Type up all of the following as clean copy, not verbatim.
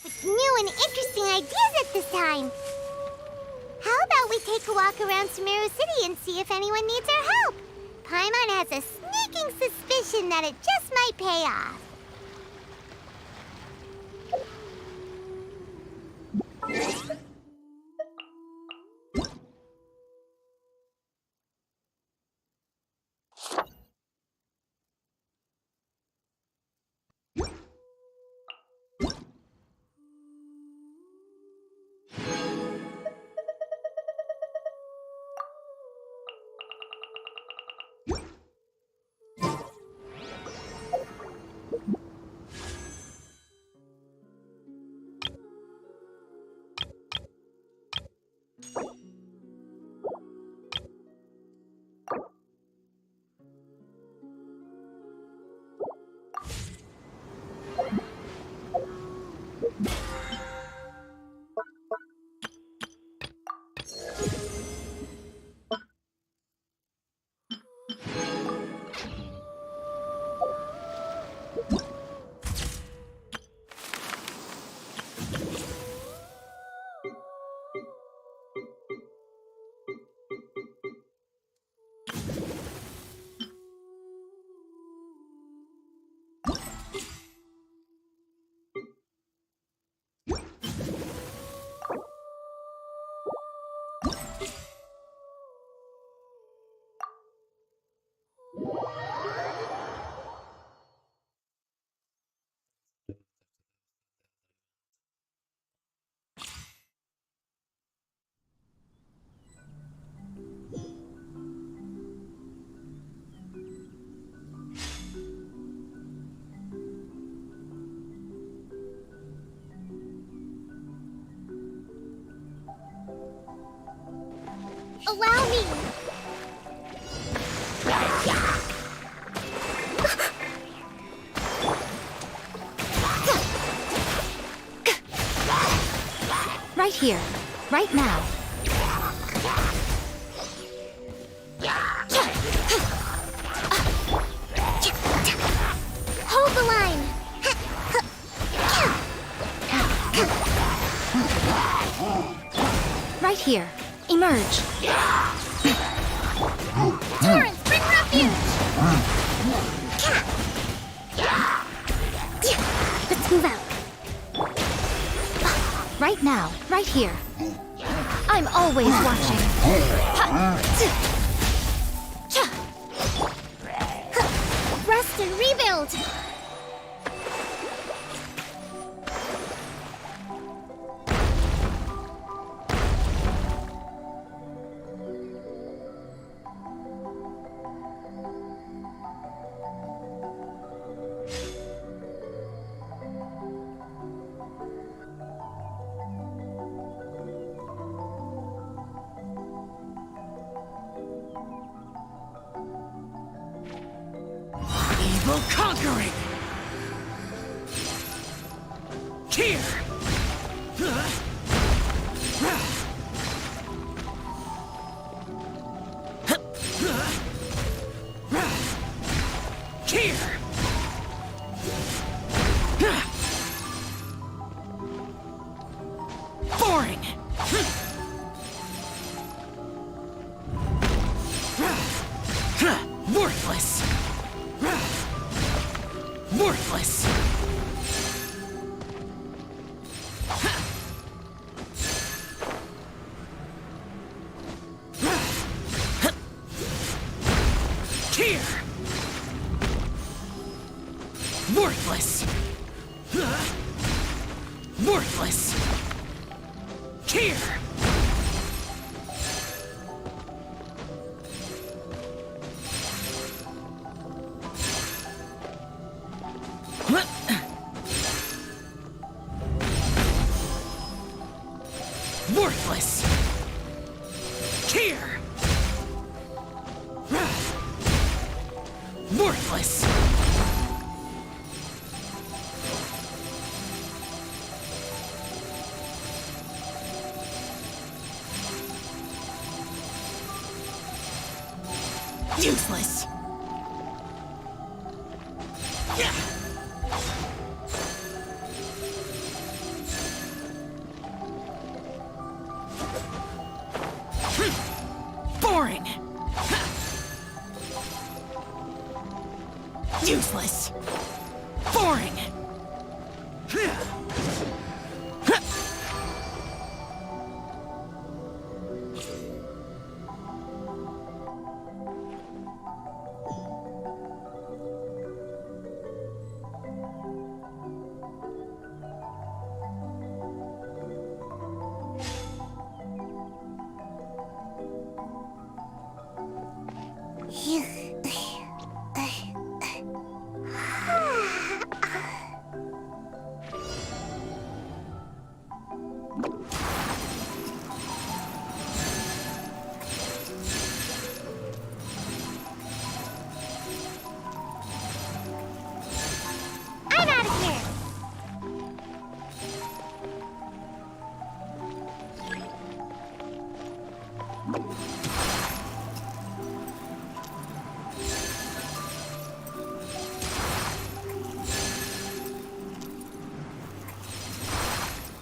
With new and interesting ideas at this time. How about we take a walk around Sumeru City and see if anyone needs our help? Paimon has a sneaking suspicion that it just might pay off. Allow me! Right here, right now. Hold the line! Right here. Emerge. Torrents, bring refuge! Let's move out. Right now, right here. I'm always watching. Rest and rebuild! Evil conquering! Here! Here! Boring! Worthless! Worthless! Here! Worthless! Worthless! Here! Here! Worthless! Useless! Yeah. Boring! Useless! Boring! I'm out of here!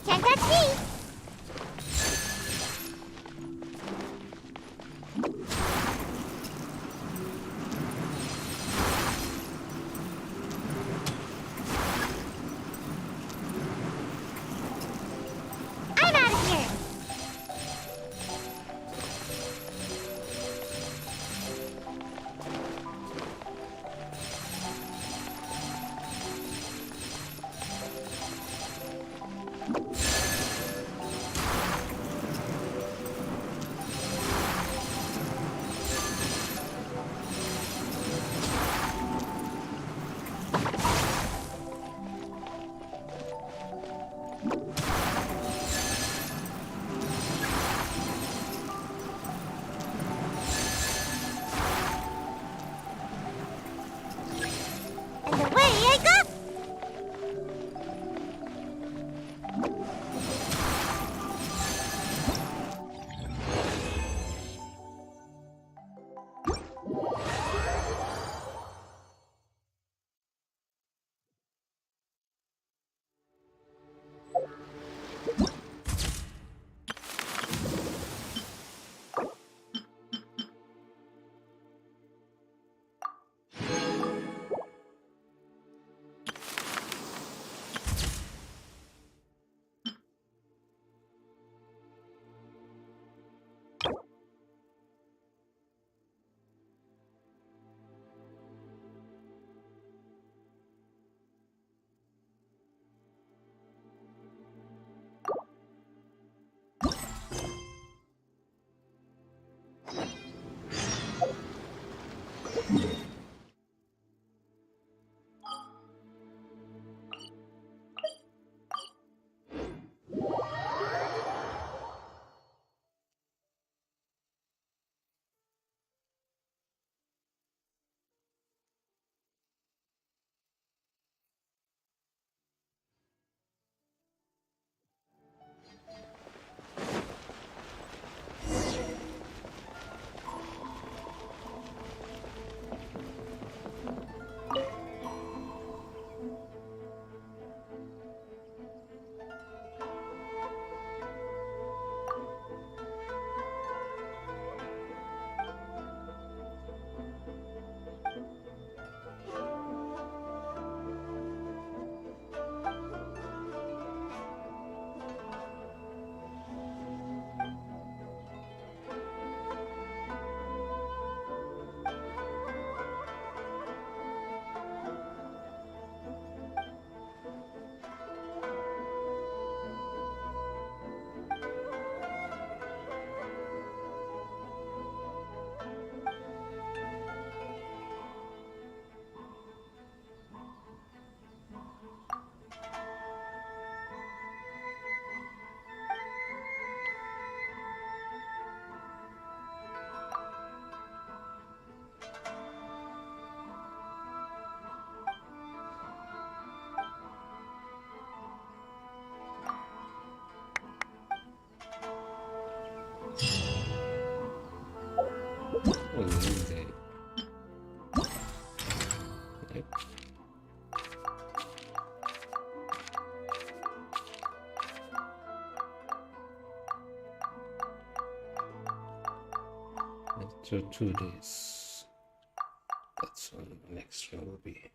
Can't touch me! I'm out of here! Oh, okay. Yep. After 2 days, that's when the next one will be.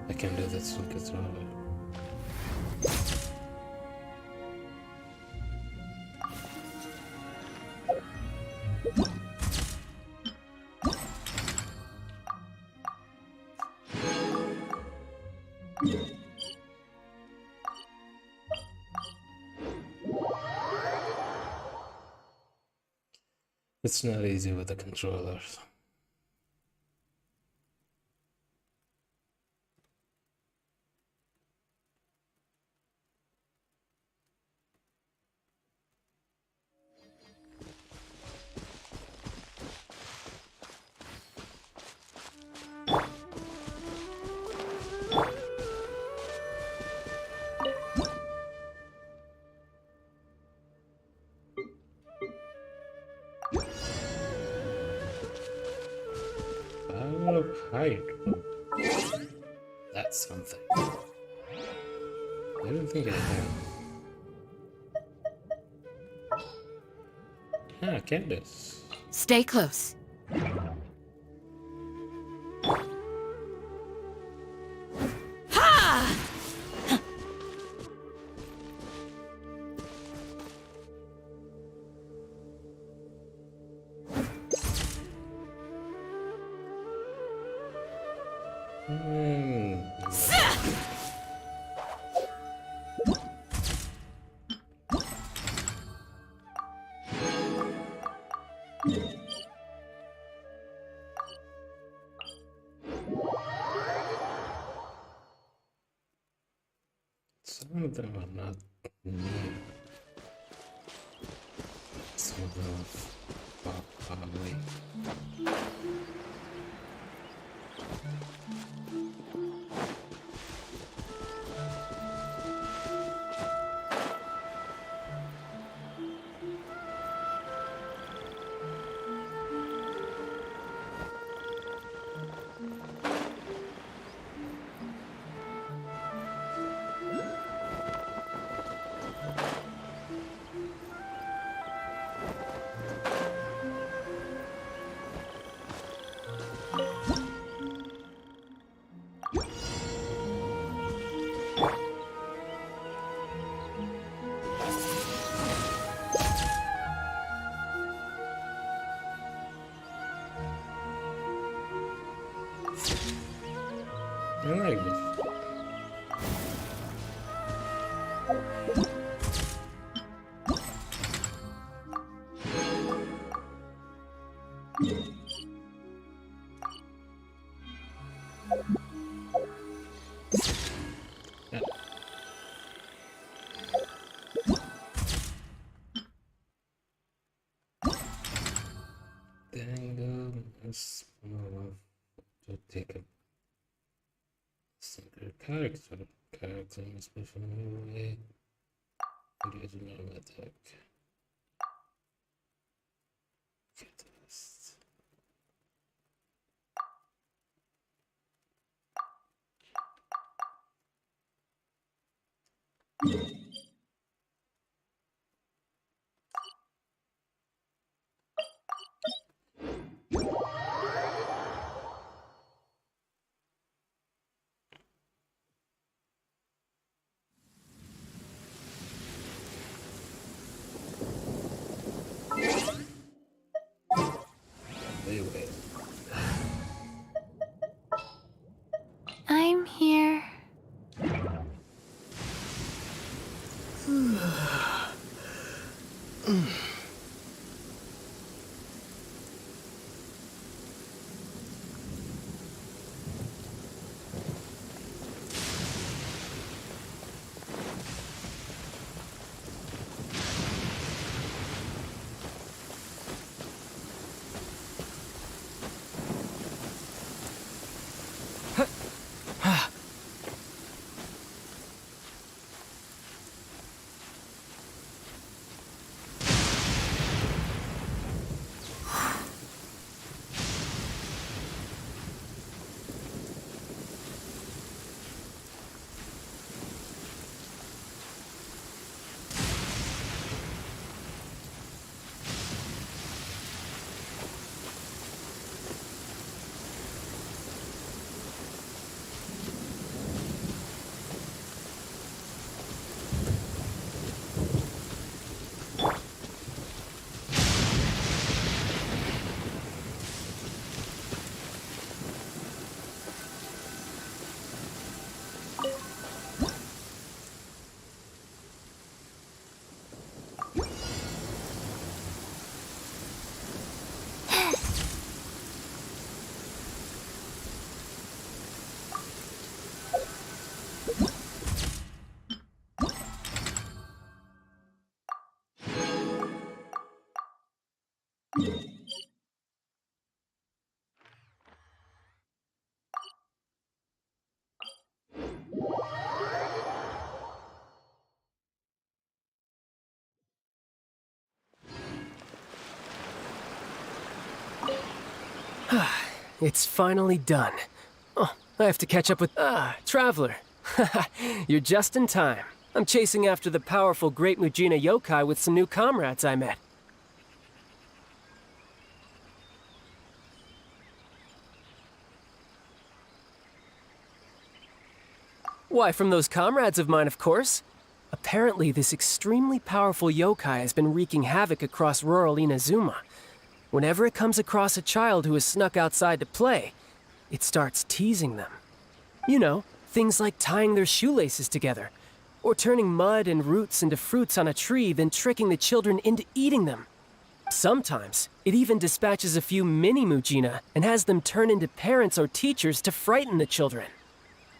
I can do that so controller. It's not easy with the controllers. Power of height. That's something. I don't think I have. Ah, Candace. Stay close. Ha! Some of them are not near. Some of them are far away. I like this. Dangle is to take a single character. Character must be from your way. Original attack. Catalyst. It's finally done. Oh, I have to catch up with... Traveler. You're just in time. I'm chasing after the powerful Great Mujina yokai with some new comrades I met. Why, from those comrades of mine, of course. Apparently, this extremely powerful yokai has been wreaking havoc across rural Inazuma. Whenever it comes across a child who has snuck outside to play, it starts teasing them. You know, things like tying their shoelaces together, or turning mud and roots into fruits on a tree, then tricking the children into eating them. Sometimes, it even dispatches a few mini Mujina and has them turn into parents or teachers to frighten the children.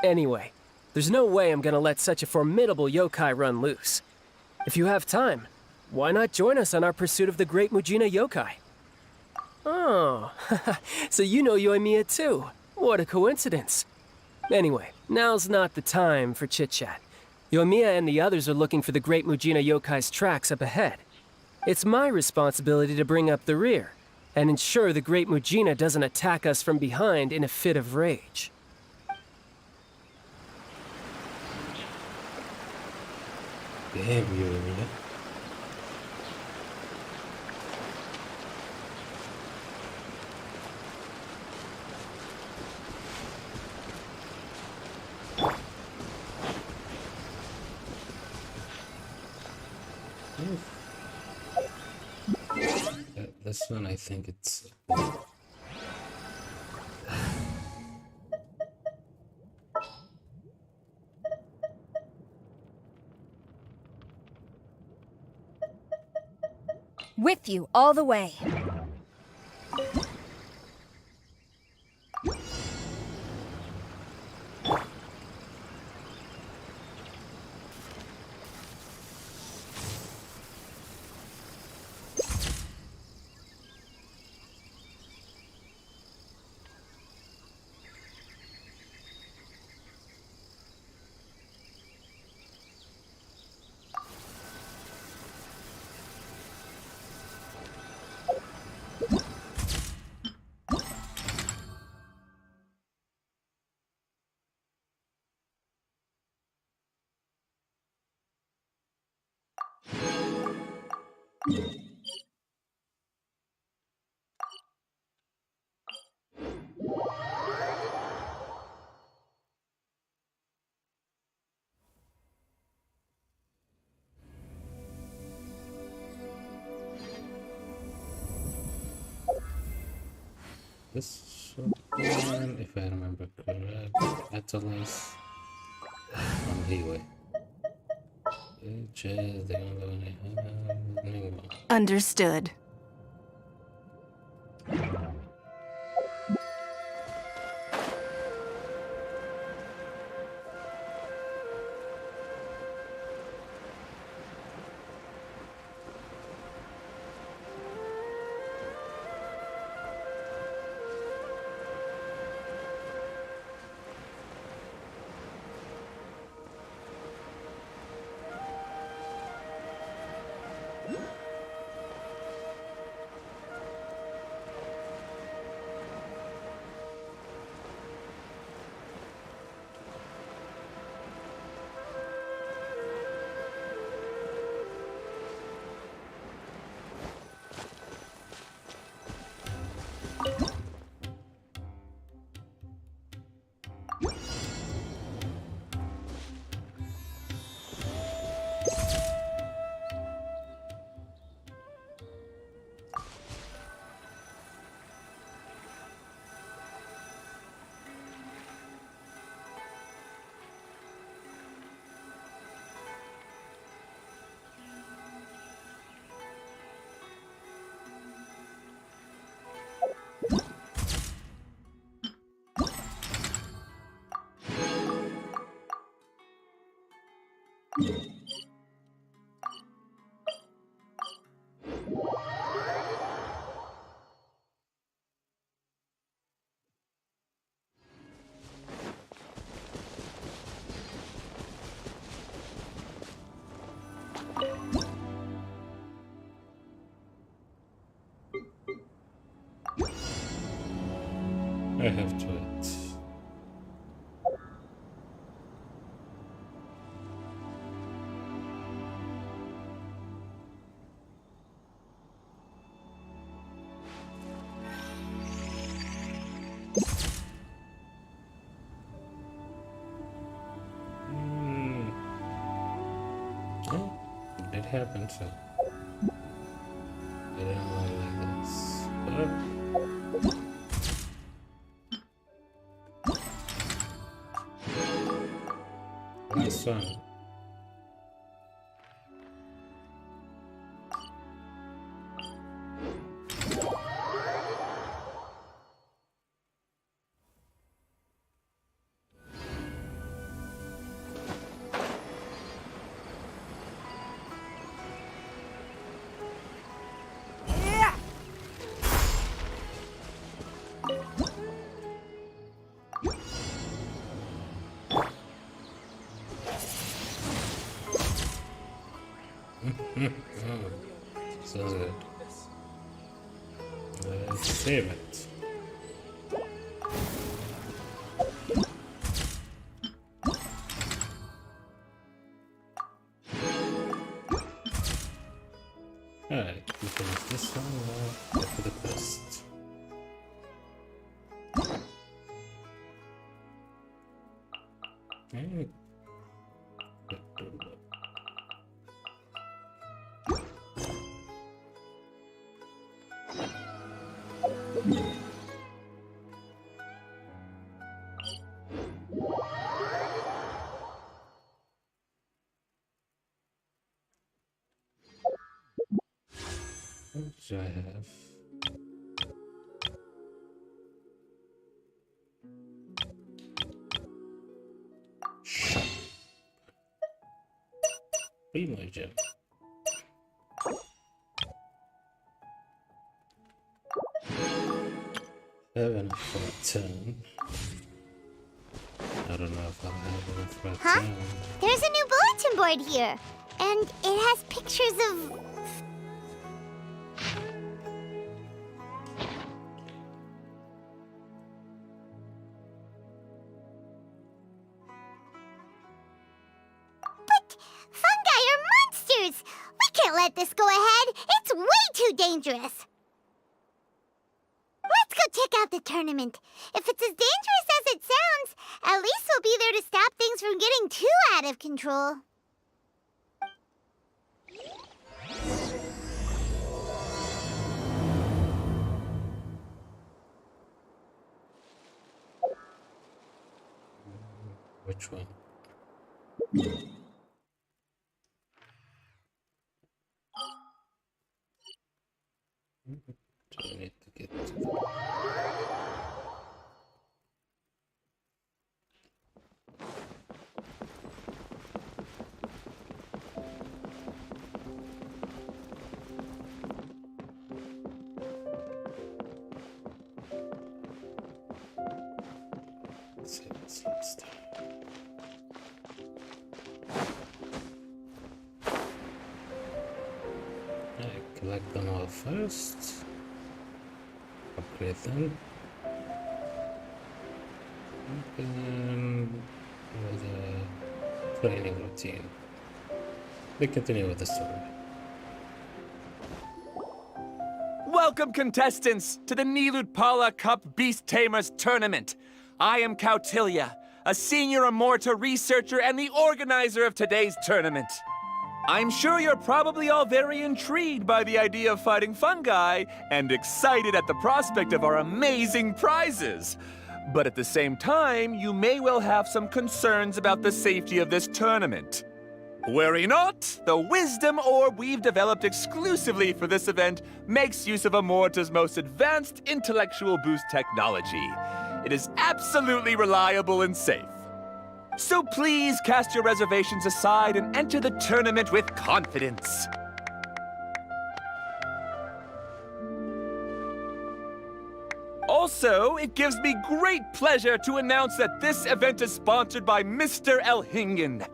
Anyway, there's no way I'm gonna let such a formidable yokai run loose. If you have time, why not join us on our pursuit of the Great Mujina yokai? Oh, so you know Yoimiya too. What a coincidence. Anyway, now's not the time for chit-chat. Yoimiya and the others are looking for the Great Mujina yokai's tracks up ahead. It's my responsibility to bring up the rear, and ensure the Great Mujina doesn't attack us from behind in a fit of rage. Damn you, Yoimiya. This one, I think it's... With you all the way. This one, if I remember correct, Atalas on Leeway. Which is the only one I have. Understood. I have to wait. Oh, it happened, so I don't know like this. But last one. Sounds good. Let's save it. Alright, we finish this one, go for the quest. Hey. What do I have? Primo gem. 7 for a 10. I don't know if I'll have enough for a 10. There's a new bulletin board here, and it has pictures of... But fungi are monsters! We can't let this go ahead! It's way too dangerous! Let's go check out the tournament. If it's as dangerous as it sounds, at least we'll be there to stop things from getting too out of control. Which one? Do I need to get to the... Let's see what's next. Collect them all first. Upgrade them. And with a training routine. We continue with the story. Welcome, contestants, to the Nilutpala Cup Beast Tamers Tournament. I am Kautilya, a senior Amorta researcher and the organizer of today's tournament. I'm sure you're probably all very intrigued by the idea of fighting fungi and excited at the prospect of our amazing prizes. But at the same time, you may well have some concerns about the safety of this tournament. Worry not, the wisdom orb we've developed exclusively for this event makes use of Amorta's most advanced intellectual boost technology. It is absolutely reliable and safe. So please cast your reservations aside and enter the tournament with confidence. Also, it gives me great pleasure to announce that this event is sponsored by Mr. Elhingen,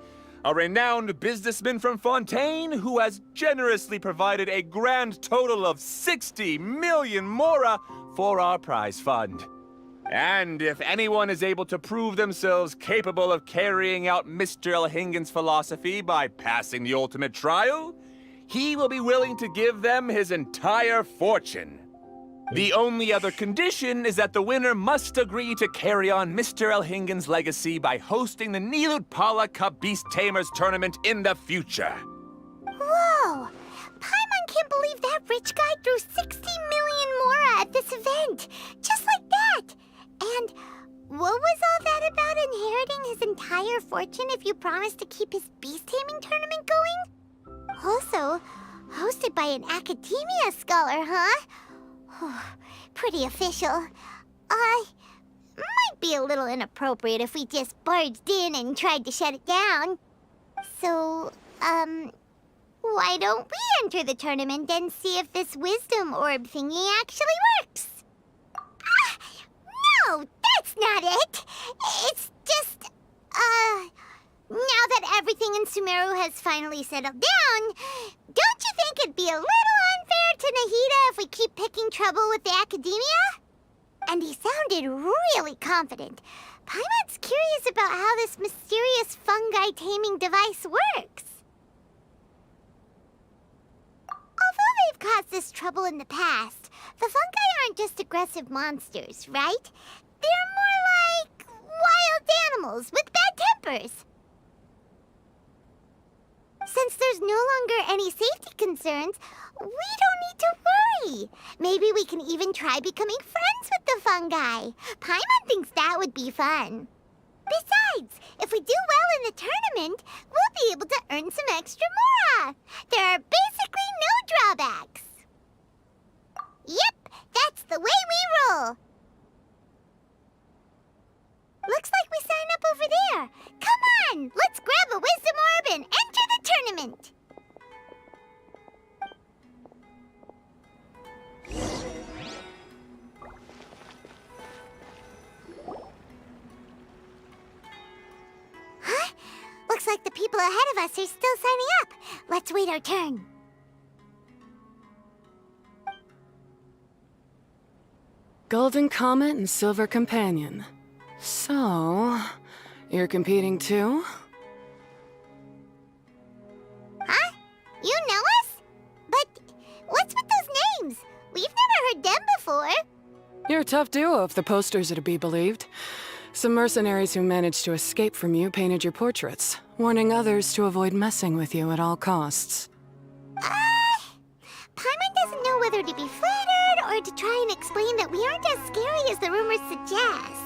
a renowned businessman from Fontaine who has generously provided a grand total of 60 million mora for our prize fund. And if anyone is able to prove themselves capable of carrying out Mr. Elhingen's philosophy by passing the ultimate trial, he will be willing to give them his entire fortune. The only other condition is that the winner must agree to carry on Mr. Elhingen's legacy by hosting the Nilut Pala Cup Beast Tamers tournament in the future. Whoa! Paimon can't believe that rich guy threw 60 million mora at this event. Just like that. And what was all that about inheriting his entire fortune if you promise to keep his beast taming tournament going? Also, hosted by an academia scholar, huh? Pretty official. Might be a little inappropriate if we just barged in and tried to shut it down. So, why don't we enter the tournament and see if this wisdom orb thingy actually works? No, that's not it. It's just, now that everything in Sumeru has finally settled down, don't you think it'd be a little unfair to Nahida if we keep picking trouble with the academia? And he sounded really confident. Paimon's curious about how this mysterious fungi taming device works. Although they've caused us trouble in the past, the fungi aren't just aggressive monsters, right? They're more like wild animals with bad tempers. Since there's no longer any safety concerns, we don't need to worry. Maybe we can even try becoming friends with the fungi. Paimon thinks that would be fun. Besides, if we do well in the tournament, we'll be able to earn some extra mora. There are basically no drawbacks. Yep, that's the way we roll. Looks like we sign up over there. Come on, let's grab a wisdom orb and enter the tournament. Huh? Looks like the people ahead of us are still signing up. Let's wait our turn. Golden Comet and Silver Companion. So, you're competing too? Huh? You know us? But what's with those names? We've never heard them before. You're a tough duo if the posters are to be believed. Some mercenaries who managed to escape from you painted your portraits, warning others to avoid messing with you at all costs. Paimon doesn't know whether to be flattered or to try and explain that we aren't as scary as the rumors suggest.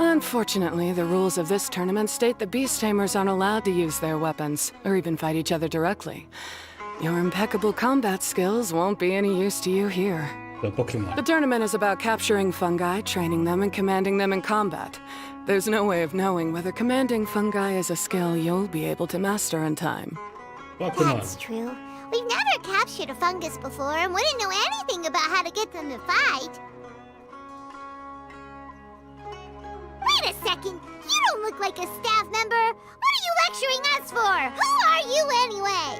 Unfortunately, the rules of this tournament state that beast tamers aren't allowed to use their weapons, or even fight each other directly. Your impeccable combat skills won't be any use to you here. The Pokemon. The tournament is about capturing fungi, training them, and commanding them in combat. There's no way of knowing whether commanding fungi is a skill you'll be able to master in time. Pokemon. That's true. We've never captured a fungus before and wouldn't know anything about how to get them to fight. Wait a second! You don't look like a staff member! What are you lecturing us for? Who are you anyway?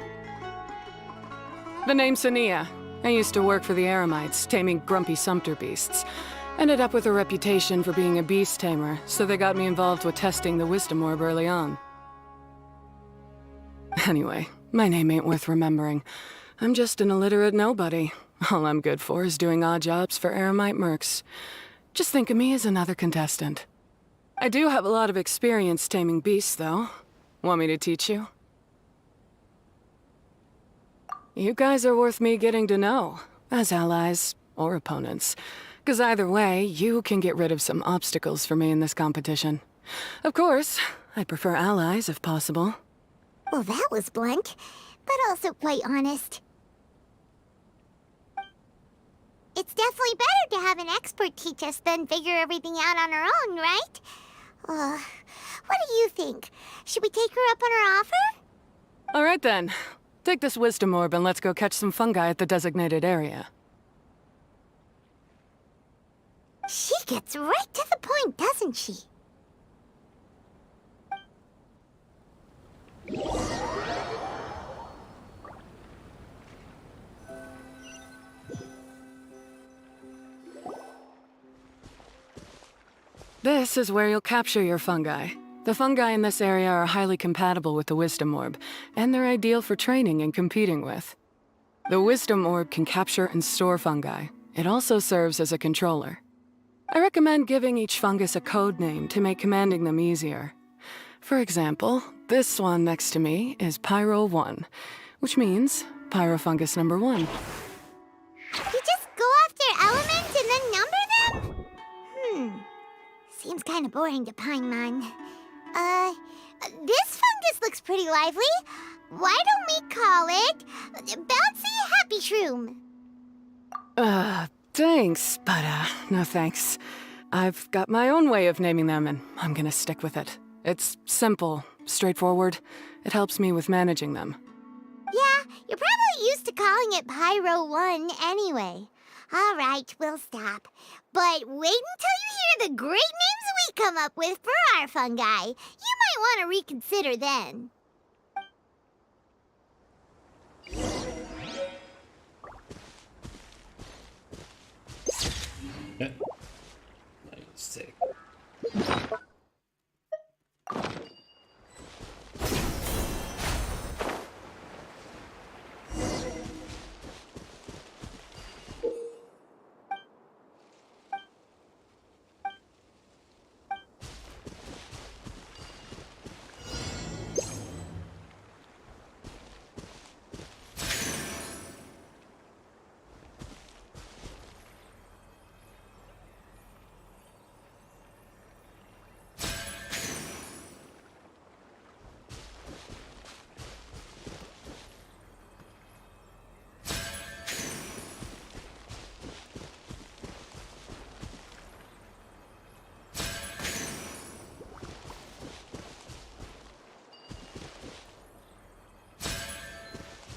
The name's Sania. I used to work for the Eremites, taming grumpy sumpter beasts. Ended up with a reputation for being a beast tamer, so they got me involved with testing the wisdom orb early on. Anyway, my name ain't worth remembering. I'm just an illiterate nobody. All I'm good for is doing odd jobs for Eremite mercs. Just think of me as another contestant. I do have a lot of experience taming beasts, though. Want me to teach you? You guys are worth me getting to know, as allies or opponents. 'Cause either way, you can get rid of some obstacles for me in this competition. Of course, I prefer allies if possible. Well, that was blunt, but also quite honest. It's definitely better to have an expert teach us than figure everything out on our own, right? What do you think? Should we take her up on her offer? All right then. Take this wisdom orb and let's go catch some fungi at the designated area. She gets right to the point, doesn't she? This is where you'll capture your fungi. The fungi in this area are highly compatible with the Wisdom Orb, and they're ideal for training and competing with. The Wisdom Orb can capture and store fungi. It also serves as a controller. I recommend giving each fungus a code name to make commanding them easier. For example, this one next to me is Pyro 1, which means Pyrofungus number 1. You just go after elements and then number them? Seems kind of boring to Paimon. This fungus looks pretty lively. Why don't we call it Bouncy Happy Shroom? Thanks, but no thanks. I've got my own way of naming them, and I'm gonna stick with it. It's simple, straightforward. It helps me with managing them. Yeah, you're probably used to calling it Pyro 1 anyway. All right, we'll stop. But wait until you hear the great names we come up with for our fungi. You might want to reconsider then. Sick.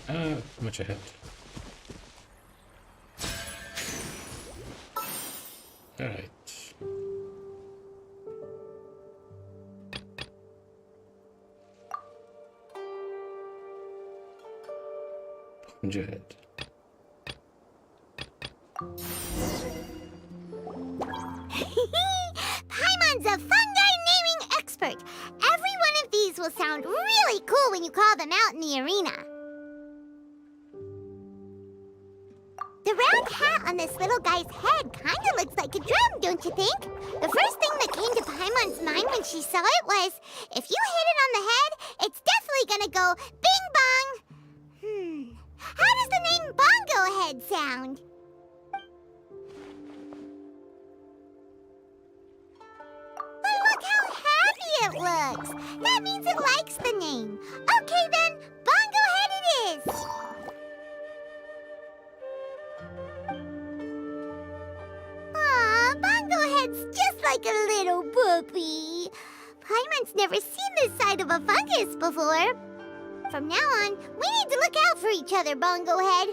How much ahead? Alright. Punch ahead. Paimon's a fungi naming expert. Every one of these will sound really cool when you call them out in the arena. The round hat on this little guy's head kinda looks like a drum, don't you think? The first thing that came to Paimon's mind when she saw it was, if you hit it on the head, it's definitely gonna go bing bong. How does the name Bongo Head sound? But look how happy it looks. That means it likes the name. Okay then, Bongo Head it is. Aw, Bongo Head's just like a little puppy. Paimon's never seen this side of a fungus before. From now on, we need to look out for each other, Bongo Head.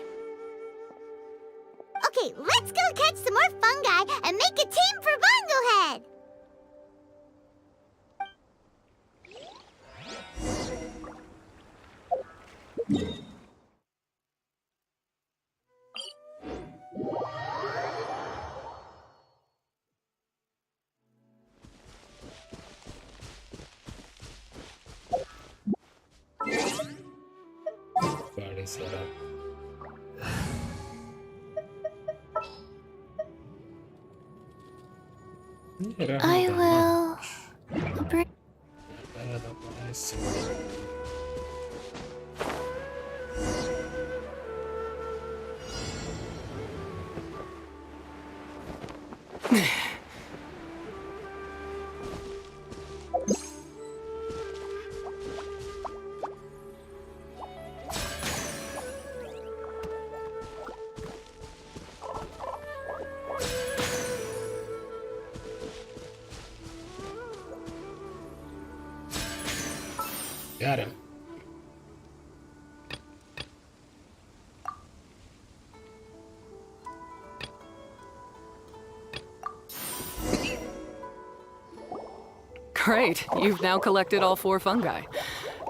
Okay, let's go catch some more fungi and make a team for Bongo Head. Party set up. I will bring. Better than what I see. Got him. Great, you've now collected all 4 fungi.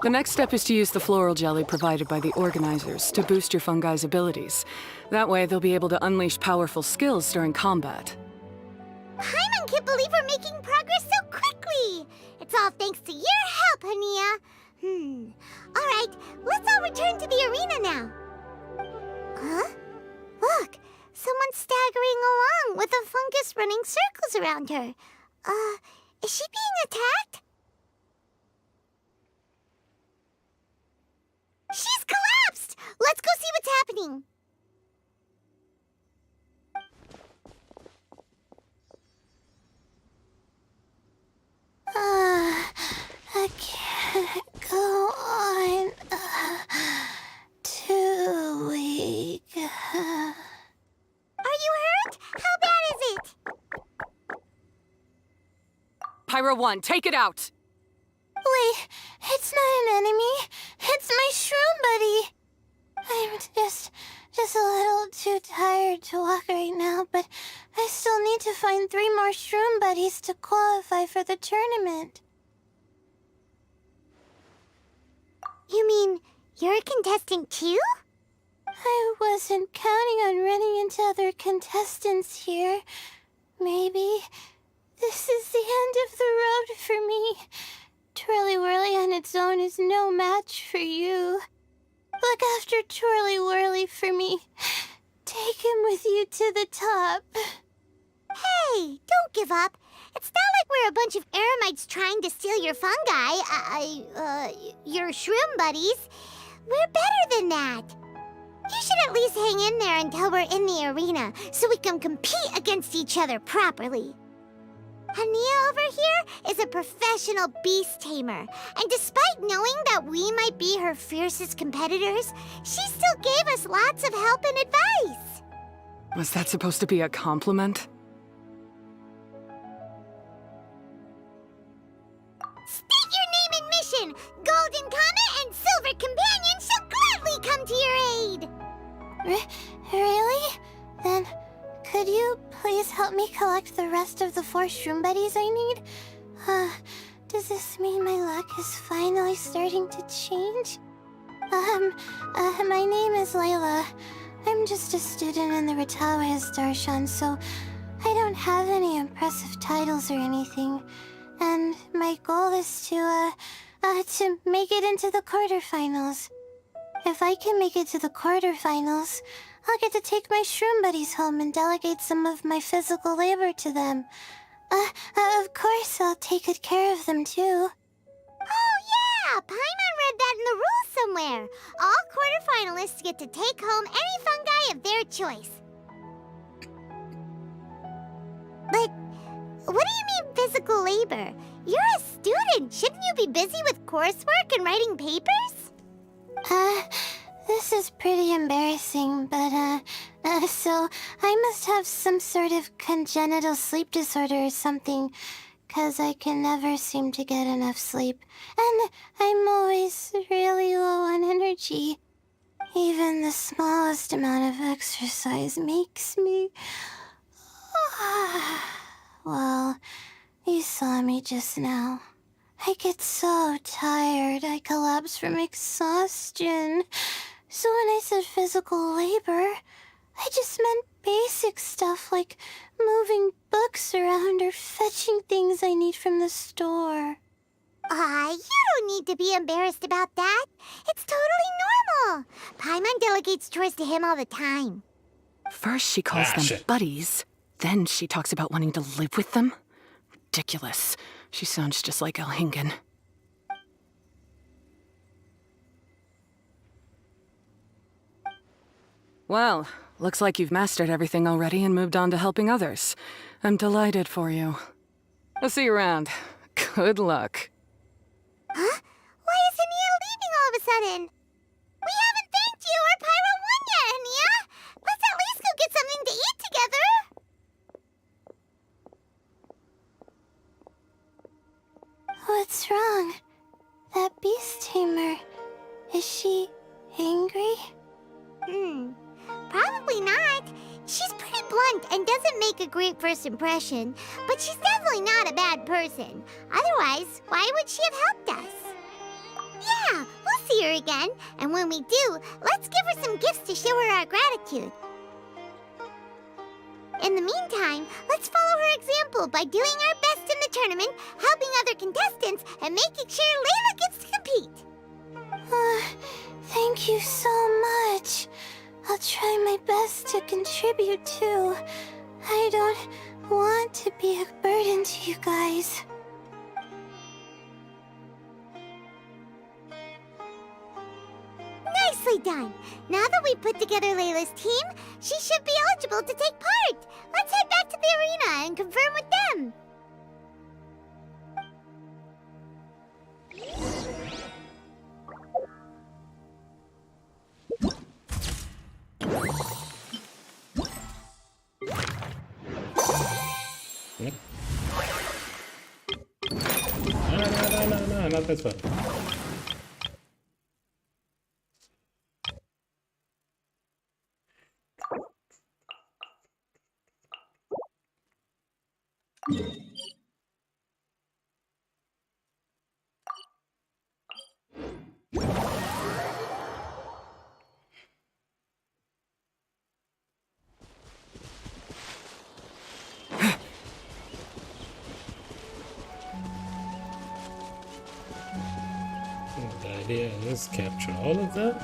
The next step is to use the floral jelly provided by the organizers to boost your fungi's abilities. That way, they'll be able to unleash powerful skills during combat. Paimon can't believe we're making progress so quickly. It's all thanks to your help, Hania. All right, let's all return to the arena now. Huh? Look, someone's staggering along with a fungus running circles around her. Is she being attacked? She's collapsed! Let's go see what's happening. I can't go on too weak. Are you hurt? How bad is it? Pyro 1, take it out! Wait, it's not an enemy. It's my shroom buddy. I'm just a little too tired to walk right now, but I still need to find 3 more shroom buddies to qualify for the tournament. You mean you're a contestant too? I wasn't counting on running into other contestants here. Maybe this is the end of the road for me. Twirly Whirly on its own is no match for you. Look after Twirly Whirly for me. Take him with you to the top. Hey, don't give up. It's not like we're a bunch of eremites trying to steal your fungi. Your shroom buddies. We're better than that. You should at least hang in there until we're in the arena, so we can compete against each other properly. Hania over here is a professional beast tamer, and despite knowing that we might be her fiercest competitors, she still gave us lots of help and advice. Was that supposed to be a compliment? State your name and mission! Golden Comet and Silver Companion shall gladly come to your aid! Really? Then could you please help me collect the rest of the 4 shroom buddies I need? Does this mean my luck is finally starting to change? My name is Layla. I'm just a student in the Ratawa's Darshan, so I don't have any impressive titles or anything. And my goal is to make it into the quarterfinals. If I can make it to the quarterfinals, I'll get to take my shroom buddies home and delegate some of my physical labor to them. Of course, I'll take good care of them, too. Oh, yeah! Paimon read that in the rules somewhere. All quarterfinalists get to take home any fungi of their choice. But what do you mean physical labor? You're a student. Shouldn't you be busy with coursework and writing papers? This is pretty embarrassing, but, so I must have some sort of congenital sleep disorder or something, 'cause I can never seem to get enough sleep, and I'm always really low on energy. Even the smallest amount of exercise makes me... Well, you saw me just now. I get so tired, I collapse from exhaustion. So when I said physical labor, I just meant basic stuff like moving books around or fetching things I need from the store. You don't need to be embarrassed about that. It's totally normal. Paimon delegates chores to him all the time. First she calls them shit. buddies, then she talks about wanting to live with them. Ridiculous. She sounds just like Elhingen. Well, looks like you've mastered everything already and moved on to helping others. I'm delighted for you. I'll see you around. Good luck. Huh? Why is Hania leaving all of a sudden? We haven't thanked you or Pyro 1 yet, Hania! Let's at least go get something to eat together! What's wrong? That beast tamer, is she angry? Probably not. She's pretty blunt and doesn't make a great first impression, but she's definitely not a bad person. Otherwise, why would she have helped us? Yeah, we'll see her again, and when we do, let's give her some gifts to show her our gratitude. In the meantime, let's follow her example by doing our best in the tournament, helping other contestants, and making sure Layla gets to compete. Thank you so much. I'll try my best to contribute too. I don't want to be a burden to you guys. Nicely done! Now that we put together Layla's team, she should be eligible to take part. Let's head back to the arena and confirm with them. Yep. No, not this one. The idea is capture all of them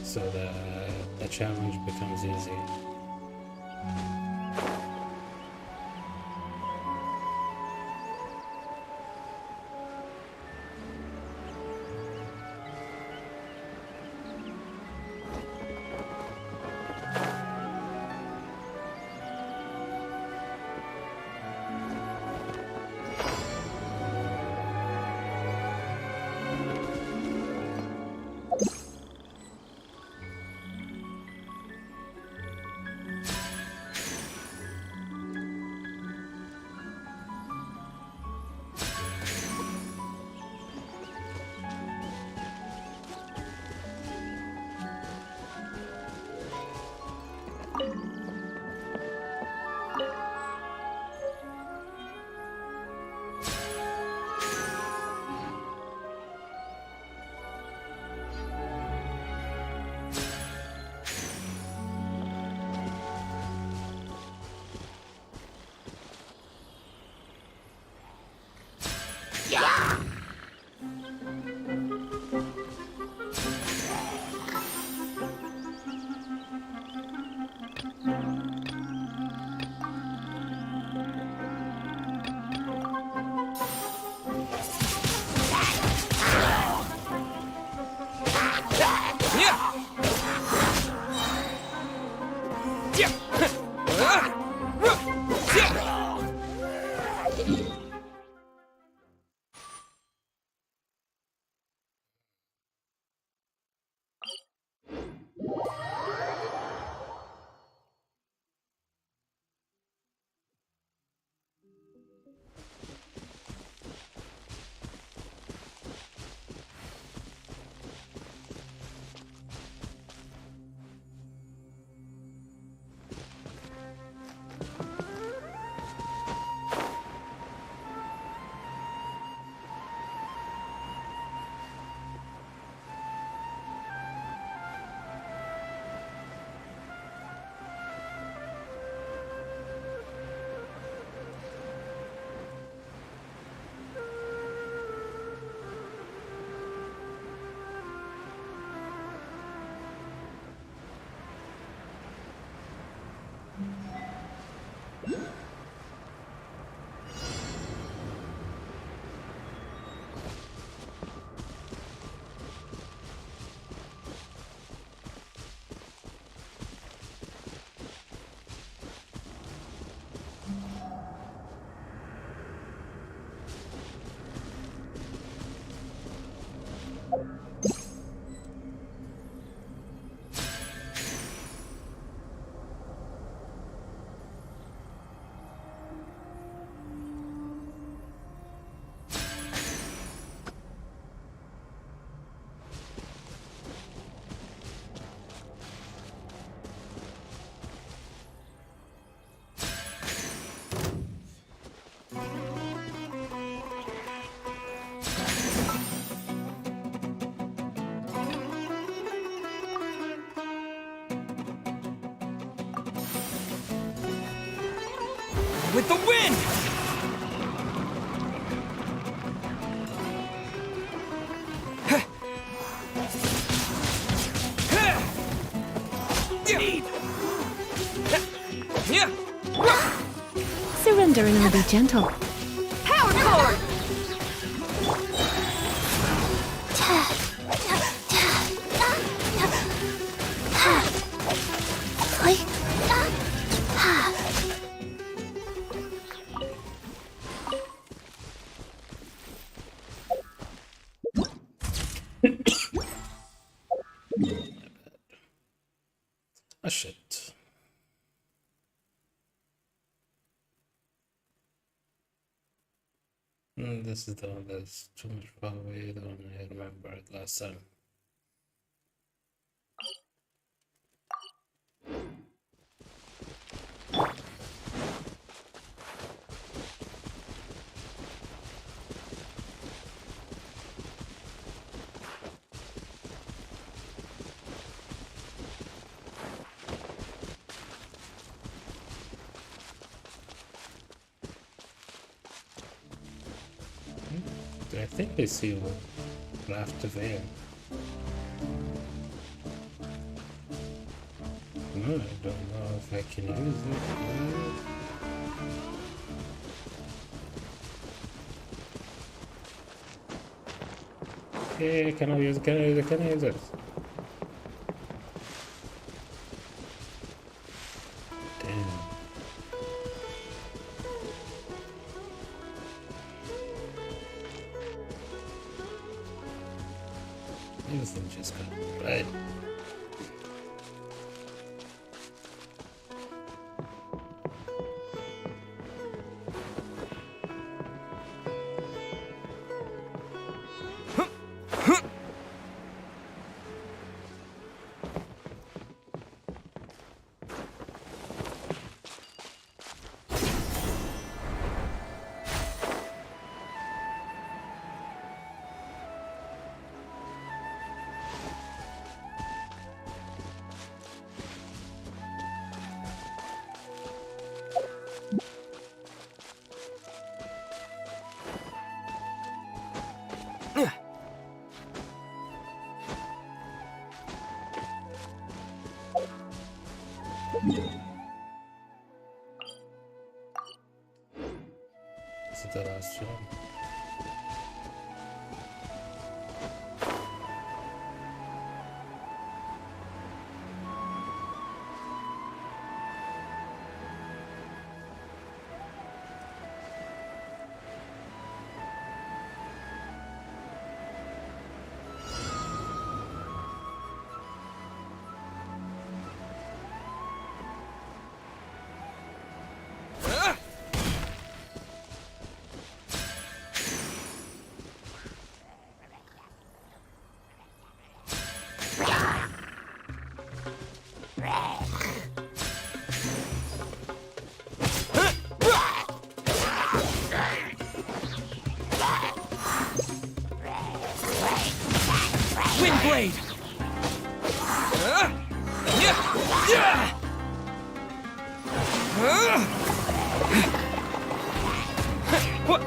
so that the challenge becomes easy. With the wind! Surrender and I'll be gentle. Power cord! Oh shit. This is the one that's too much far away, the one I remembered last time. I think I see one raft of air. No, I don't know if I can use it. Yeah, can I use it? Can I use it? Can I use it? Damn. Everything just got right. This is the last one. Windblade! What?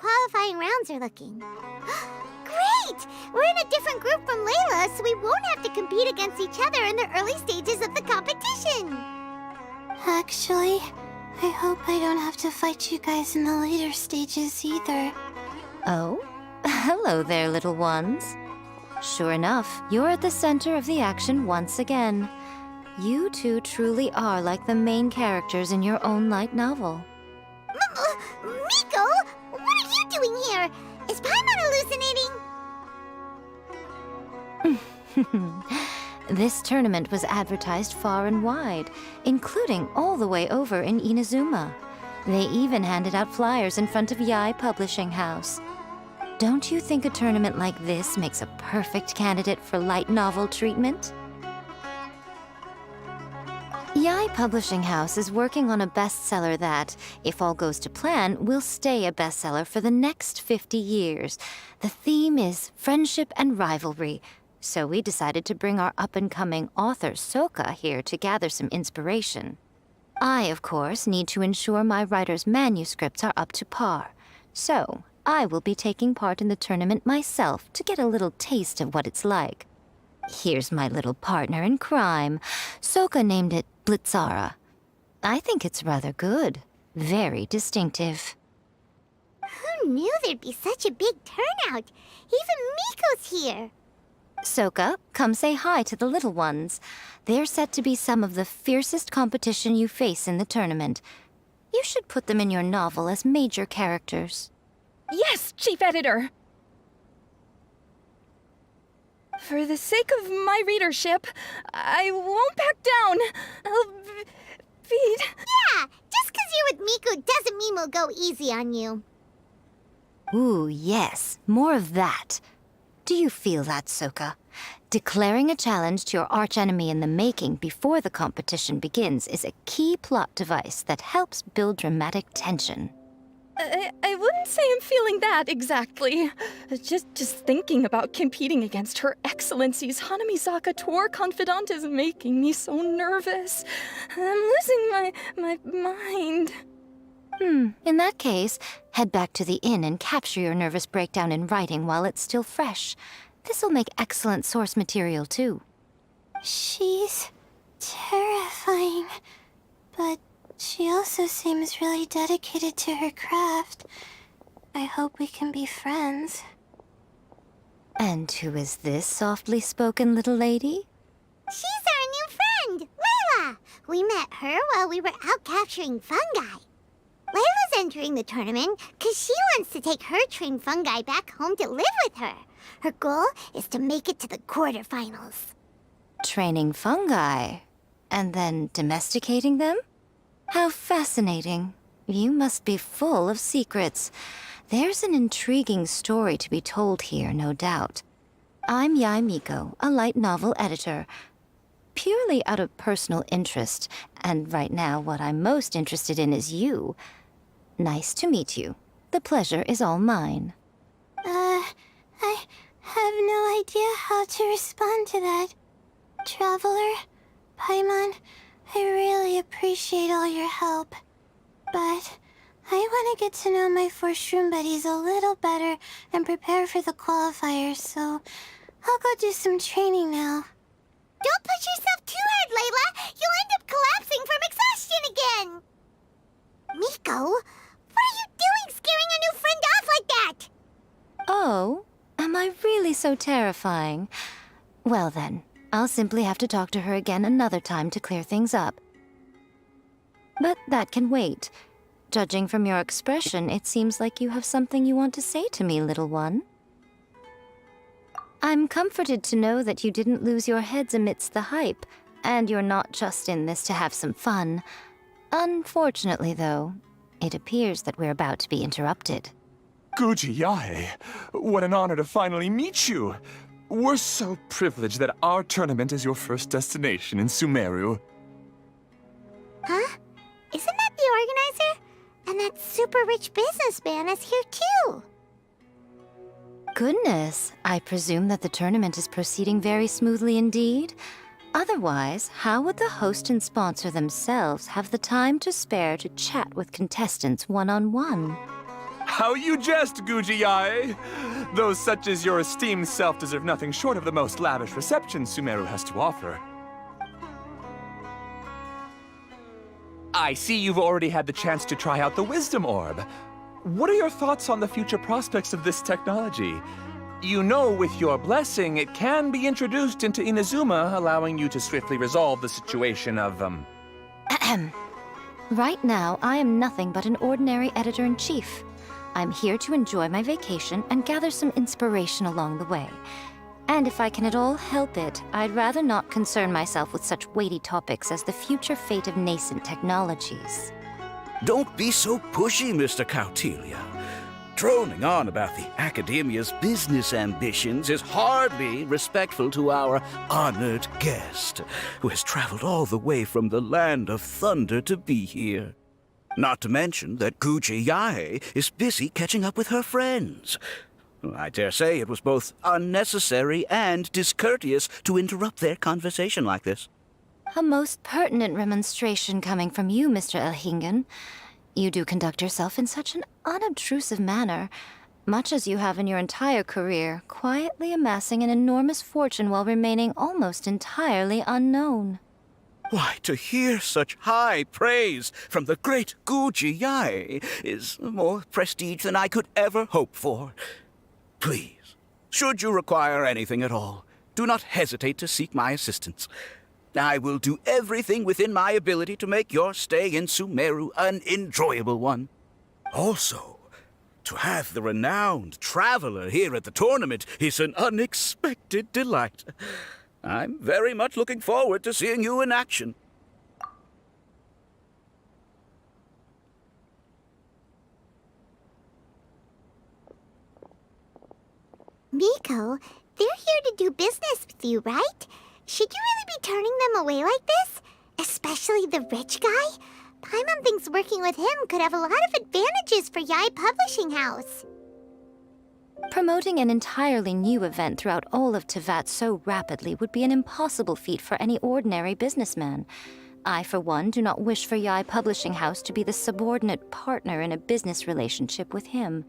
qualifying rounds are looking. Great! We're in a different group from Layla, so we won't have to compete against each other in the early stages of the competition. Actually, I hope I don't have to fight you guys in the later stages either. Oh? Hello there, little ones. Sure enough, you're at the center of the action once again. You two truly are like the main characters in your own light novel. Miko, what are you doing here? Is Paimon hallucinating? This tournament was advertised far and wide, including all the way over in Inazuma. They even handed out flyers in front of Yae Publishing House. Don't you think a tournament like this makes a perfect candidate for light novel treatment? Yae Publishing House is working on a bestseller that, if all goes to plan, will stay a bestseller for the next 50 years. The theme is friendship and rivalry, so we decided to bring our up-and-coming author Soka here to gather some inspiration. I, of course, need to ensure my writer's manuscripts are up to par, so I will be taking part in the tournament myself to get a little taste of what it's like. Here's my little partner in crime. Soka named it Blitzara. I think it's rather good. Very distinctive. Who knew there'd be such a big turnout? Even Miko's here. Soka, come say hi to the little ones. They're set to be some of the fiercest competition you face in the tournament. You should put them in your novel as major characters. Yes, Chief Editor! For the sake of my readership, I won't back down. I'll be... Yeah, just 'cause you're with Miko doesn't mean we'll go easy on you. Ooh, yes, more of that. Do you feel that, Soka? Declaring a challenge to your archenemy in the making before the competition begins is a key plot device that helps build dramatic tension. I wouldn't say I'm feeling that exactly. Just thinking about competing against Her Excellency's Hanamizaka tour confidant is making me so nervous. I'm losing my mind. In that case, head back to the inn and capture your nervous breakdown in writing while it's still fresh. This'll make excellent source material, too. She's terrifying, but she also seems really dedicated to her craft. I hope we can be friends. And who is this softly spoken little lady? She's our new friend, Layla. We met her while we were out capturing fungi. Layla's entering the tournament because she wants to take her trained fungi back home to live with her. Her goal is to make it to the quarterfinals. Training fungi, and then domesticating them? How fascinating. You must be full of secrets. There's an intriguing story to be told here, no doubt. I'm Yae Miko, a light novel editor. Purely out of personal interest, and right now what I'm most interested in is you. Nice to meet you. The pleasure is all mine. I have no idea how to respond to that. Traveler, Paimon, I really appreciate all your help. But I want to get to know my 4 shroom buddies a little better and prepare for the qualifiers, so I'll go do some training now. Don't push yourself too hard, Layla. You'll end up collapsing from exhaustion again. Miko, what are you doing scaring a new friend off like that? Oh, am I really so terrifying? Well then, I'll simply have to talk to her again another time to clear things up. But that can wait. Judging from your expression, it seems like you have something you want to say to me, little one. I'm comforted to know that you didn't lose your heads amidst the hype, and you're not just in this to have some fun. Unfortunately, though, it appears that we're about to be interrupted. Guji Yae, what an honor to finally meet you. We're so privileged that our tournament is your first destination in Sumeru. Huh? Isn't that the organizer? And that super rich businessman is here too. Goodness, I presume that the tournament is proceeding very smoothly indeed. Otherwise, how would the host and sponsor themselves have the time to spare to chat with contestants one-on-one? How you jest, Gujiyai! Those such as your esteemed self deserve nothing short of the most lavish reception Sumeru has to offer. I see you've already had the chance to try out the Wisdom Orb. What are your thoughts on the future prospects of this technology? You know, with your blessing, it can be introduced into Inazuma, allowing you to swiftly resolve the situation of, Right now, I am nothing but an ordinary editor-in-chief. I'm here to enjoy my vacation and gather some inspiration along the way. And if I can at all help it, I'd rather not concern myself with such weighty topics as the future fate of nascent technologies. Don't be so pushy, Mr. Kautelia. Droning on about the Academia's business ambitions is hardly respectful to our honored guest, who has traveled all the way from the land of thunder to be here. Not to mention that Gujiyai is busy catching up with her friends. I dare say it was both unnecessary and discourteous to interrupt their conversation like this. A most pertinent remonstration coming from you, Mr. Elhingen. You do conduct yourself in such an unobtrusive manner, much as you have in your entire career, quietly amassing an enormous fortune while remaining almost entirely unknown. Why, to hear such high praise from the great Gujiyai is more prestige than I could ever hope for. Please, should you require anything at all, do not hesitate to seek my assistance. I will do everything within my ability to make your stay in Sumeru an enjoyable one. Also, to have the renowned traveler here at the tournament is an unexpected delight. I'm very much looking forward to seeing you in action. Miko, they're here to do business with you, right? Should you really be turning them away like this? Especially the rich guy? Paimon thinks working with him could have a lot of advantages for Yae Publishing House. Promoting an entirely new event throughout all of Teyvat so rapidly would be an impossible feat for any ordinary businessman. I, for one, do not wish for Yae Publishing House to be the subordinate partner in a business relationship with him.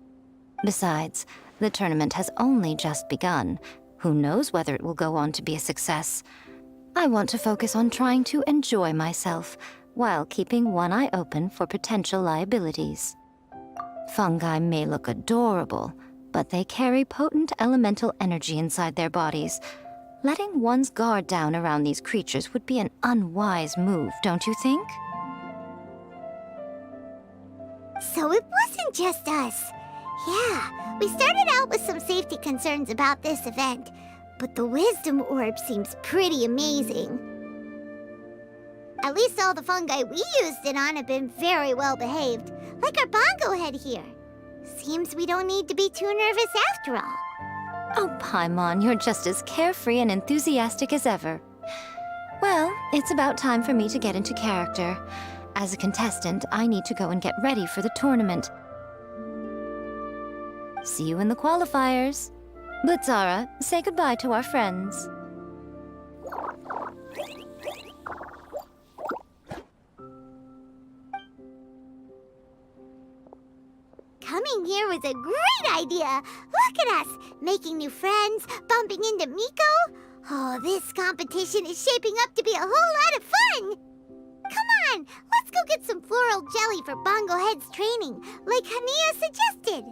Besides, the tournament has only just begun. Who knows whether it will go on to be a success? I want to focus on trying to enjoy myself, while keeping one eye open for potential liabilities. Fungi may look adorable, but they carry potent elemental energy inside their bodies. Letting one's guard down around these creatures would be an unwise move, don't you think? So it wasn't just us. Yeah, we started out with some safety concerns about this event, but the Wisdom Orb seems pretty amazing. At least all the fungi we used it on have been very well behaved, like our bongo head here. Seems we don't need to be too nervous after all. Oh, Paimon, you're just as carefree and enthusiastic as ever. Well, it's about time for me to get into character. As a contestant, I need to go and get ready for the tournament. See you in the qualifiers. Blitzara, say goodbye to our friends. Coming here was a great idea. Look at us, making new friends, bumping into Miko. Oh, this competition is shaping up to be a whole lot of fun. Come on, let's go get some floral jelly for Bongo Head's training, like Hania suggested.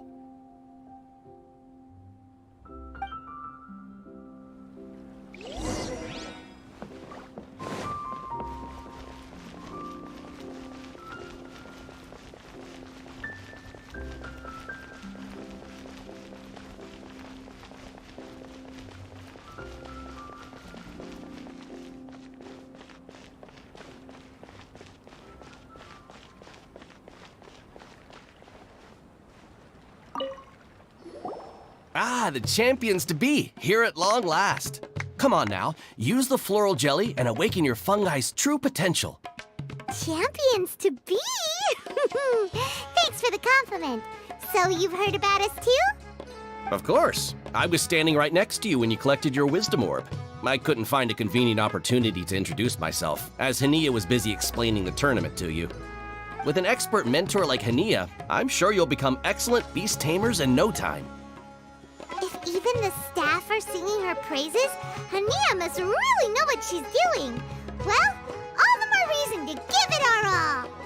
Ah, the champions to be, here at long last. Come on now, use the floral jelly and awaken your fungi's true potential. Champions to be? Thanks for the compliment. So you've heard about us too? Of course. I was standing right next to you when you collected your wisdom orb. I couldn't find a convenient opportunity to introduce myself, as Hania was busy explaining the tournament to you. With an expert mentor like Hania, I'm sure you'll become excellent beast tamers in no time. If even the staff are singing her praises, Hania must really know what she's doing. Well, all the more reason to give it our all.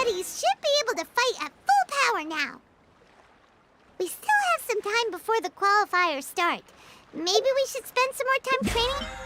buddies should be able to fight at full power now. We still have some time before the qualifiers start. Maybe we should spend some more time training.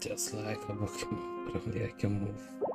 Just like a Pokemon, but only I can move.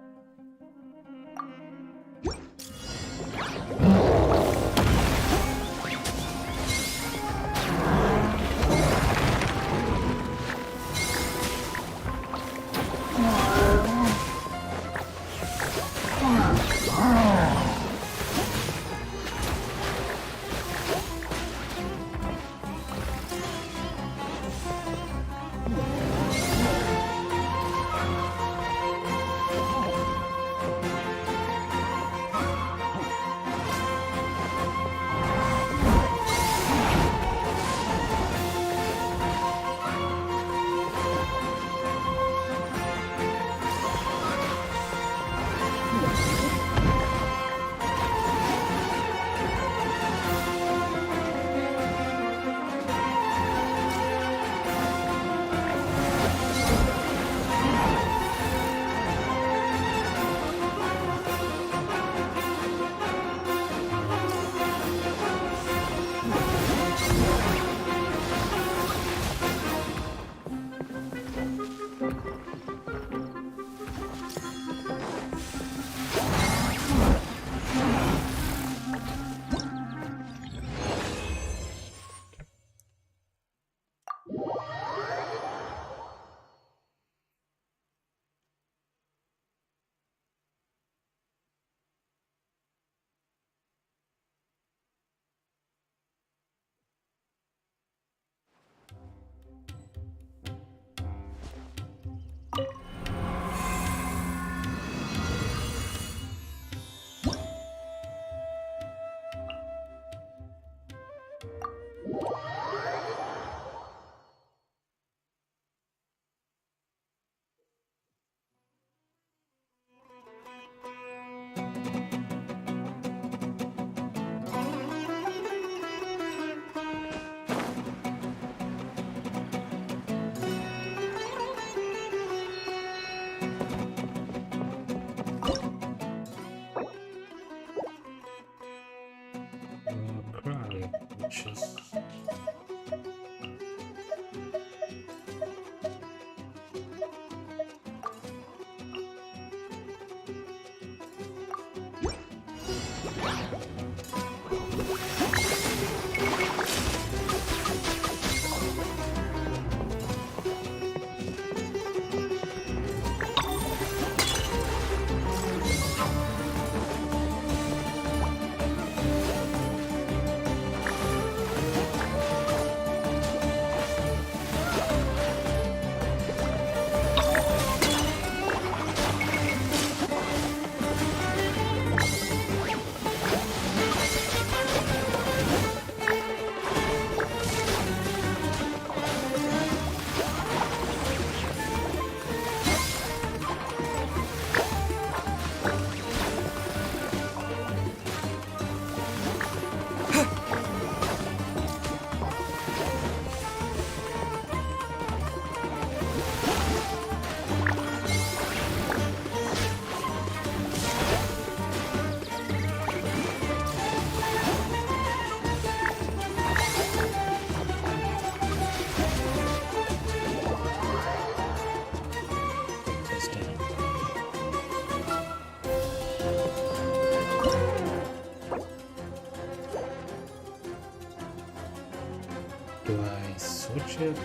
Do I switch it?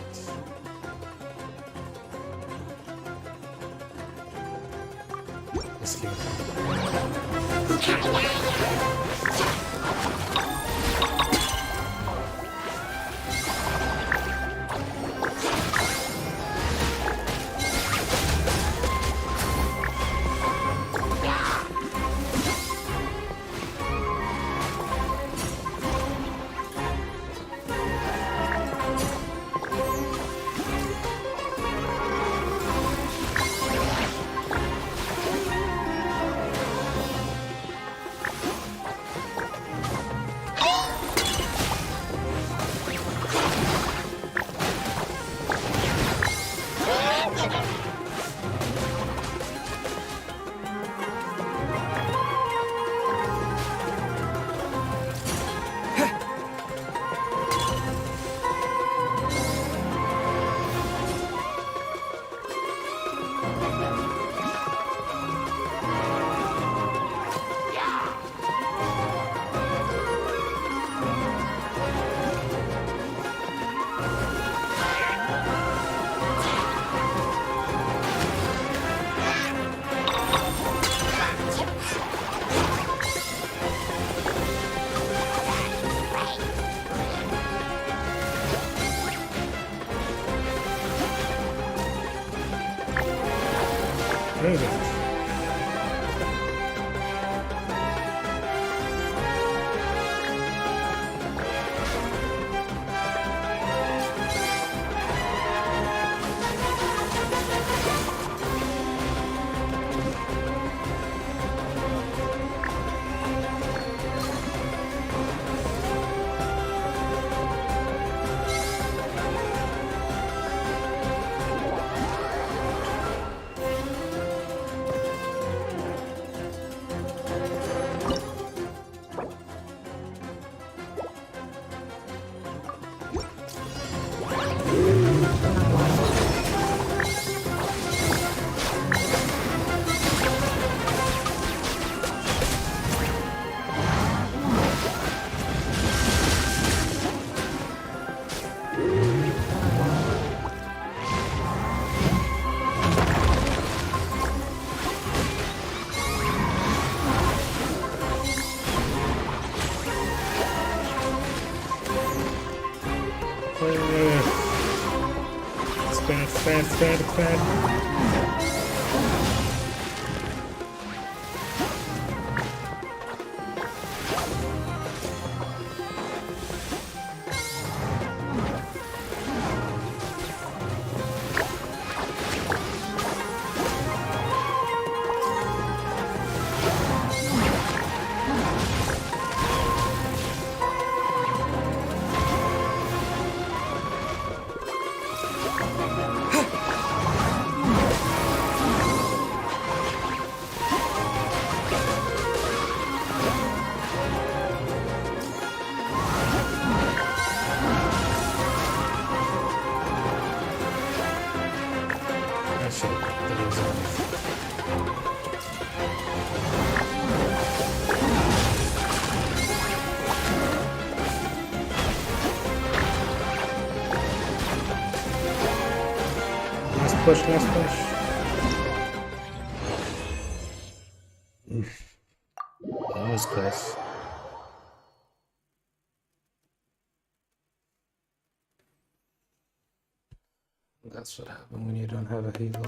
Let's keep Very good. Expand. Last push. Oof. That was close. That's what happens when you don't have a healer.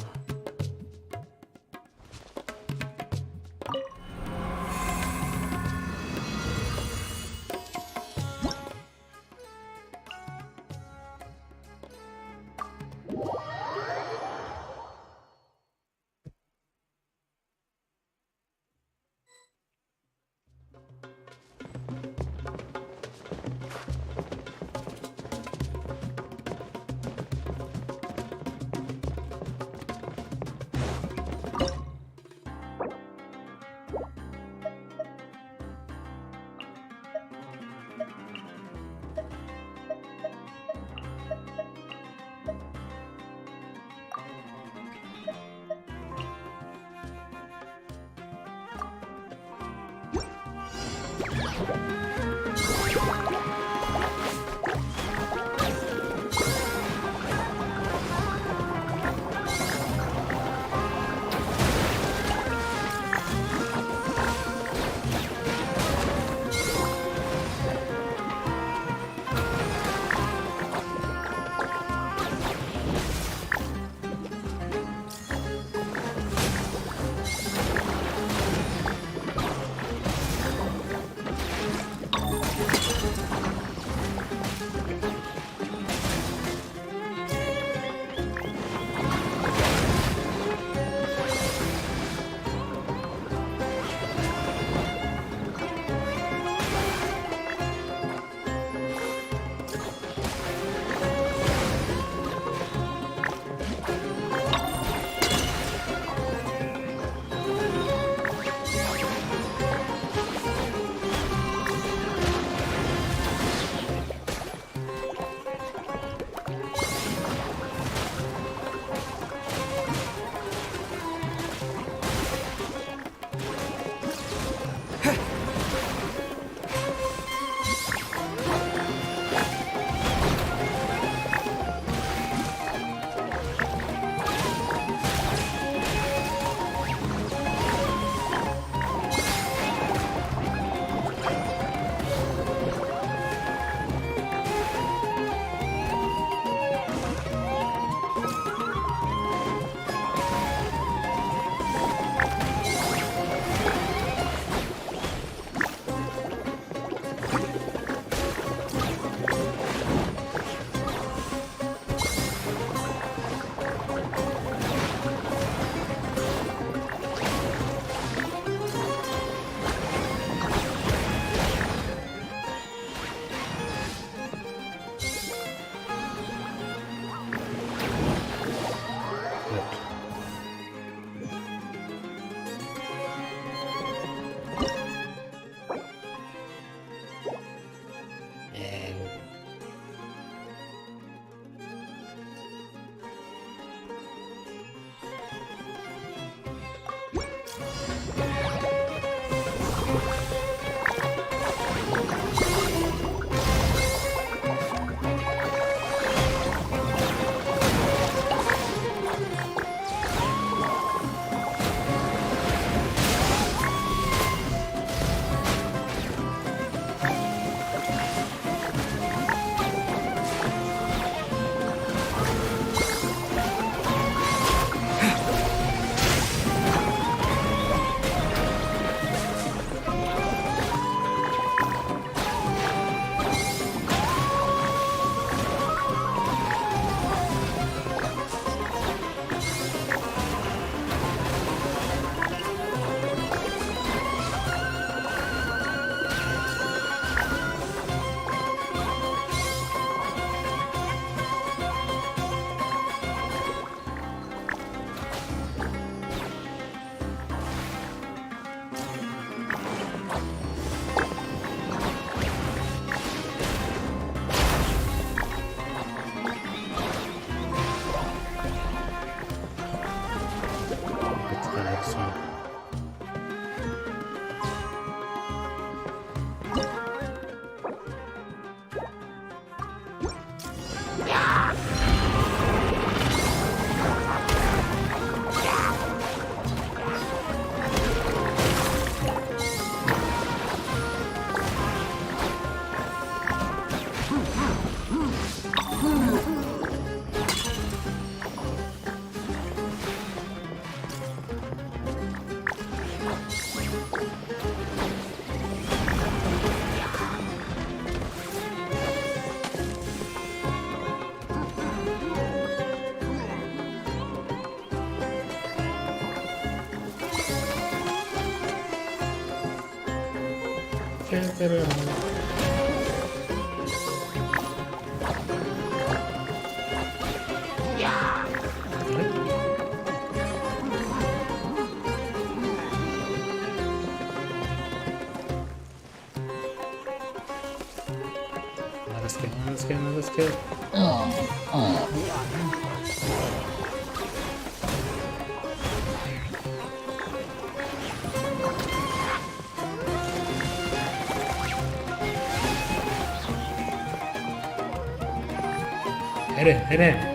this one. Can't get it on. Let's get. Hit it.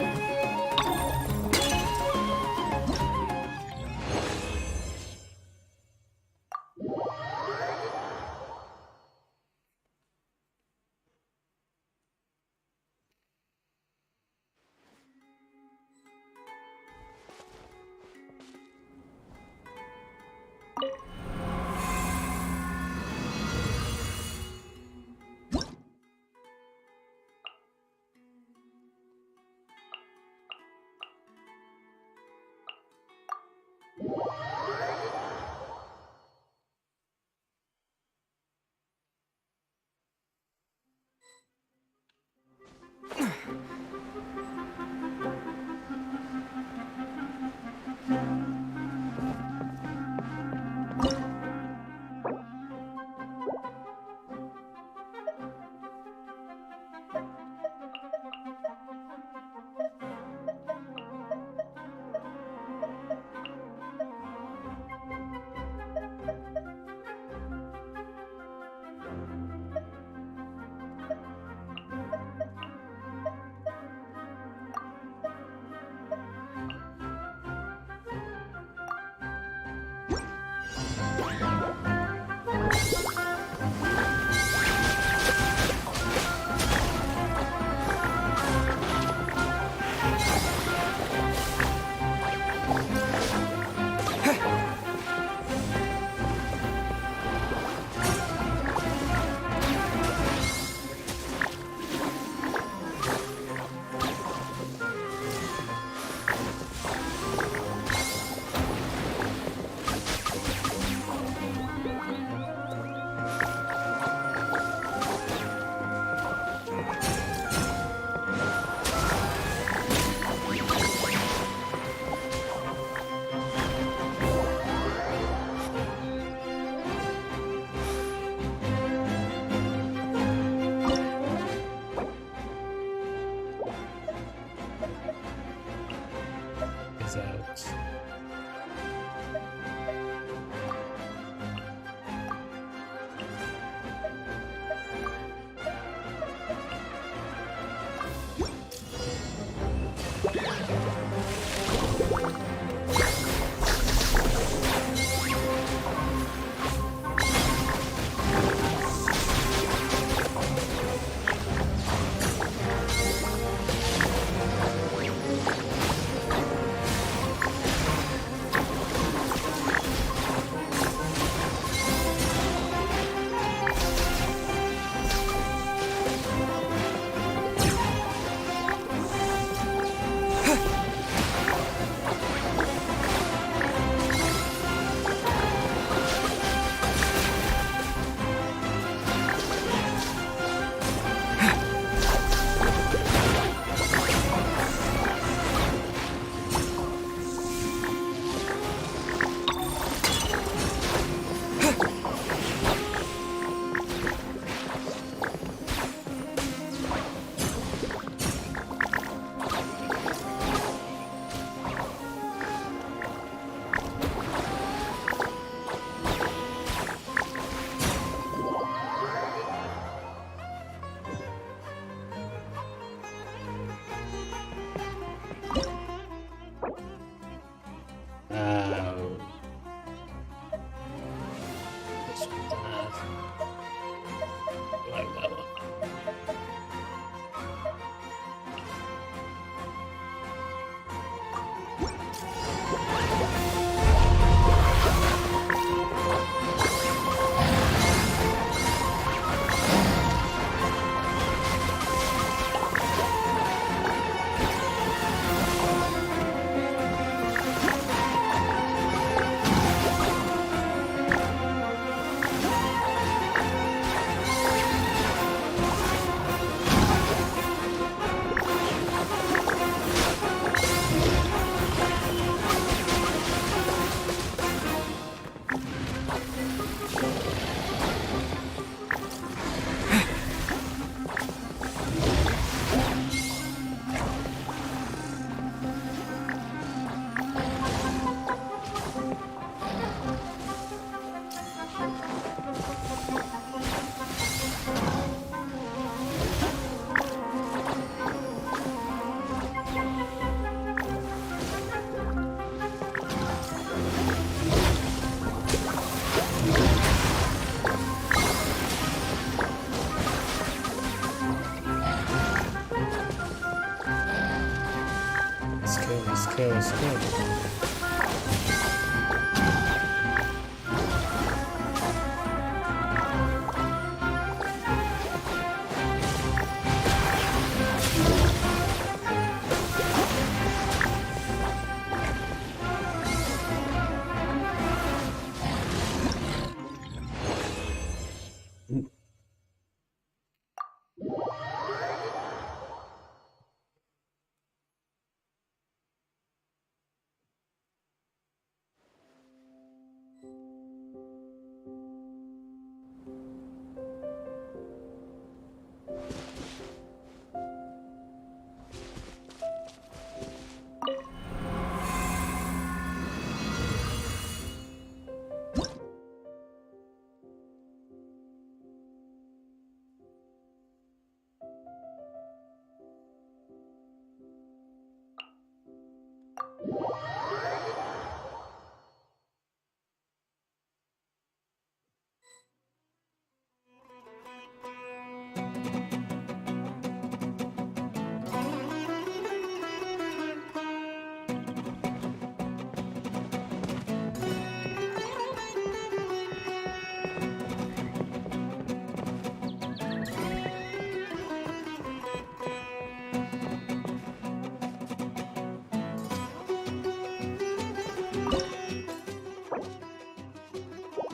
was good.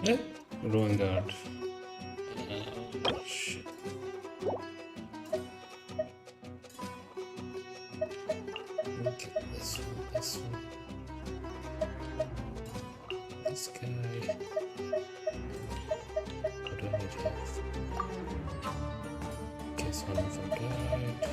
Yeah, ruin guard. Shit. Okay, this one, this one. This guy. What do I need health? Okay, so one of them died.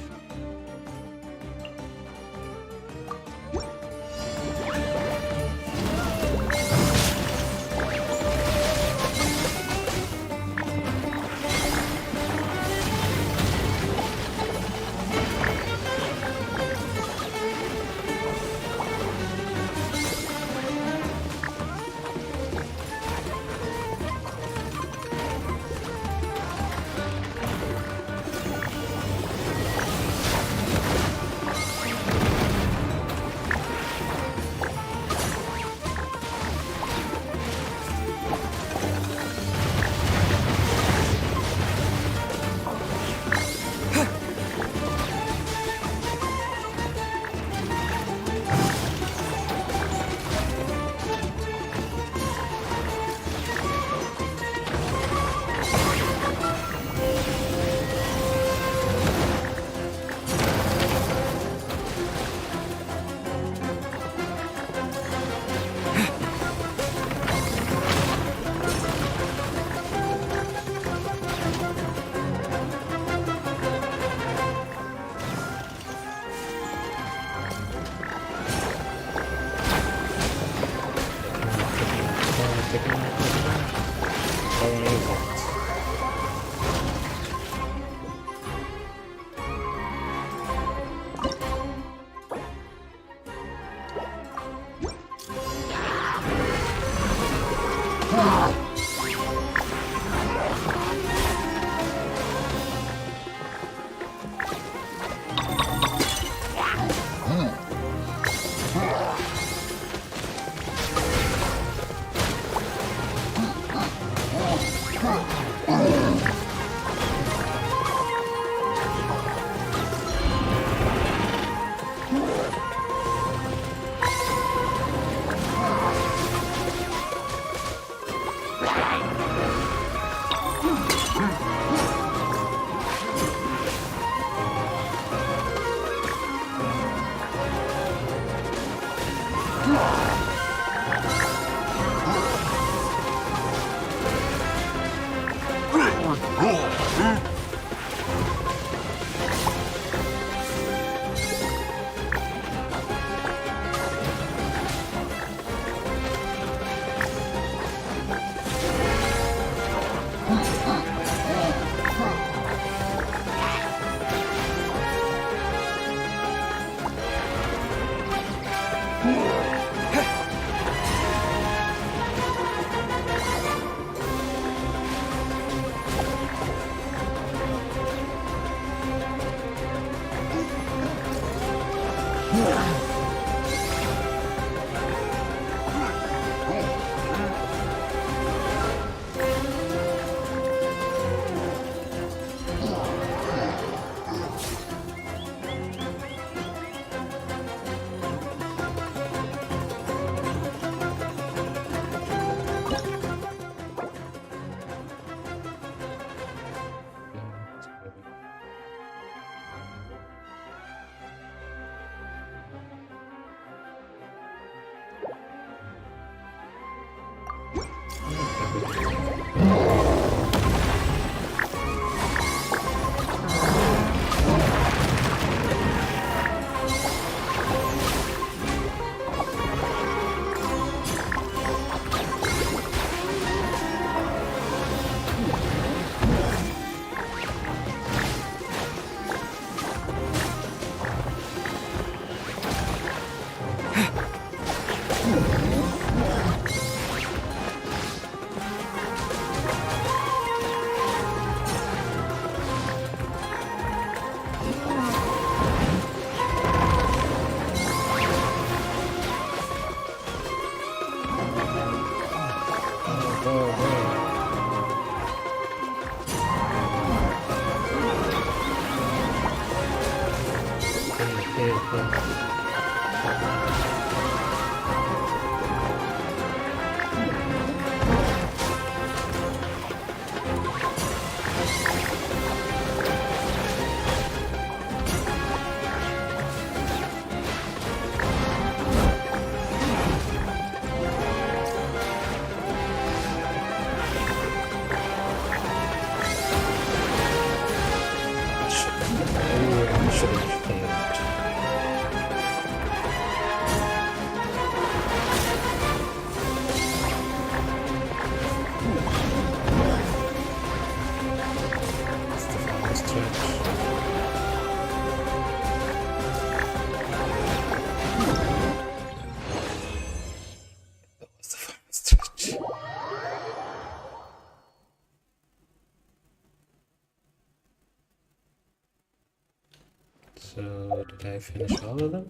So, did I finish all of them?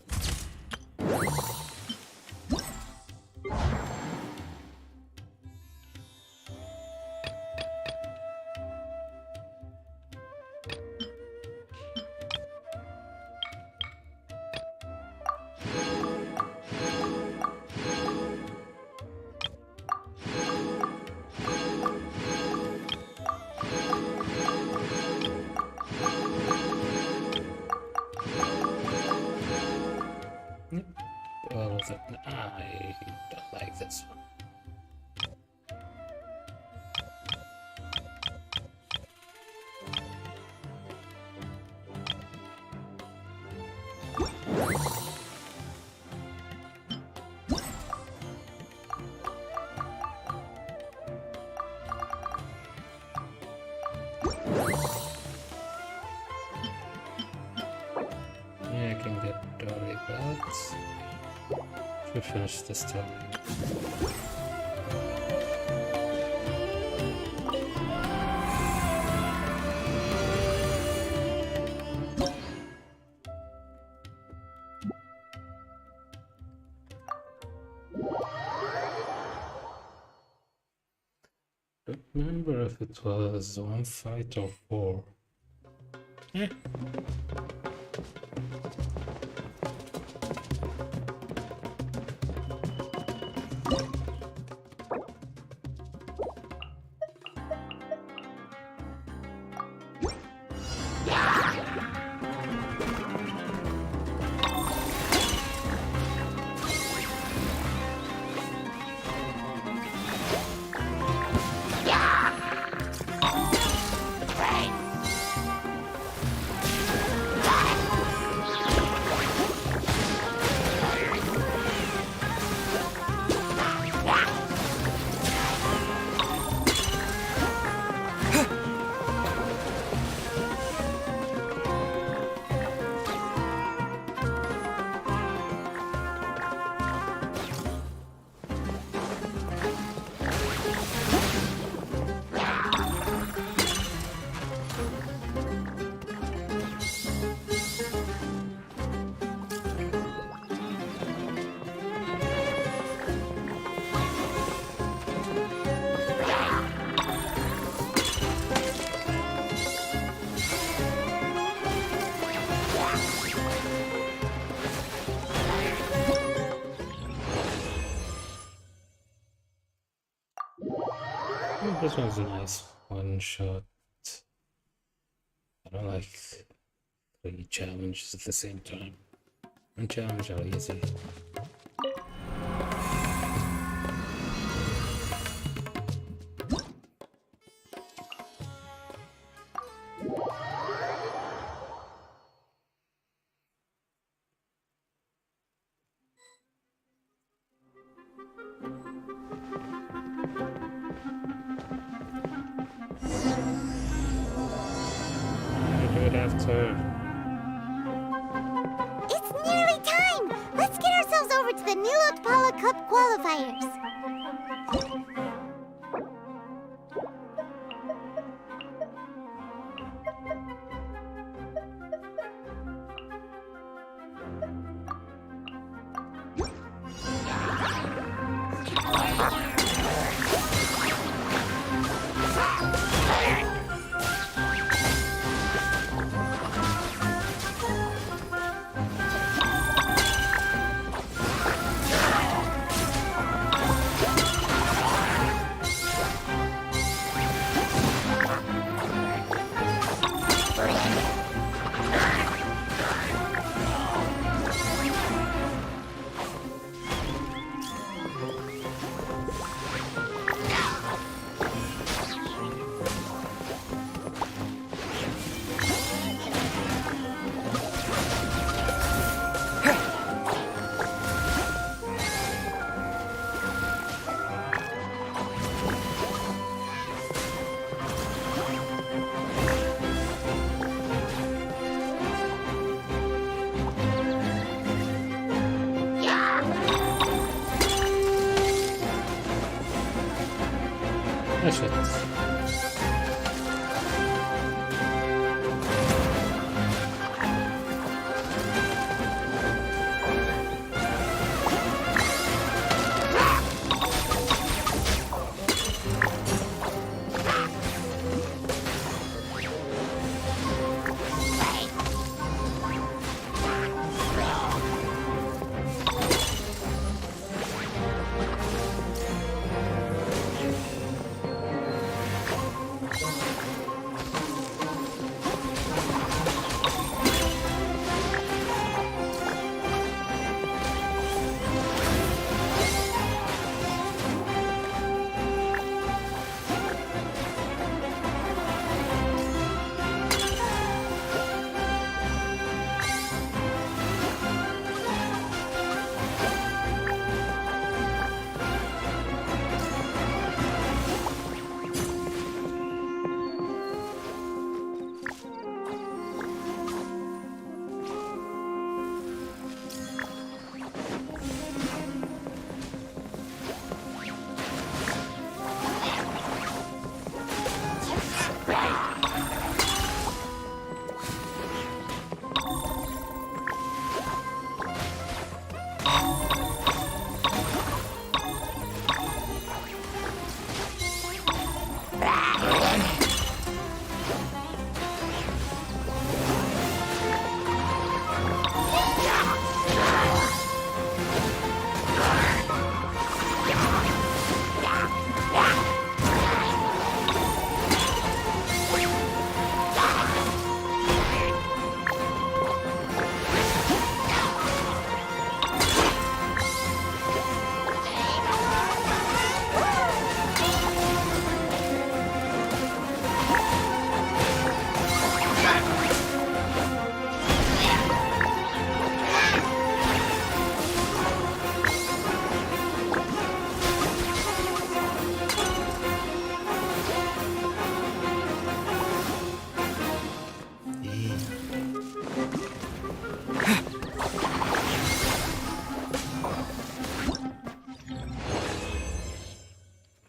All of them. I don't like this one. Yeah, I can get Dory Bugs. Should finish this time. Don't remember if it was one fight or four. Eh. This one's a nice one shot. I don't like 3 challenges at the same time. One challenge are easy. after. It's nearly time! Let's get ourselves over to the Nilut Pala Cup qualifiers. Shit.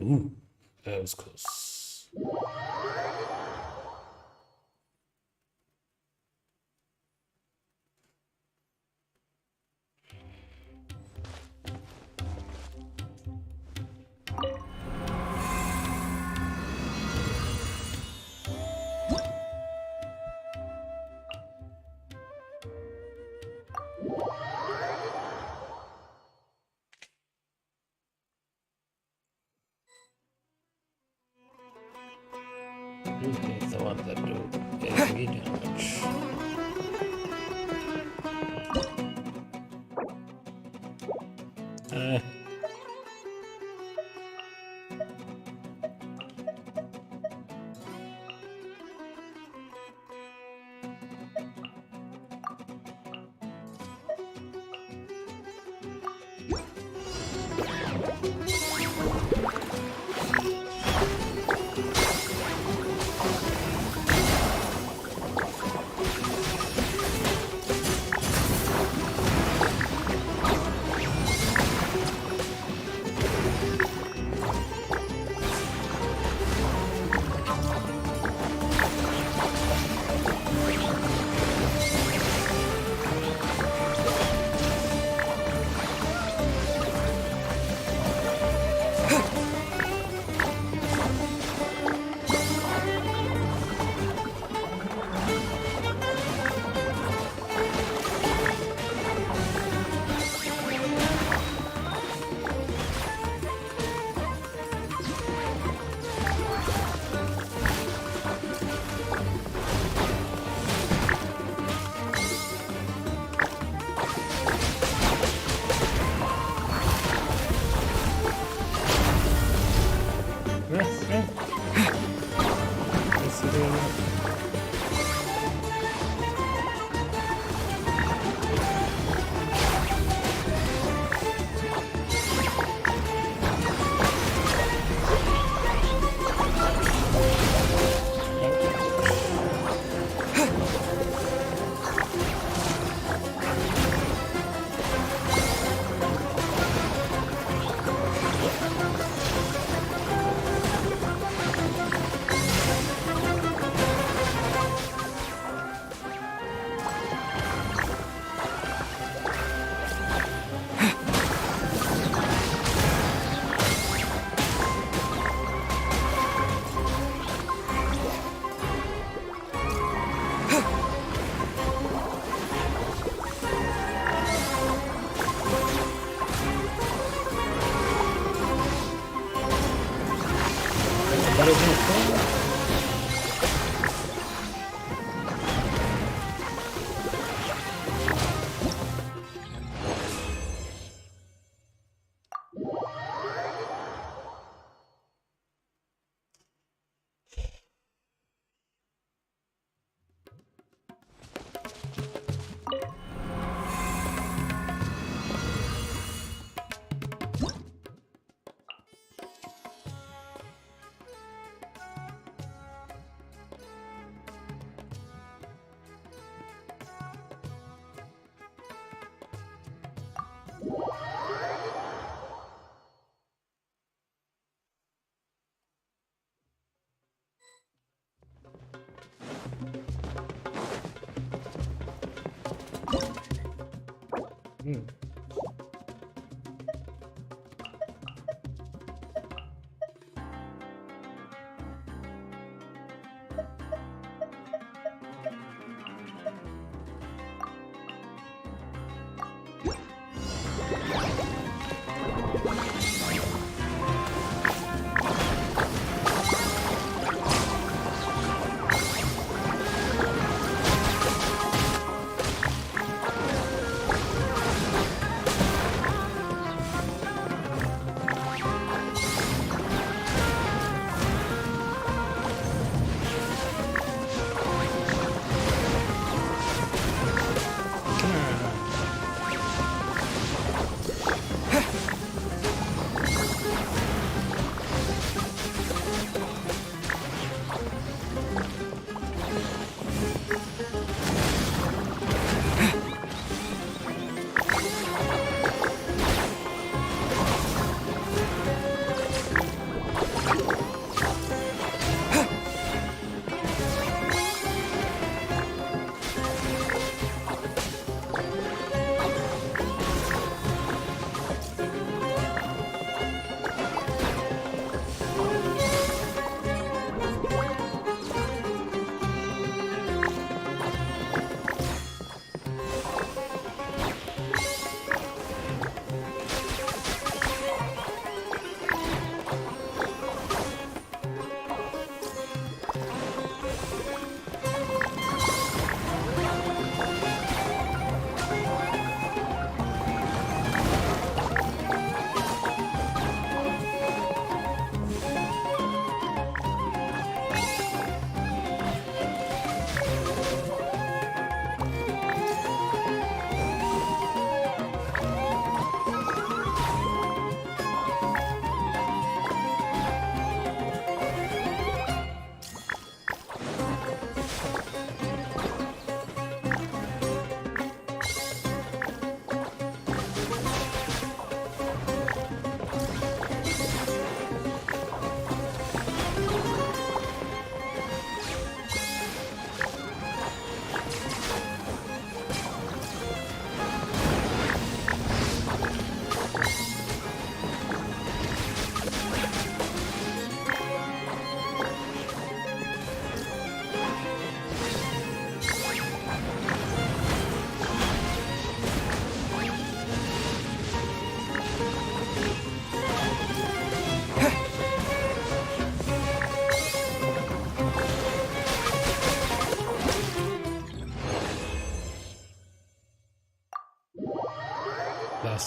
Ooh, that was close. He's the one that do AoE damage.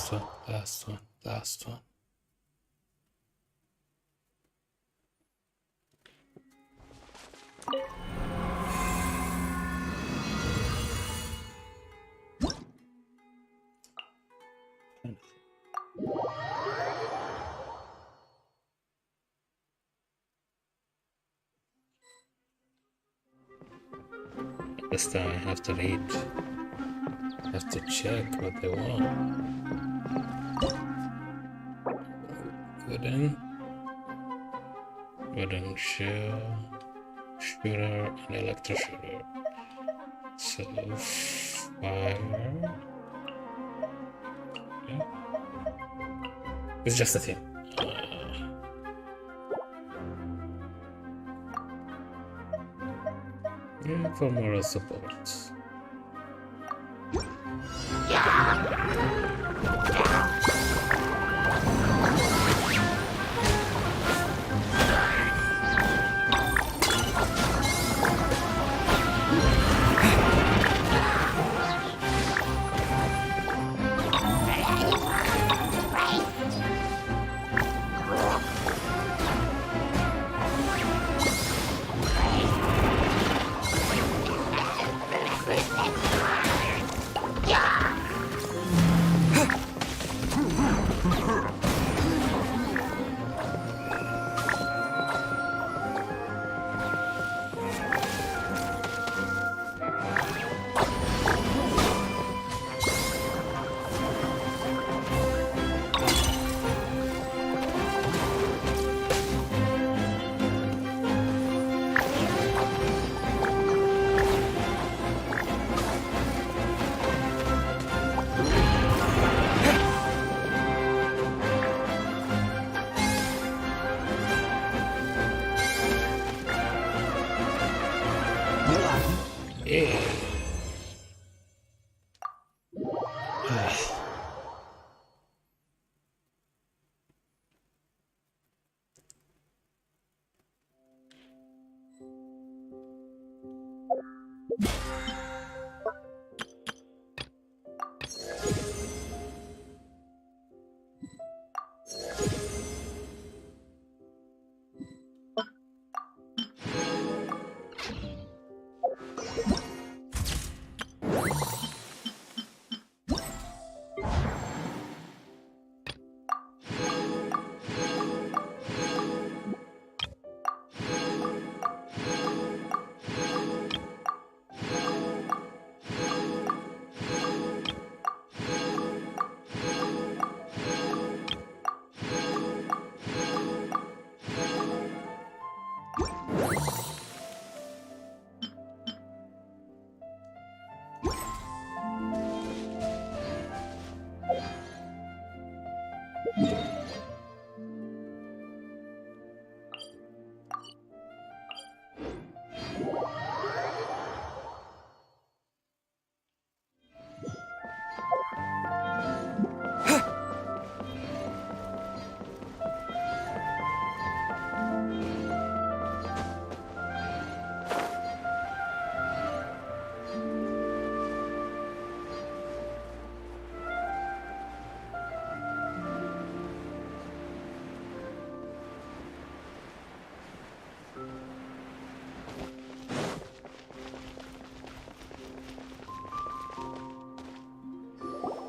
Last one, last one, last one. This time I have to read. I have to check what they want. Wooden shooter, and electro shooter. So fire. Yeah. It's just a thing. Yeah, for moral support.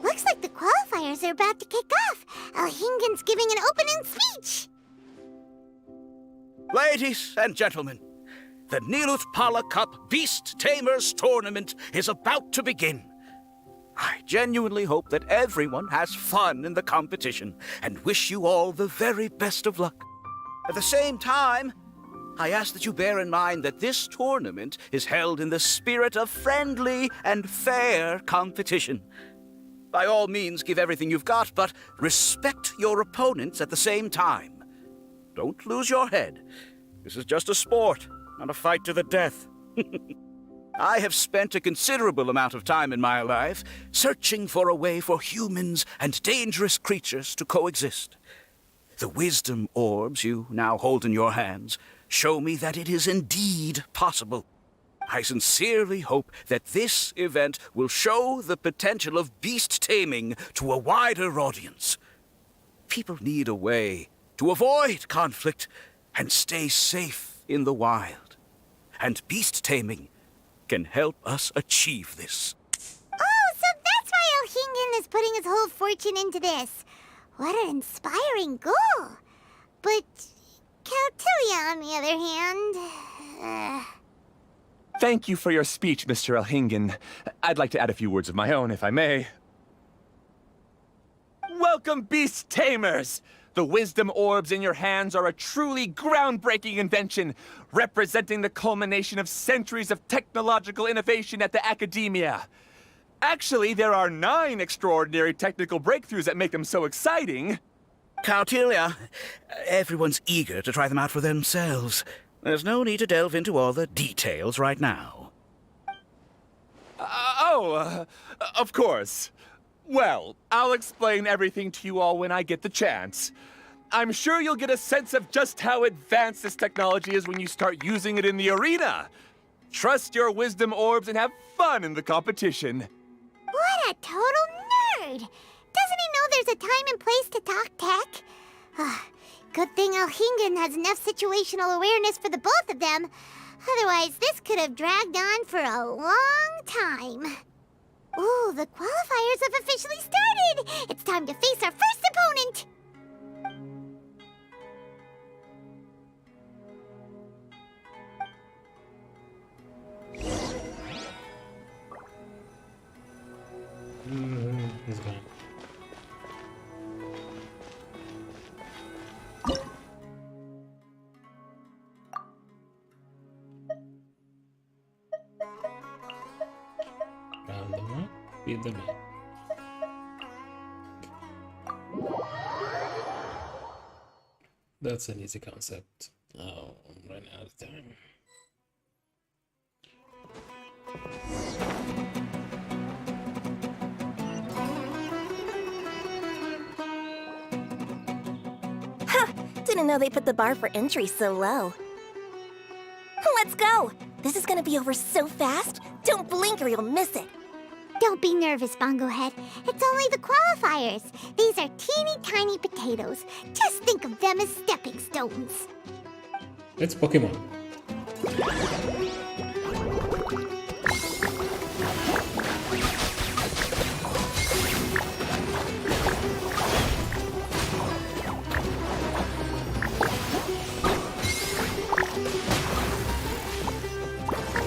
Looks like the qualifiers are about to kick off. Alhingen's giving an opening speech. Ladies and gentlemen, the Nilut Pala Cup Beast Tamers Tournament is about to begin. I genuinely hope that everyone has fun in the competition and wish you all the very best of luck. At the same time, I ask that you bear in mind that this tournament is held in the spirit of friendly and fair competition. By all means, give everything you've got, but respect your opponents at the same time. Don't lose your head. This is just a sport, not a fight to the death. I have spent a considerable amount of time in my life searching for a way for humans and dangerous creatures to coexist. The wisdom orbs you now hold in your hands show me that it is indeed possible. I sincerely hope that this event will show the potential of beast taming to a wider audience. People need a way to avoid conflict and stay safe in the wild. And beast taming can help us achieve this. Oh, so that's why Elhingen is putting his whole fortune into this. What an inspiring goal. But Caltilia, on the other hand... Thank you for your speech, Mr. Elhingen. I'd like to add a few words of my own, if I may. Welcome, Beast Tamers! The wisdom orbs in your hands are a truly groundbreaking invention, representing the culmination of centuries of technological innovation at the academia. Actually, there are 9 extraordinary technical breakthroughs that make them so exciting. Caltilia, everyone's eager to try them out for themselves. There's no need to delve into all the details right now. Of course. Well, I'll explain everything to you all when I get the chance. I'm sure you'll get a sense of just how advanced this technology is when you start using it in the arena. Trust your wisdom orbs and have fun in the competition. What a total nerd! Doesn't he know there's a time and place to talk tech? Good thing Elhingen has enough situational awareness for the both of them. Otherwise, this could have dragged on for a long time. Ooh, the qualifiers have officially started! It's time to face our first opponent! He's gone. Round them up, beat them up. That's an easy concept. Oh, I'm running out of time. Didn't know they put the bar for entry so low. Let's go! This is gonna be over so fast. Don't blink or you'll miss it. Don't be nervous, Bongo Head. It's only the qualifiers. These are teeny tiny potatoes. Just think of them as stepping stones. It's Pokemon.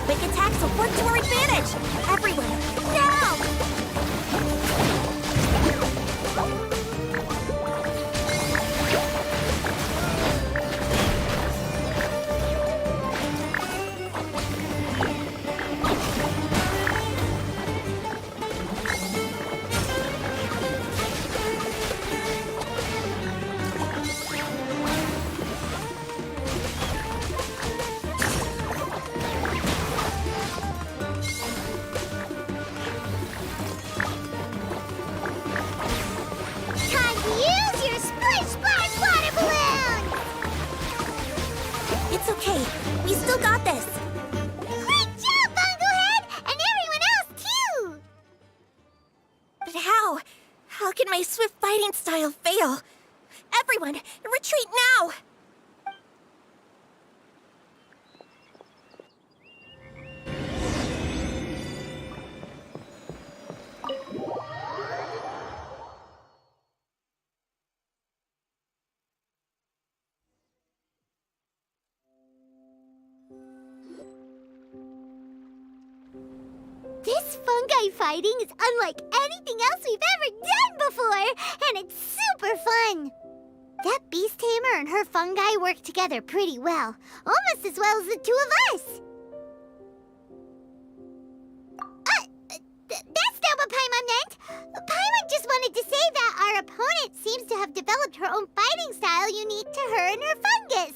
Quick attacks will work to our advantage! Everyone, now! Time to use your splish splash water balloon! It's okay. We still got this. Great job, Bongo Head! And everyone else, too! But how? How can my swift fighting style fail? Everyone, retreat now! This fungi fighting is unlike anything else we've ever done before, and it's super fun. That beast tamer and her fungi work together pretty well, almost as well as the two of us. That's not what Paimon meant. Paimon just wanted to say that our opponent seems to have developed her own fighting style unique to her and her fungus.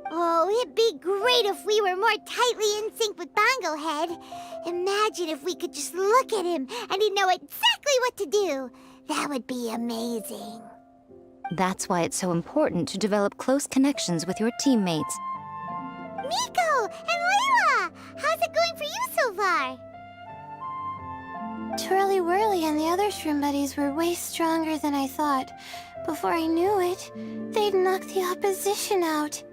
Oh, it'd be great if we were more tightly in sync with Bongo Head. Imagine if we could just look at him and he'd know exactly what to do. That would be amazing. That's why it's so important to develop close connections with your teammates. Miko and Layla! How's it going far? Twirly Whirly and the other shroom buddies were way stronger than I thought. Before I knew it, they'd knocked the opposition out.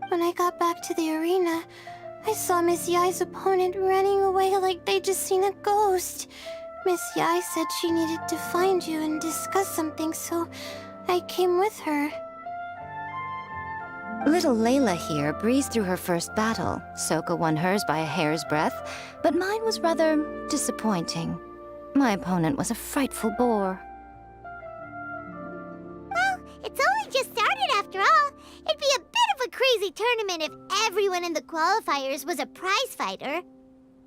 When I got back to the arena, I saw Miss Yai's opponent running away like they'd just seen a ghost. Miss Yai said she needed to find you and discuss something, so I came with her. Little Layla here breezed through her first battle. Soka won hers by a hair's breadth, but mine was rather disappointing. My opponent was a frightful bore. Well, it's only just started after all. It'd be a bit of a crazy tournament if everyone in the qualifiers was a prize fighter.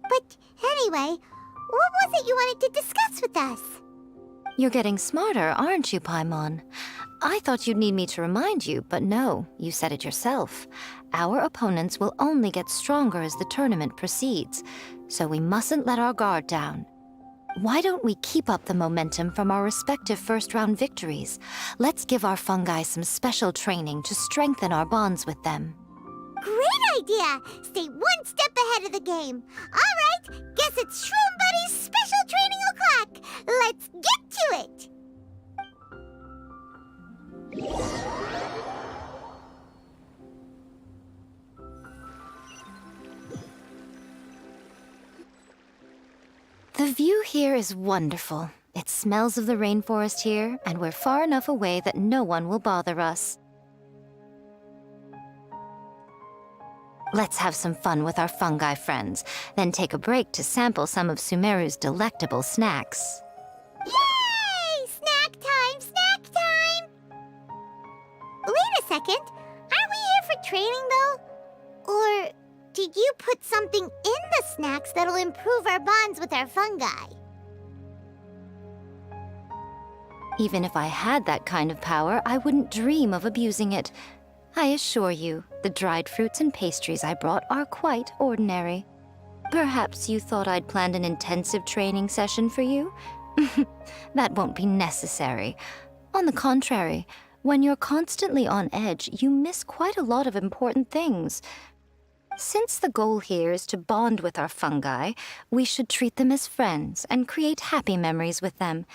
But anyway, what was it you wanted to discuss with us? You're getting smarter, aren't you, Paimon? I thought you'd need me to remind you, but no, you said it yourself. Our opponents will only get stronger as the tournament proceeds, so we mustn't let our guard down. Why don't we keep up the momentum from our respective first-round victories? Let's give our fungi some special training to strengthen our bonds with them. Great idea! Stay one step ahead of the game. All right, guess it's Shroom Buddy's special training o'clock. Let's get to it! The view here is wonderful. It smells of the rainforest here, and we're far enough away that no one will bother us. Let's have some fun with our fungi friends, then take a break to sample some of Sumeru's delectable snacks. Yay! Snack time! Snack time! Wait a second. Aren't we here for training, though? Or did you put something in the snacks that'll improve our bonds with our fungi? Even if I had that kind of power, I wouldn't dream of abusing it. I assure you, the dried fruits and pastries I brought are quite ordinary. Perhaps you thought I'd planned an intensive training session for you? That won't be necessary. On the contrary, when you're constantly on edge, you miss quite a lot of important things. Since the goal here is to bond with our fungi, we should treat them as friends and create happy memories with them.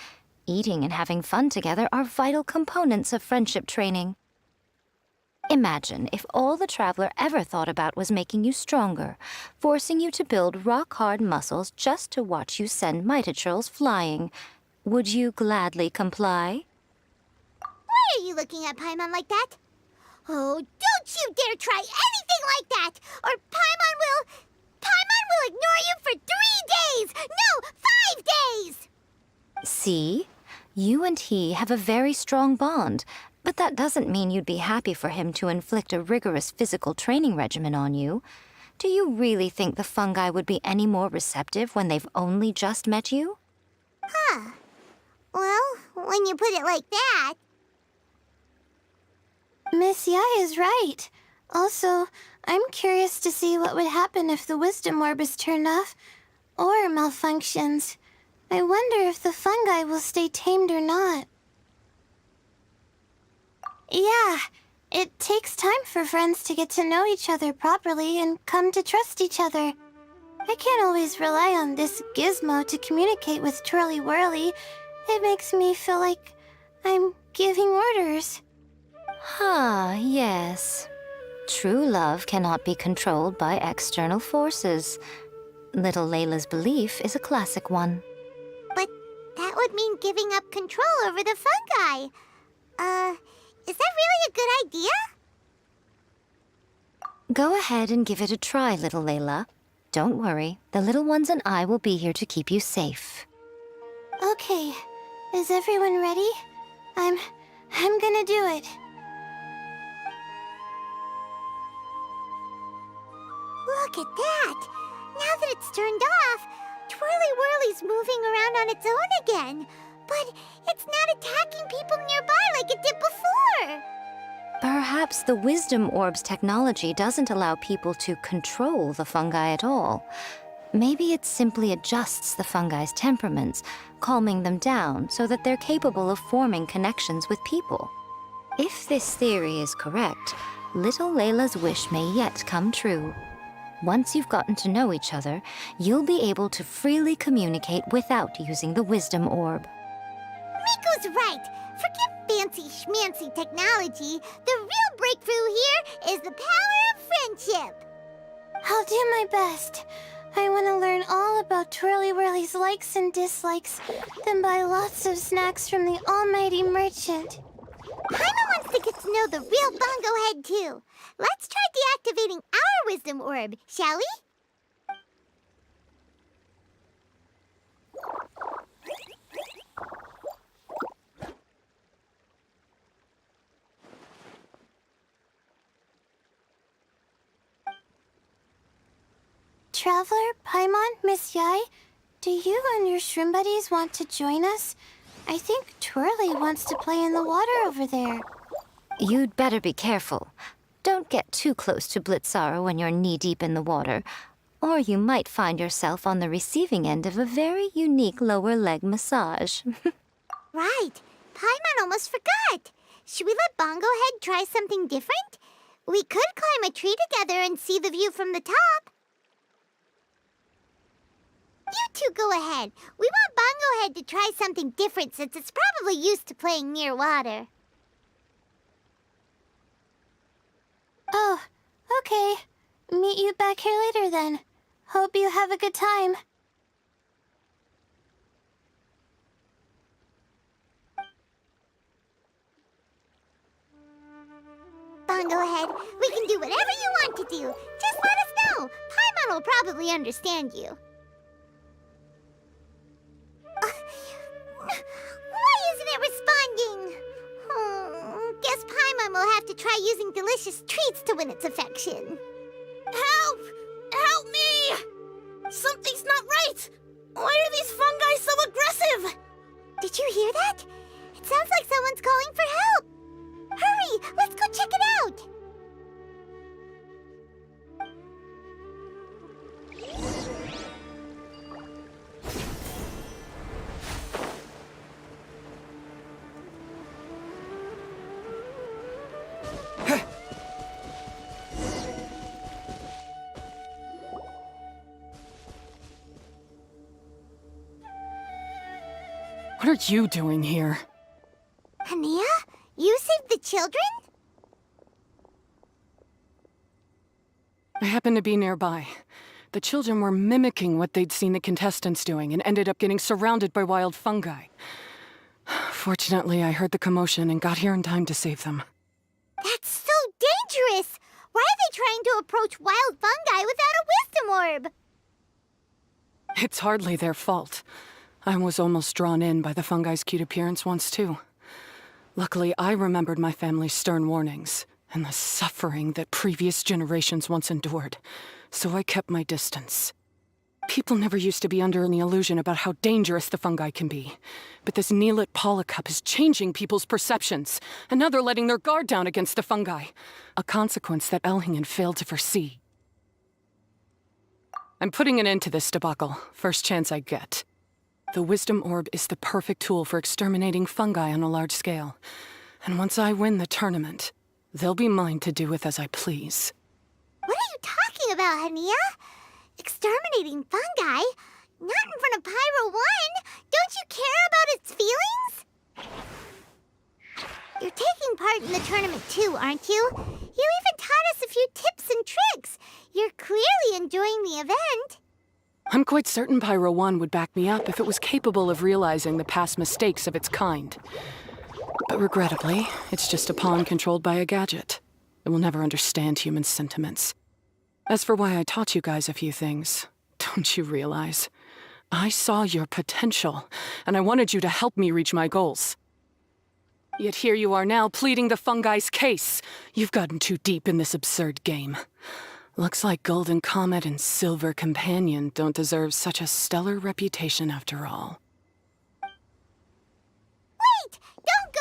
Eating and having fun together are vital components of friendship training. Imagine if all the Traveler ever thought about was making you stronger, forcing you to build rock-hard muscles just to watch you send Mitatrolls flying. Would you gladly comply? Why are you looking at Paimon like that? Oh, don't you dare try anything like that! Or Paimon will ignore you for 3 days! No, 5 days! See? You and he have a very strong bond, but that doesn't mean you'd be happy for him to inflict a rigorous physical training regimen on you. Do you really think the fungi would be any more receptive when they've only just met you? Huh. Well, when you put it like that... Miss Yai is right. Also, I'm curious to see what would happen if the wisdom orb is turned off or malfunctions. I wonder if the fungi will stay tamed or not. Yeah, it takes time for friends to get to know each other properly and come to trust each other. I can't always rely on this gizmo to communicate with Twirly Whirly. It makes me feel like I'm giving orders. Ah, yes. True love cannot be controlled by external forces. Little Layla's belief is a classic one. But that would mean giving up control over the fungi. Is that really a good idea? Go ahead and give it a try, little Layla. Don't worry, the little ones and I will be here to keep you safe. Okay, is everyone ready? I'm gonna do it. Look at that! Now that it's turned off, Twirly Whirly's moving around on its own again. But it's not attacking people nearby like it did before. Perhaps the Wisdom Orb's technology doesn't allow people to control the fungi at all. Maybe it simply adjusts the fungi's temperaments, calming them down so that they're capable of forming connections with people. If this theory is correct, little Layla's wish may yet come true. Once you've gotten to know each other, you'll be able to freely communicate without using the wisdom orb. Miko's right. Forget fancy schmancy technology. The real breakthrough here is the power of friendship. I'll do my best. I want to learn all about Twirly Whirly's likes and dislikes, then buy lots of snacks from the almighty merchant. Paimon wants to get to know the real Bongo Head, too. Let's try deactivating our wisdom orb, shall we? Traveler, Paimon, Miss Yai, do you and your shrimp buddies want to join us? I think Twirly wants to play in the water over there. You'd better be careful. Don't get too close to Blitzara when you're knee-deep in the water, or you might find yourself on the receiving end of a very unique lower leg massage. Right. Paimon almost forgot. Should we let Bongo Head try something different? We could climb a tree together and see the view from the top. You two go ahead. We want Bongo Head to try something different since it's probably used to playing near water. Oh, okay. Meet you back here later then. Hope you have a good time. Bongo Head, we can do whatever you want to do. Just let us know. Paimon will probably understand you. Why isn't it responding? Guess Paimon will have to try using delicious treats to win its affection. Help! Help me! Something's not right! Why are these fungi so aggressive? Did you hear that? It sounds like someone's calling for help. Hurry, let's go check it out. What are you doing here? Hania, you saved the children? I happened to be nearby. The children were mimicking what they'd seen the contestants doing and ended up getting surrounded by wild fungi. Fortunately, I heard the commotion and got here in time to save them. That's so dangerous! Why are they trying to approach wild fungi without a wisdom orb? It's hardly their fault. I was almost drawn in by the fungi's cute appearance once, too. Luckily, I remembered my family's stern warnings and the suffering that previous generations once endured, so I kept my distance. People never used to be under any illusion about how dangerous the fungi can be, but this Neelut Polycup is changing people's perceptions, and now they're letting their guard down against the fungi, a consequence that Elhingen failed to foresee. I'm putting an end to this debacle, first chance I get. The Wisdom Orb is the perfect tool for exterminating fungi on a large scale. And once I win the tournament, they'll be mine to do with as I please. What are you talking about, Hania? Exterminating fungi? Not in front of Pyro 1! Don't you care about its feelings? You're taking part in the tournament too, aren't you? You even taught us a few tips and tricks. You're clearly enjoying the event. I'm quite certain Pyro 1 would back me up if it was capable of realizing the past mistakes of its kind. But regrettably, it's just a pawn controlled by a gadget. It will never understand human sentiments. As for why I taught you guys a few things, don't you realize? I saw your potential, and I wanted you to help me reach my goals. Yet here you are now pleading the fungi's case. You've gotten too deep in this absurd game. Looks like Golden Comet and Silver Companion don't deserve such a stellar reputation after all. Wait! Don't go!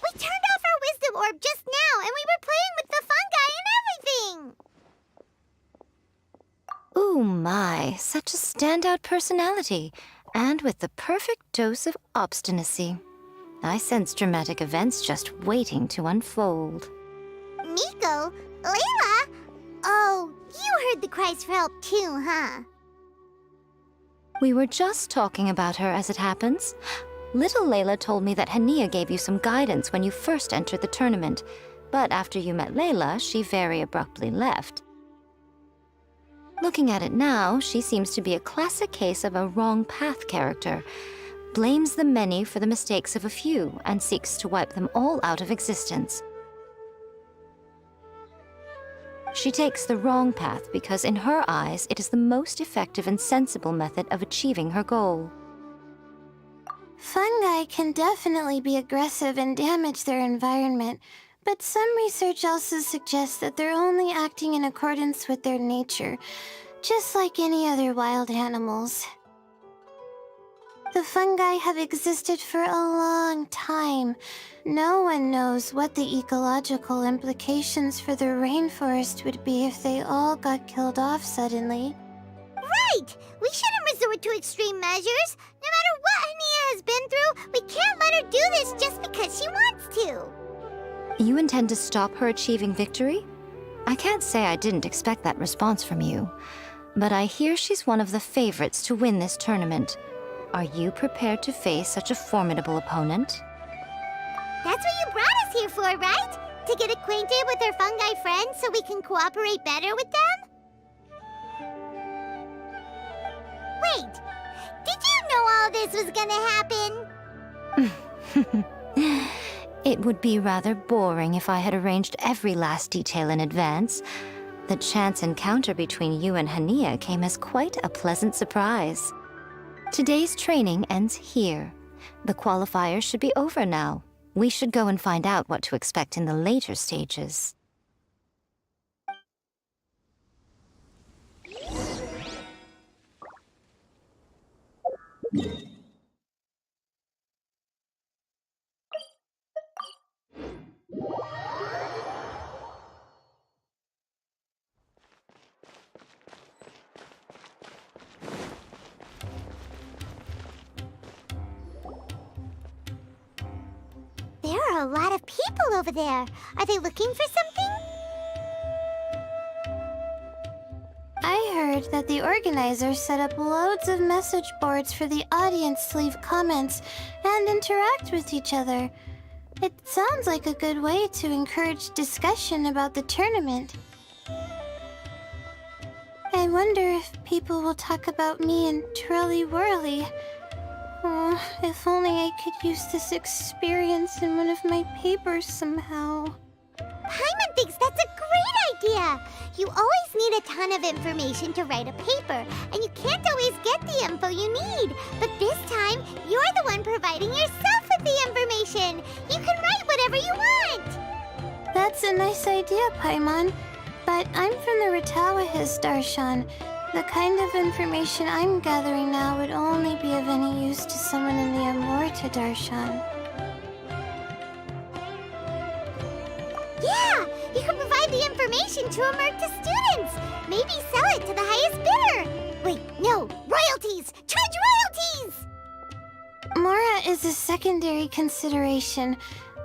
We turned off our wisdom orb just now, and we were playing with the fungi and everything! Ooh my, such a standout personality, and with the perfect dose of obstinacy. I sense dramatic events just waiting to unfold. Miko? Layla? Oh, you heard the cries for help too, huh? We were just talking about her as it happens. Little Layla told me that Hania gave you some guidance when you first entered the tournament, but after you met Layla, she very abruptly left. Looking at it now, she seems to be a classic case of a wrong path character. Blames the many for the mistakes of a few and seeks to wipe them all out of existence. She takes the wrong path because in her eyes, it is the most effective and sensible method of achieving her goal. Fungi can definitely be aggressive and damage their environment, but some research also suggests that they're only acting in accordance with their nature, just like any other wild animals. The fungi have existed for a long time. No one knows what the ecological implications for the rainforest would be if they all got killed off suddenly. Right! We shouldn't resort to extreme measures. No matter what Hania has been through, we can't let her do this just because she wants to. You intend to stop her achieving victory? I can't say I didn't expect that response from you, but I hear she's one of the favorites to win this tournament. Are you prepared to face such a formidable opponent? That's what you brought us here for, right? To get acquainted with our fungi friends so we can cooperate better with them? Wait, did you know all this was gonna happen? It would be rather boring if I had arranged every last detail in advance. The chance encounter between you and Hania came as quite a pleasant surprise. Today's training ends here. The qualifiers should be over now. We should go and find out what to expect in the later stages. There are a lot of people over there. Are they looking for something? I heard that the organizers set up loads of message boards for the audience to leave comments and interact with each other. It sounds like a good way to encourage discussion about the tournament. I wonder if people will talk about me and Twirly Whirly. Oh, if only I could use this experience in one of my papers somehow. Paimon thinks that's a great idea! You always need a ton of information to write a paper, and you can't always get the info you need. But this time, you're the one providing yourself with the information! You can write whatever you want! That's a nice idea, Paimon. But I'm from the Ratawahiz, Darshan. The kind of information I'm gathering now would only be of any use to someone in the Amorta, Darshan. Yeah! You can provide the information to Amurta students! Maybe sell it to the highest bidder! Wait, no! Royalties! Charge royalties! Mora is a secondary consideration,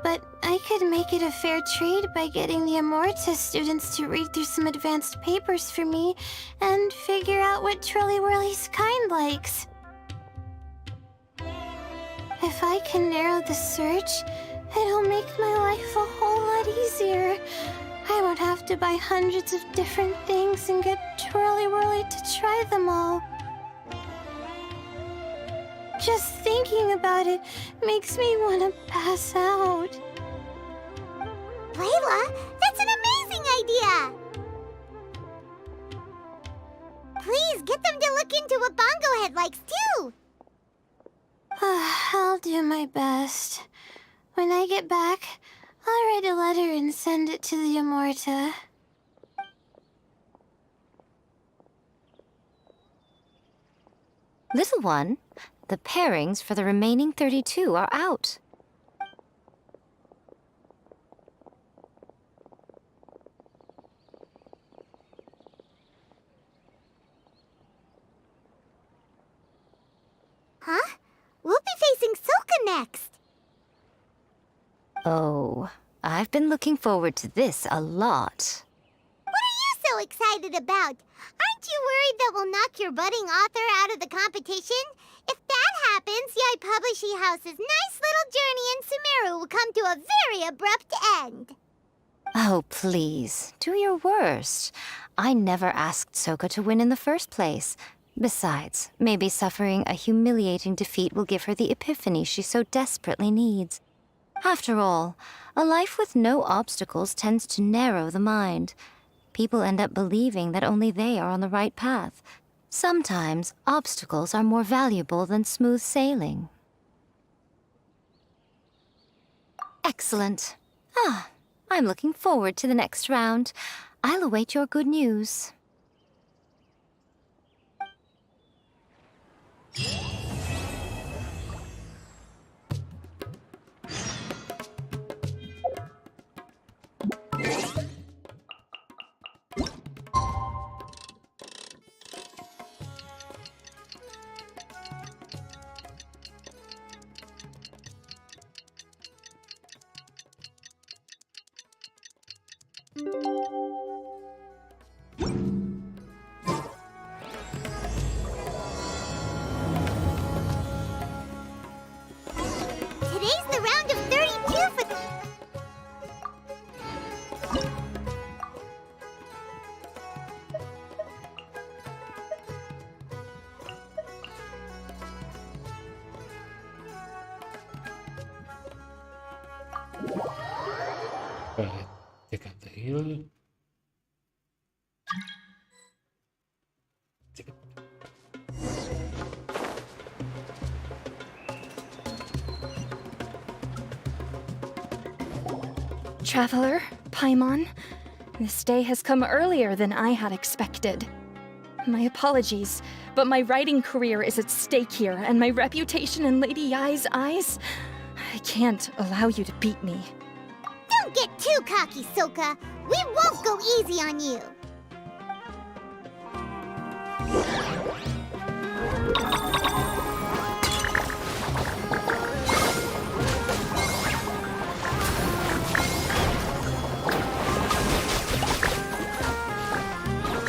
but I could make it a fair trade by getting the Amorta students to read through some advanced papers for me and figure out what Twirly Whirly's kind likes. If I can narrow the search, it'll make my life a whole lot easier. I won't have to buy hundreds of different things and get Twirly Whirly to try them all. Just thinking about it makes me want to pass out. Layla, that's an amazing idea! Please get them to look into what Bongo Head likes too! I'll do my best. When I get back, I'll write a letter and send it to the Amorta. Little one, the pairings for the remaining 32 are out. Huh? We'll be facing Silka next! Oh, I've been looking forward to this a lot. What are you so excited about. Aren't you worried that we'll knock your budding author out of the competition? If that happens, Yai Publishing House's nice little journey in Sumeru will come to a very abrupt end. Oh, please, do your worst. I never asked Soka to win in the first place. Besides, maybe suffering a humiliating defeat will give her the epiphany she so desperately needs. After all, a life with no obstacles tends to narrow the mind. People end up believing that only they are on the right path. Sometimes, obstacles are more valuable than smooth sailing. Excellent. I'm looking forward to the next round. I'll await your good news. Today's the round of 32 for Right, take out the heal. Take it. Traveler, Paimon, this day has come earlier than I had expected. My apologies, but my writing career is at stake here, and my reputation in Lady Yai's eyes, I can't allow you to beat me. Don't get too cocky, Soka. We won't go easy on you.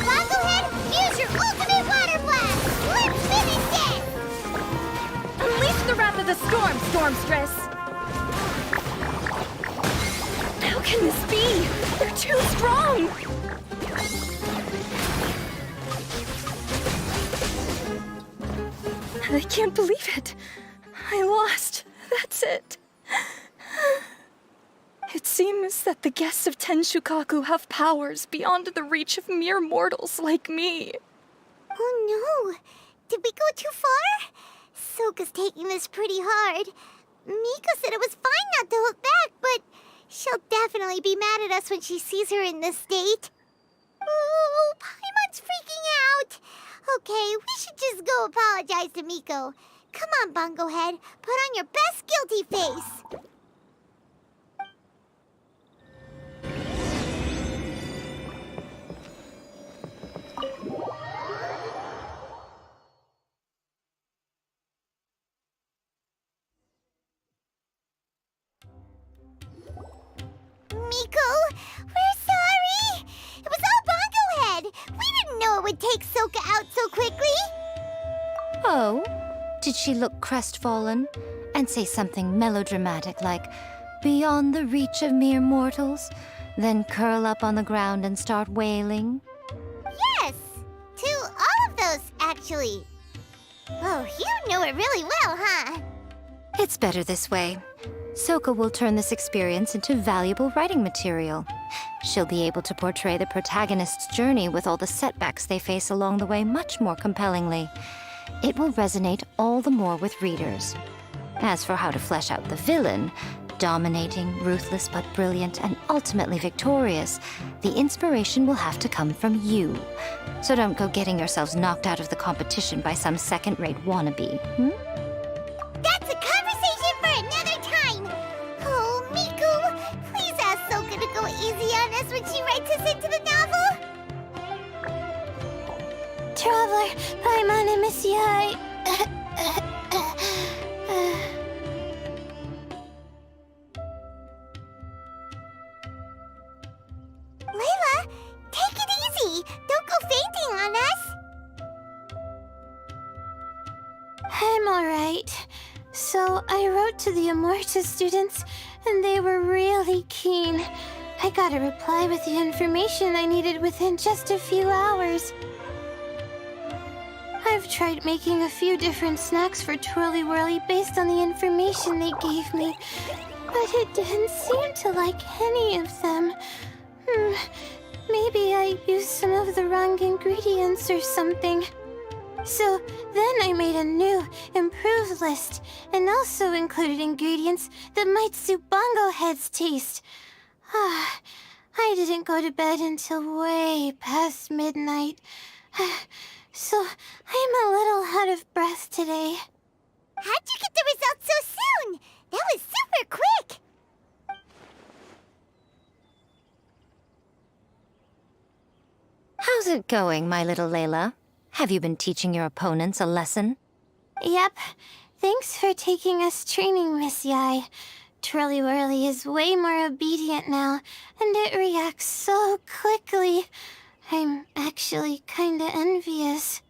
Bongohead, use your ultimate water blast! Let's finish it! Unleash the wrath of the storm, Stormstress! How can this be? They're too strong! I can't believe it. I lost. That's it. It seems that the guests of Tenshukaku have powers beyond the reach of mere mortals like me. Oh no! Did we go too far? Soka's taking this pretty hard. Miko said it was fine not to hold back, but she'll definitely be mad at us when she sees her in this state. Oh, Paimon's freaking out. Okay, we should just go apologize to Miko. Come on, Bongohead. Put on your best guilty face. Miko, we're sorry. It was all Bongohead. We didn't know it would take Soka out so quickly. Oh? Did she look crestfallen and say something melodramatic like, beyond the reach of mere mortals, then curl up on the ground and start wailing? Yes, to all of those, actually. Oh, you know it really well, huh? It's better this way. Soka will turn this experience into valuable writing material. She'll be able to portray the protagonist's journey with all the setbacks they face along the way much more compellingly. It will resonate all the more with readers. As for how to flesh out the villain, dominating, ruthless but brilliant, and ultimately victorious, the inspiration will have to come from you. So don't go getting yourselves knocked out of the competition by some second-rate wannabe, That's a conversation for another time. Oh, Miku, please ask Soka to go easy on us when she writes us into the novel. Traveler, Paimon, and Miss Yai. Layla, take it easy. out to the Amorta students, and they were really keen. I got a reply with the information I needed within just a few hours. I've tried making a few different snacks for Twirly Whirly based on the information they gave me, but it didn't seem to like any of them. Maybe I used some of the wrong ingredients or something. So then I made a new, improved list, and also included ingredients that might suit Bongo Head's taste. I didn't go to bed until way past midnight, so I'm a little out of breath today. How'd you get the results so soon? That was super quick! How's it going, my little Layla? Have you been teaching your opponents a lesson? Yep. Thanks for taking us training, Miss Yai. Twirly Whirly is way more obedient now, and it reacts so quickly. I'm actually kinda envious.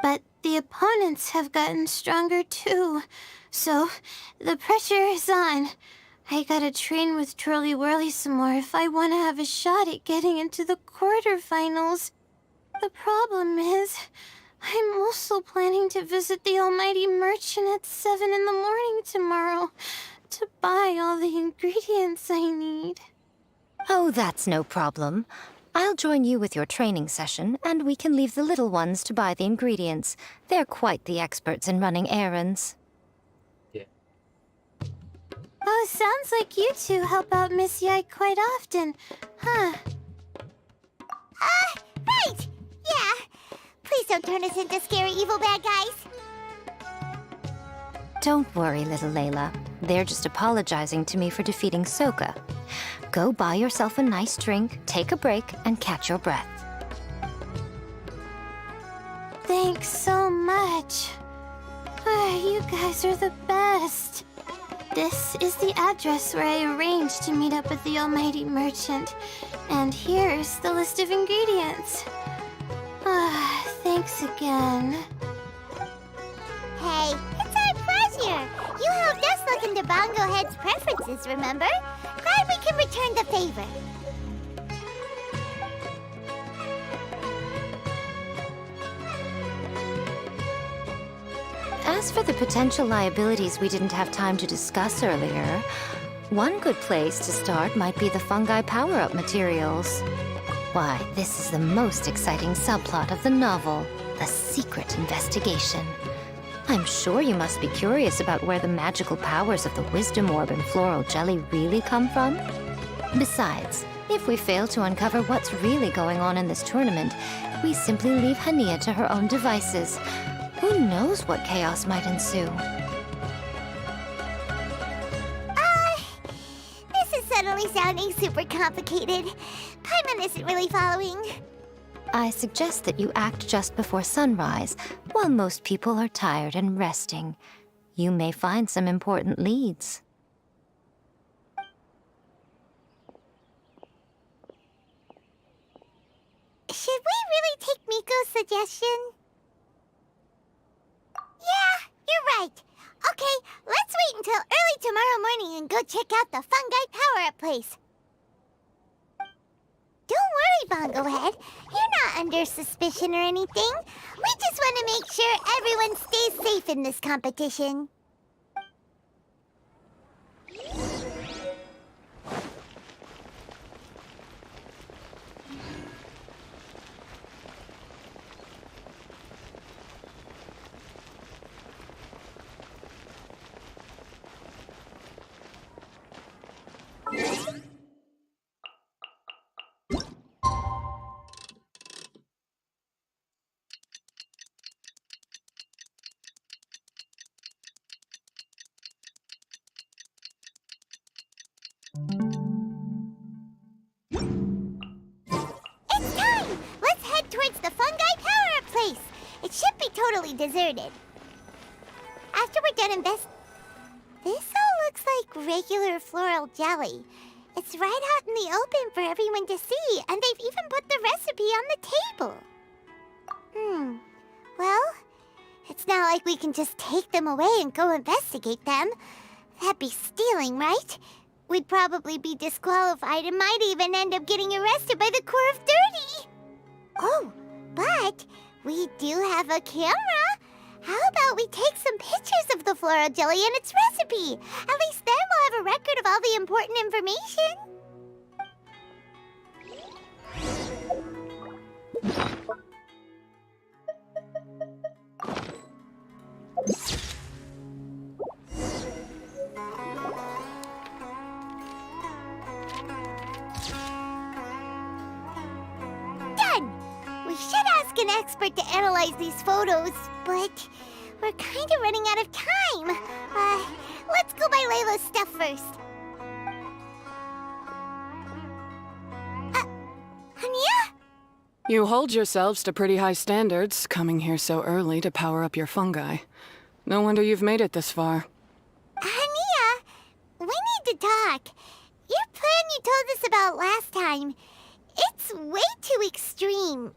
But the opponents have gotten stronger too, so the pressure is on. I gotta train with Twirly Whirly some more if I want to have a shot at getting into the quarterfinals. The problem is, I'm also planning to visit the Almighty Merchant at 7 in the morning tomorrow to buy all the ingredients I need. Oh, that's no problem. I'll join you with your training session, and we can leave the little ones to buy the ingredients. They're quite the experts in running errands. Oh, sounds like you two help out Miss Yai quite often, huh? Right! Yeah. Please don't turn us into scary evil bad guys. Don't worry, little Layla. They're just apologizing to me for defeating Sokka. Go buy yourself a nice drink, take a break, and catch your breath. Thanks so much. You guys are the best. This is the address where I arranged to meet up with the Almighty Merchant. And here's the list of ingredients. Thanks again. Hey, it's our pleasure. You helped us look into Bongo Head's preferences, remember? Glad we can return the favor. As for the potential liabilities we didn't have time to discuss earlier, one good place to start might be the fungi power-up materials. Why, this is the most exciting subplot of the novel, the secret investigation. I'm sure you must be curious about where the magical powers of the Wisdom Orb and Floral Jelly really come from. Besides, if we fail to uncover what's really going on in this tournament, we simply leave Hania to her own devices. Who knows what chaos might ensue? This is suddenly sounding super complicated. Paimon isn't really following. I suggest that you act just before sunrise, while most people are tired and resting. You may find some important leads. Should we really take Miko's suggestion? Yeah, you're right. Okay, let's wait until early tomorrow morning and go check out the fungi power-up place. Don't worry, Bongo Head. You're not under suspicion or anything. We just want to make sure everyone stays safe in this competition. It's time! Let's head towards the fungi power-up place. It should be totally deserted. After we're done this all looks like regular floral jelly. It's right out in the open for everyone to see, and they've even put the recipe on the table. Well, it's not like we can just take them away and go investigate them. That'd be stealing, right? We'd probably be disqualified and might even end up getting arrested by the Corps of Dirty. Oh, but we do have a camera. How about we take some pictures of the floral jelly and its recipe? At least then we'll have a record of all the important information. We should ask an expert to analyze these photos, but we're kind of running out of time. Let's go by Layla's stuff first. Anya? You hold yourselves to pretty high standards, coming here so early to power up your fungi. No wonder you've made it this far. Anya, we need to talk. Your plan you told us about last time, it's way too extreme.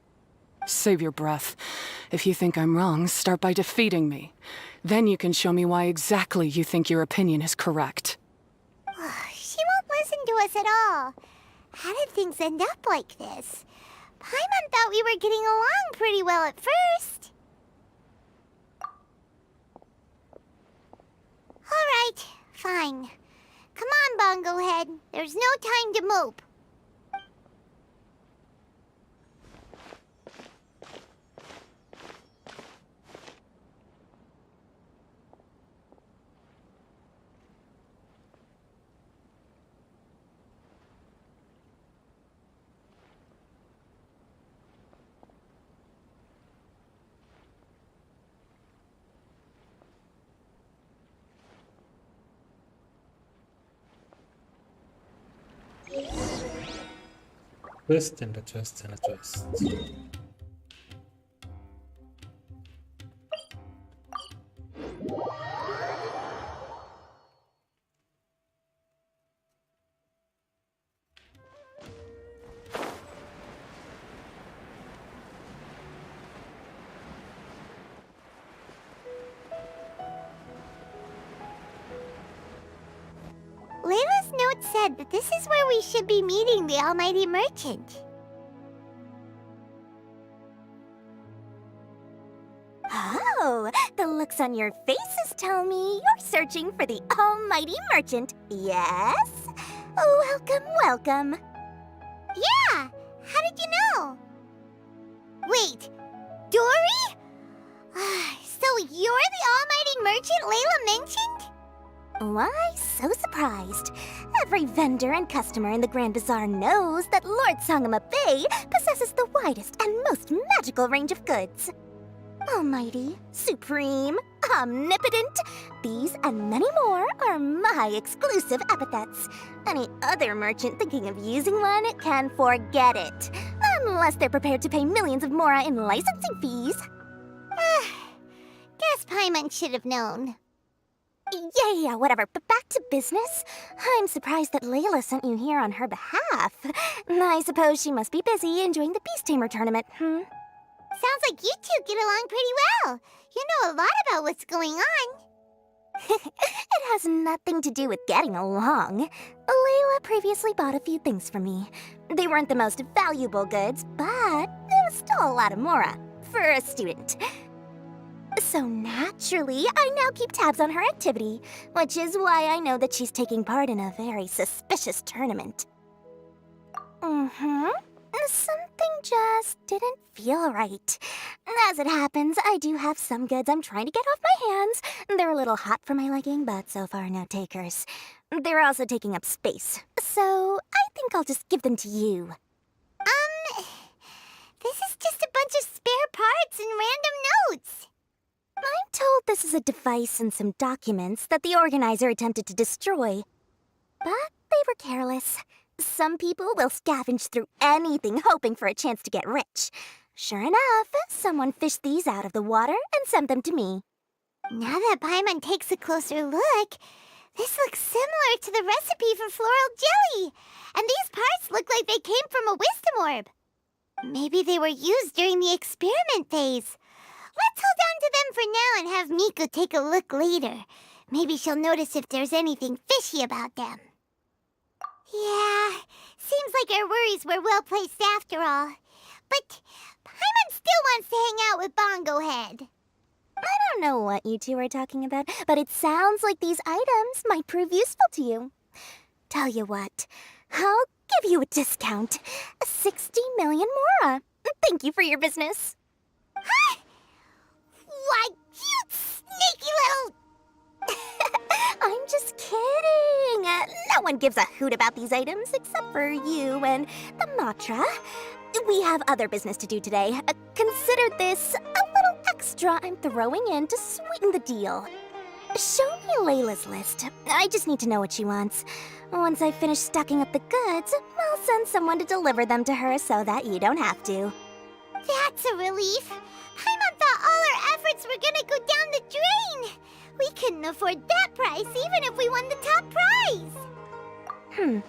Save your breath. If you think I'm wrong, start by defeating me. Then you can show me why exactly you think your opinion is correct. She won't listen to us at all. How did things end up like this? Paimon thought we were getting along pretty well at first. All right, fine. Come on, Bongo Head. There's no time to mope. Twist and a twist and a twist. Layla's note said that this is where we should be meeting the Almighty Merchant. Oh, the looks on your faces tell me you're searching for the Almighty Merchant, yes? Welcome, welcome. Yeah! How did you know? Wait, Dory? So you're the Almighty Merchant Layla mentioned? Why so surprised? Every vendor and customer in the Grand Bazaar knows that Lord Sangama Bay possesses the widest and most magical range of goods. Almighty, supreme, omnipotent, these and many more are my exclusive epithets. Any other merchant thinking of using one can forget it, unless they're prepared to pay millions of mora in licensing fees. Guess Paimon should have known. Yeah, whatever, but back to business. I'm surprised that Layla sent you here on her behalf. I suppose she must be busy enjoying the Beast Tamer tournament, Sounds like you two get along pretty well. You know a lot about what's going on. It has nothing to do with getting along. Layla previously bought a few things from me. They weren't the most valuable goods, but it was still a lot of mora for a student. So naturally, I now keep tabs on her activity, which is why I know that she's taking part in a very suspicious tournament. Something just didn't feel right. As it happens, I do have some goods I'm trying to get off my hands. They're a little hot for my liking, but so far no takers. They're also taking up space, so I think I'll just give them to you. This is just a bunch of spare parts and random notes. I'm told this is a device and some documents that the organizer attempted to destroy. But they were careless. Some people will scavenge through anything hoping for a chance to get rich. Sure enough, someone fished these out of the water and sent them to me. Now that Paimon takes a closer look, this looks similar to the recipe for floral jelly. And these parts look like they came from a wisdom orb. Maybe they were used during the experiment phase. Let's hold on to them for now and have Miku take a look later. Maybe she'll notice if there's anything fishy about them. Yeah, seems like our worries were well placed after all. But Paimon still wants to hang out with Bongo Head. I don't know what you two are talking about, but it sounds like these items might prove useful to you. Tell you what, I'll give you a discount. 60 million mora. Thank you for your business. Huh? Why, you sneaky little... I'm just kidding. No one gives a hoot about these items except for you and the Matra. We have other business to do today. Consider this a little extra I'm throwing in to sweeten the deal. Show me Layla's list. I just need to know what she wants. Once I finish stocking up the goods, I'll send someone to deliver them to her so that you don't have to. That's a relief. Paimon thought all our efforts were gonna go down the drain. We couldn't afford that price even if we won the top prize.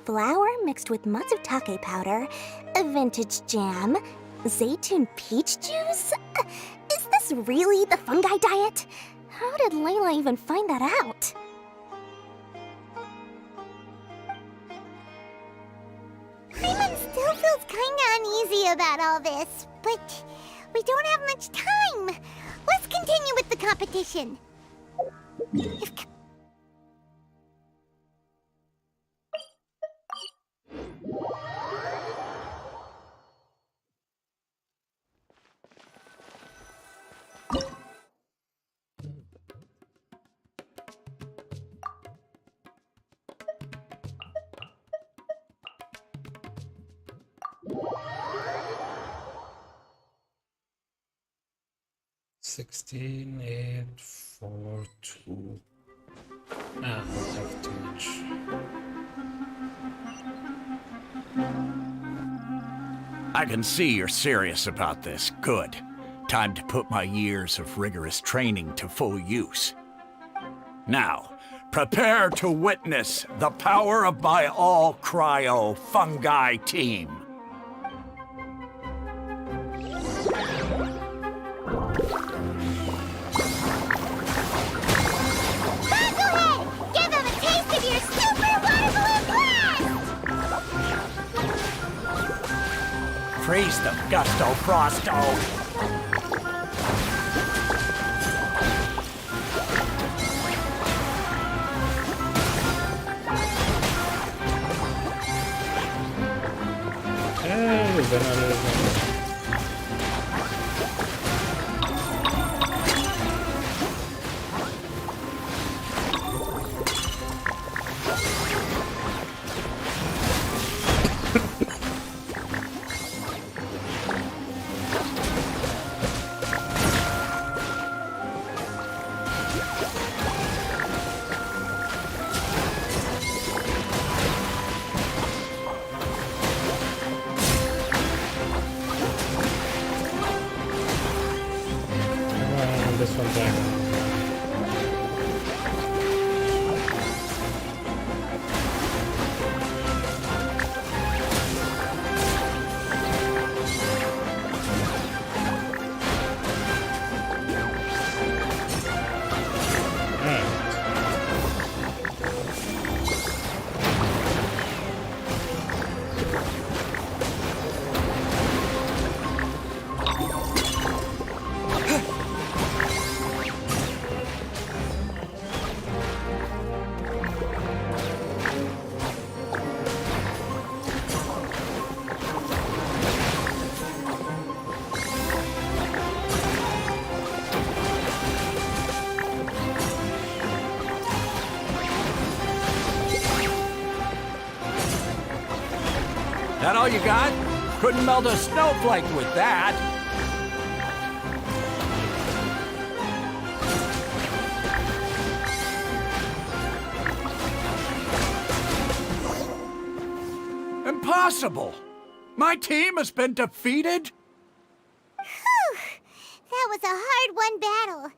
Flour mixed with matsutake powder, a vintage jam, zaytun peach juice? Is this really the fungi diet? How did Layla even find that out? Paimon still feels kinda uneasy about all this, but we don't have much time. Let's continue with the competition. Sixteen, 8, 4, 2. I have too much. I can see you're serious about this. Good. Time to put my years of rigorous training to full use. Now, prepare to witness the power of my all-cryo fungi team. Freeze them, Gusto Frosto! Hey, banana. This one back. That all you got? Couldn't melt a snowflake with that. Impossible! My team has been defeated? Whew! That was a hard-won battle.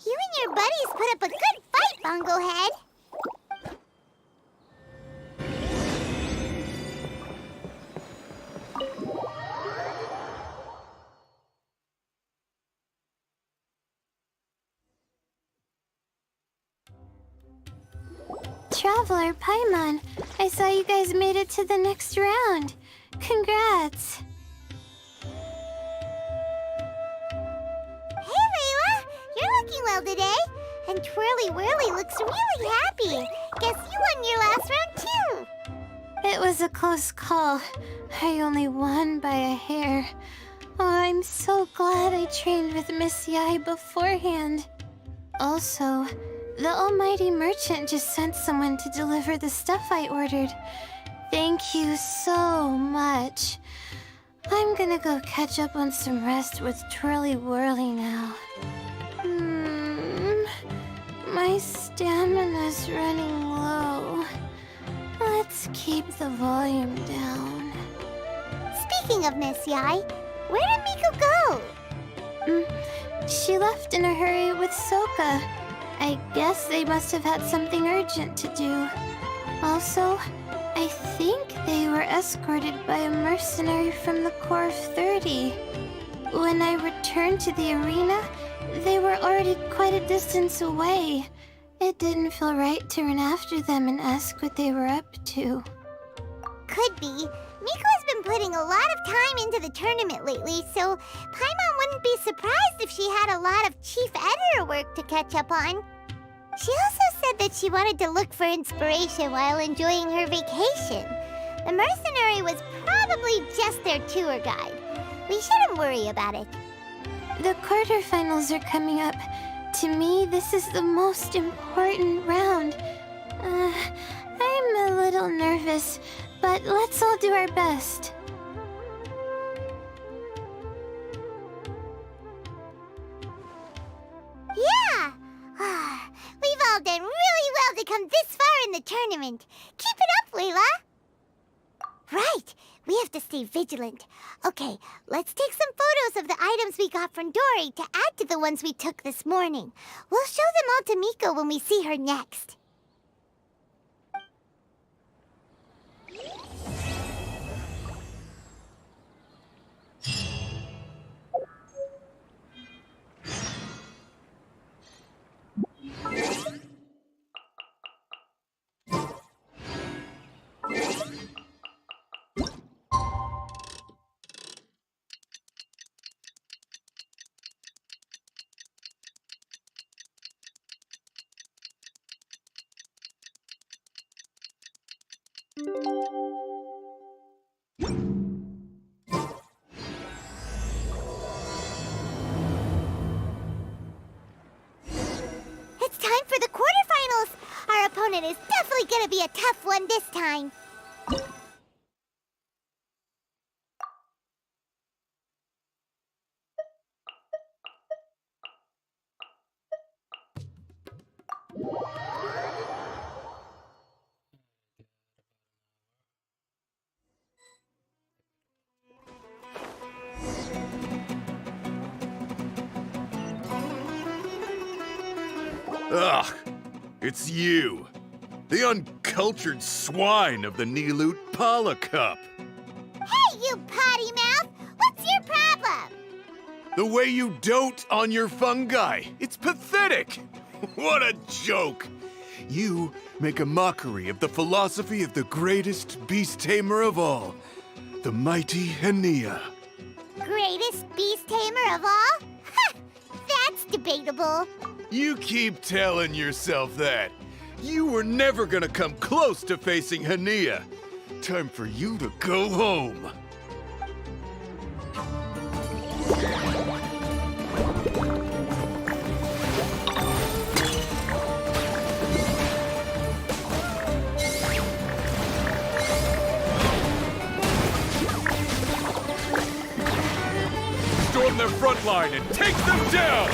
You and your buddies put up a good fight, Bongo Head. Traveler, Paimon, I saw you guys made it to the next round. Congrats. Hey, Layla! You're looking well today. And Twirly Whirly looks really happy. Guess you won your last round, too. It was a close call. I only won by a hair. Oh, I'm so glad I trained with Miss Yai beforehand. Also, the almighty merchant just sent someone to deliver the stuff I ordered. Thank you so much. I'm gonna go catch up on some rest with Twirly Whirly now. My stamina's running low. Let's keep the volume down. Speaking of Miss Yai, where did Miko go? She left in a hurry with Sokka. I guess they must have had something urgent to do. Also, I think they were escorted by a mercenary from the Corps of 30. When I returned to the arena, they were already quite a distance away. It didn't feel right to run after them and ask what they were up to. Could be. Miko has been putting a lot of time into the tournament lately, so Paimon wouldn't be surprised if she had a lot of chief editor work to catch up on. She also said that she wanted to look for inspiration while enjoying her vacation. The mercenary was probably just their tour guide. We shouldn't worry about it. The quarterfinals are coming up. To me, this is the most important round. I'm a little nervous, but let's all do our best. Yeah! We've all done really well to come this far in the tournament. Keep it up, Layla! Right! We have to stay vigilant. Okay, let's take some photos of the items we got from Dory to add to the ones we took this morning. We'll show them all to Miko when we see her next. It's time for the quarterfinals! Our opponent is definitely gonna be a tough one this time. Ugh! It's you! The uncultured swine of the Nilut Pala Cup! Hey, you potty mouth! What's your problem? The way you dote on your fungi! It's pathetic! What a joke! You make a mockery of the philosophy of the greatest beast tamer of all, the mighty Hania. Greatest beast tamer of all? Ha! That's debatable. You keep telling yourself that. You were never gonna come close to facing Hania. Time for you to go home. Storm their front line and take them down!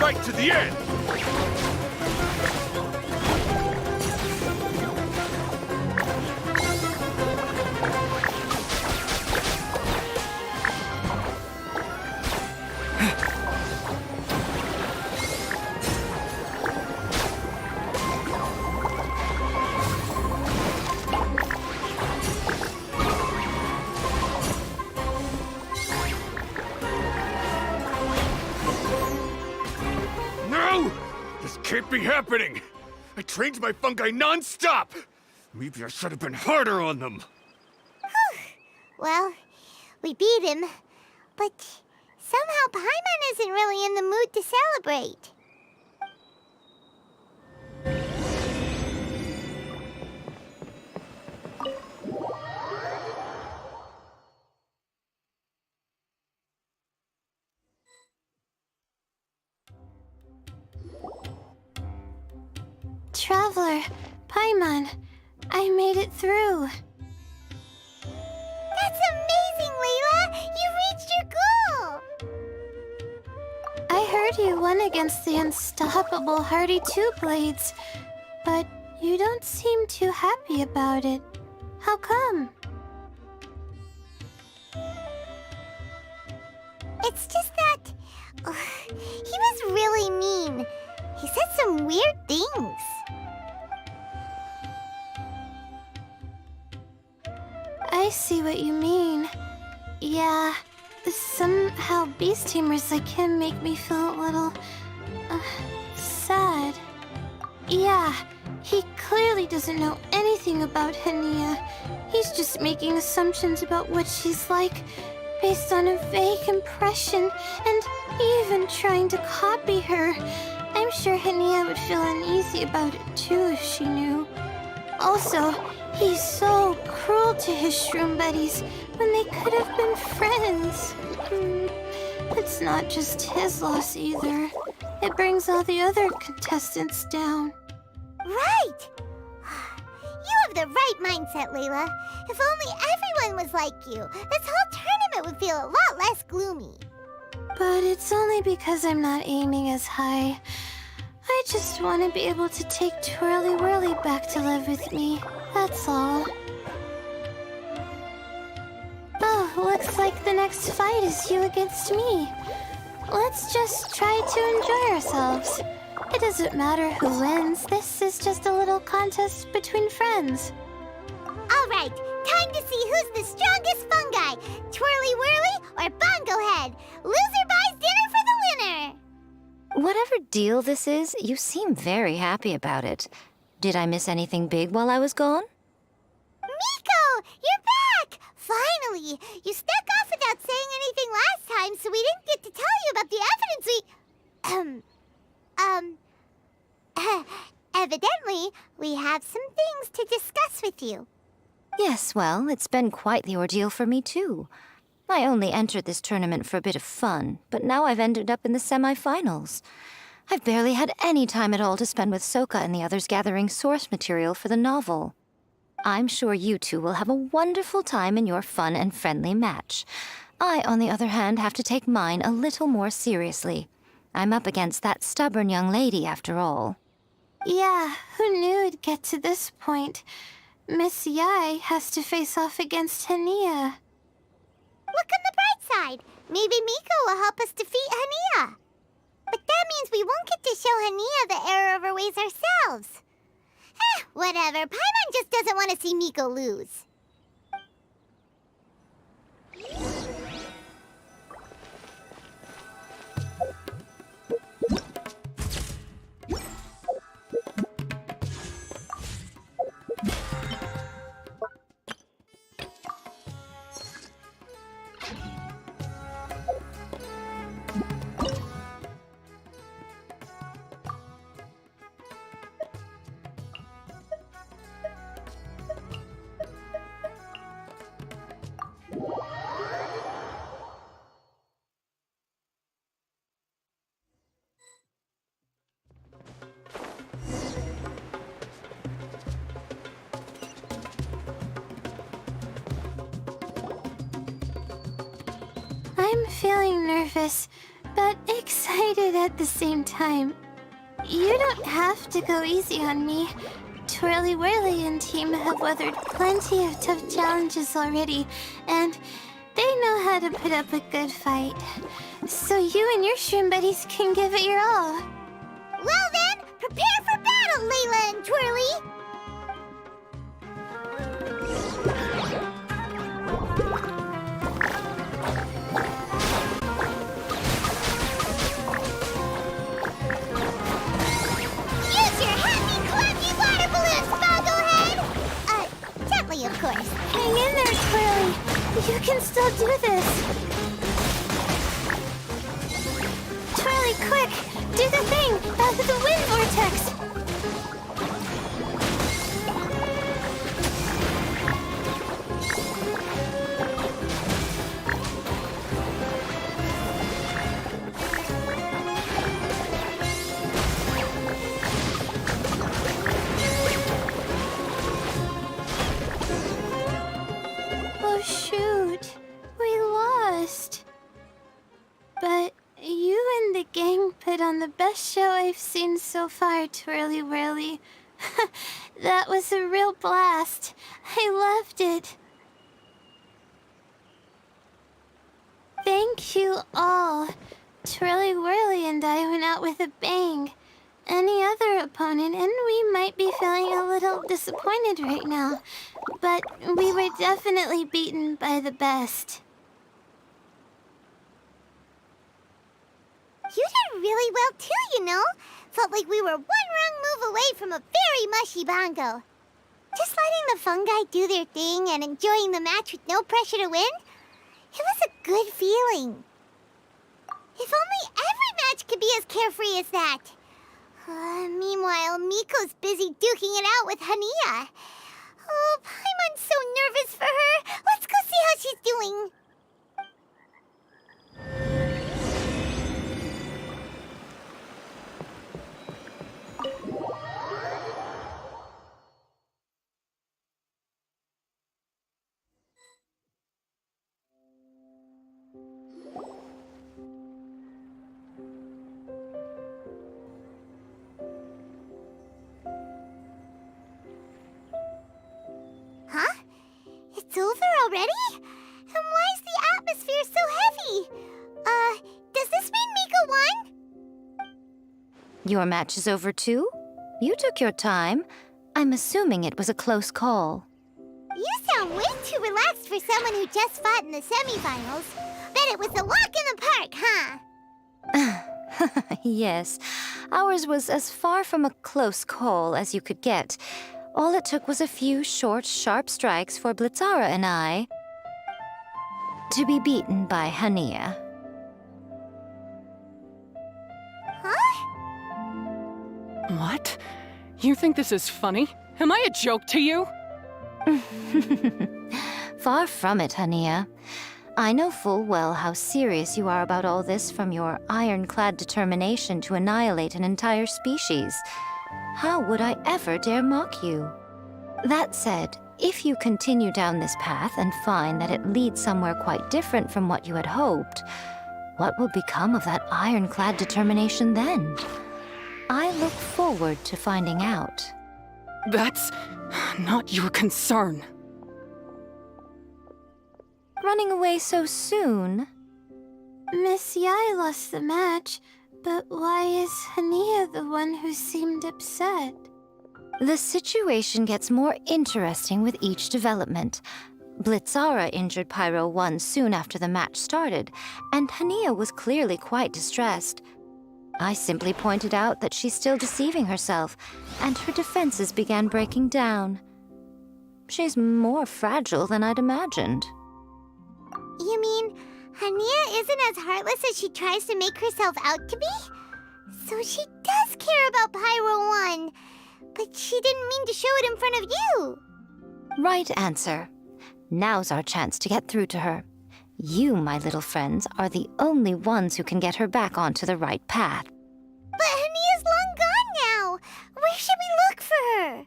right to the end! No! This can't be happening! I trained my fungi non-stop! Maybe I should have been harder on them! Well, we beat him, but somehow Paimon isn't really in the mood to celebrate. Traveler, Paimon, I made it through. That's amazing, Layla! You reached your goal! I heard you won against the unstoppable Hardy Two-Blades, but you don't seem too happy about it. How come? It's just that... he was really mean. He said some weird things. I see what you mean. Yeah, somehow beast tamers like him make me feel a little... sad. Yeah, he clearly doesn't know anything about Hania. He's just making assumptions about what she's like, based on a vague impression, and even trying to copy her. I'm sure Hania would feel uneasy about it too if she knew. Also, he's so cruel to his shroom buddies when they could have been friends. It's not just his loss either. It brings all the other contestants down. Right! You have the right mindset, Layla. If only everyone was like you, this whole tournament would feel a lot less gloomy. But it's only because I'm not aiming as high. I just want to be able to take Twirly Whirly back to live with me. That's all. Oh, looks like the next fight is you against me. Let's just try to enjoy ourselves. It doesn't matter who wins. This is just a little contest between friends. All right, time to see who's the strongest fungi. Twirly Whirly or Bongo Head. Loser buys dinner for the winner. Whatever deal this is, you seem very happy about it. Did I miss anything big while I was gone? Miko, you're back! Finally! You snuck off without saying anything last time, so we didn't get to tell you about the evidence evidently, we have some things to discuss with you. Yes, well, it's been quite the ordeal for me too. I only entered this tournament for a bit of fun, but now I've ended up in the semi-finals. I've barely had any time at all to spend with Soka and the others gathering source material for the novel. I'm sure you two will have a wonderful time in your fun and friendly match. I, on the other hand, have to take mine a little more seriously. I'm up against that stubborn young lady, after all. Yeah, who knew it'd get to this point? Miss Yai has to face off against Hania. Look on the bright side. Maybe Miko will help us defeat Hania. But that means we won't get to show Hania the error of our ways ourselves. Whatever. Paimon just doesn't want to see Miko lose. I'm feeling nervous, but excited at the same time. You don't have to go easy on me. Twirly Whirly and team have weathered plenty of tough challenges already, and they know how to put up a good fight. So you and your shroom buddies can give it your all. Well then, prepare for battle, Layla and Twirly! Use your happy, clappy water balloons, Bogglehead! Gently, of course. Hang in there, Twirly. You can still do this. Twirly, quick! Do the thing! The wind vortex! Oh, shoot. We lost. But you and the gang put on the best show I've seen so far, Twirly Whirly. That was a real blast. I loved it. Thank you all. Twirly Whirly and I went out with a bang. Any other opponent, and we might be feeling a little disappointed right now, but we were definitely beaten by the best. You did really well too, you know. Felt like we were one wrong move away from a very mushy bongo. Just letting the fungi do their thing and enjoying the match with no pressure to win, it was a good feeling. If only every match could be as carefree as that. Meanwhile, Miko's busy duking it out with Hania. Oh, Paimon's so nervous for her. Let's go see how she's doing. Huh? It's over already? And why is the atmosphere so heavy? Does this mean Miko won? Your match is over too? You took your time. I'm assuming it was a close call. You sound way too relaxed for someone who just fought in the semifinals. Bet it was a walk in the park, huh? Yes, ours was as far from a close call as you could get. All it took was a few short, sharp strikes for Blitzara and I to be beaten by Hania. Huh? What? You think this is funny? Am I a joke to you? Far from it, Hania. I know full well how serious you are about all this, from your ironclad determination to annihilate an entire species. How would I ever dare mock you? That said, if you continue down this path and find that it leads somewhere quite different from what you had hoped, what will become of that ironclad determination then? I look forward to finding out. That's not your concern. Running away so soon? Miss Yai lost the match, but why is Hania the one who seemed upset? The situation gets more interesting with each development. Blitzara injured Pyro 1 soon after the match started, and Hania was clearly quite distressed. I simply pointed out that she's still deceiving herself, and her defenses began breaking down. She's more fragile than I'd imagined. You mean Hania isn't as heartless as she tries to make herself out to be? So she does care about Pyro 1, but she didn't mean to show it in front of you. Right answer. Now's our chance to get through to her. You, my little friends, are the only ones who can get her back onto the right path. But Hania's long gone now. Where should we look for her?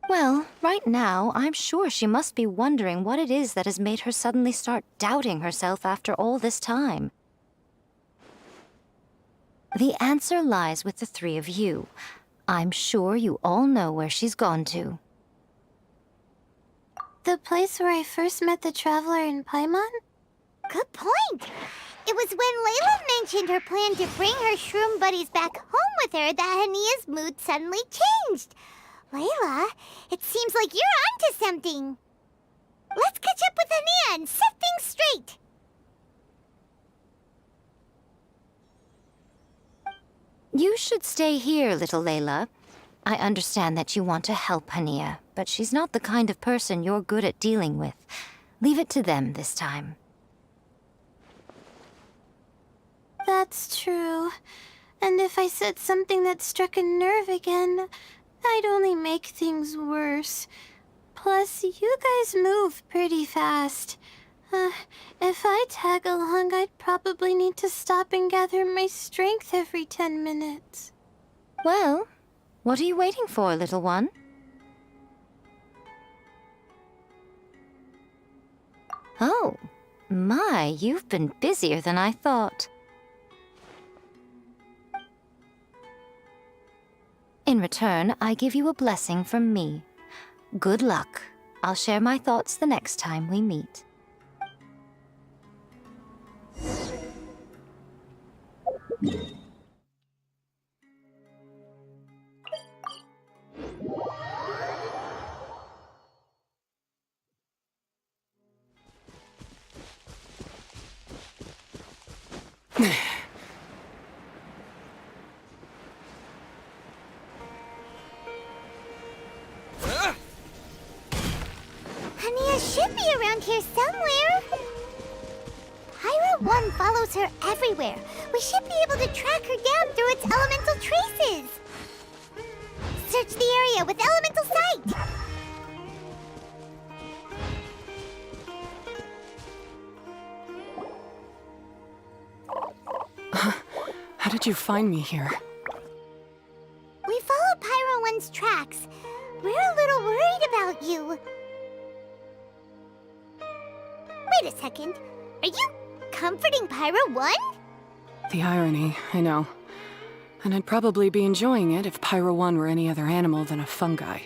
Well, right now, I'm sure she must be wondering what it is that has made her suddenly start doubting herself after all this time. The answer lies with the three of you. I'm sure you all know where she's gone to. The place where I first met the traveler in Paimon? Good point. It was when Layla mentioned her plan to bring her shroom buddies back home with her that Hania's mood suddenly changed. Layla, it seems like you're onto something. Let's catch up with Hania and set things straight. You should stay here, little Layla. I understand that you want to help Hania, but she's not the kind of person you're good at dealing with. Leave it to them this time. That's true. And if I said something that struck a nerve again, I'd only make things worse. Plus, you guys move pretty fast. If I tag along, I'd probably need to stop and gather my strength every 10 minutes. Well, what are you waiting for, little one? Oh, my, you've been busier than I thought. In return, I give you a blessing from me. Good luck. I'll share my thoughts the next time we meet. Hania should be around here somewhere. Pyra 1 follows her everywhere. We should be able to track her down through its elemental traces. Search the area with elemental sight. How did you find me here? We followed Pyra 1's tracks. We're a little worried about you. Wait a second. Are you comforting Pyra 1? The irony, I know. And I'd probably be enjoying it if Pyro 1 were any other animal than a fungi.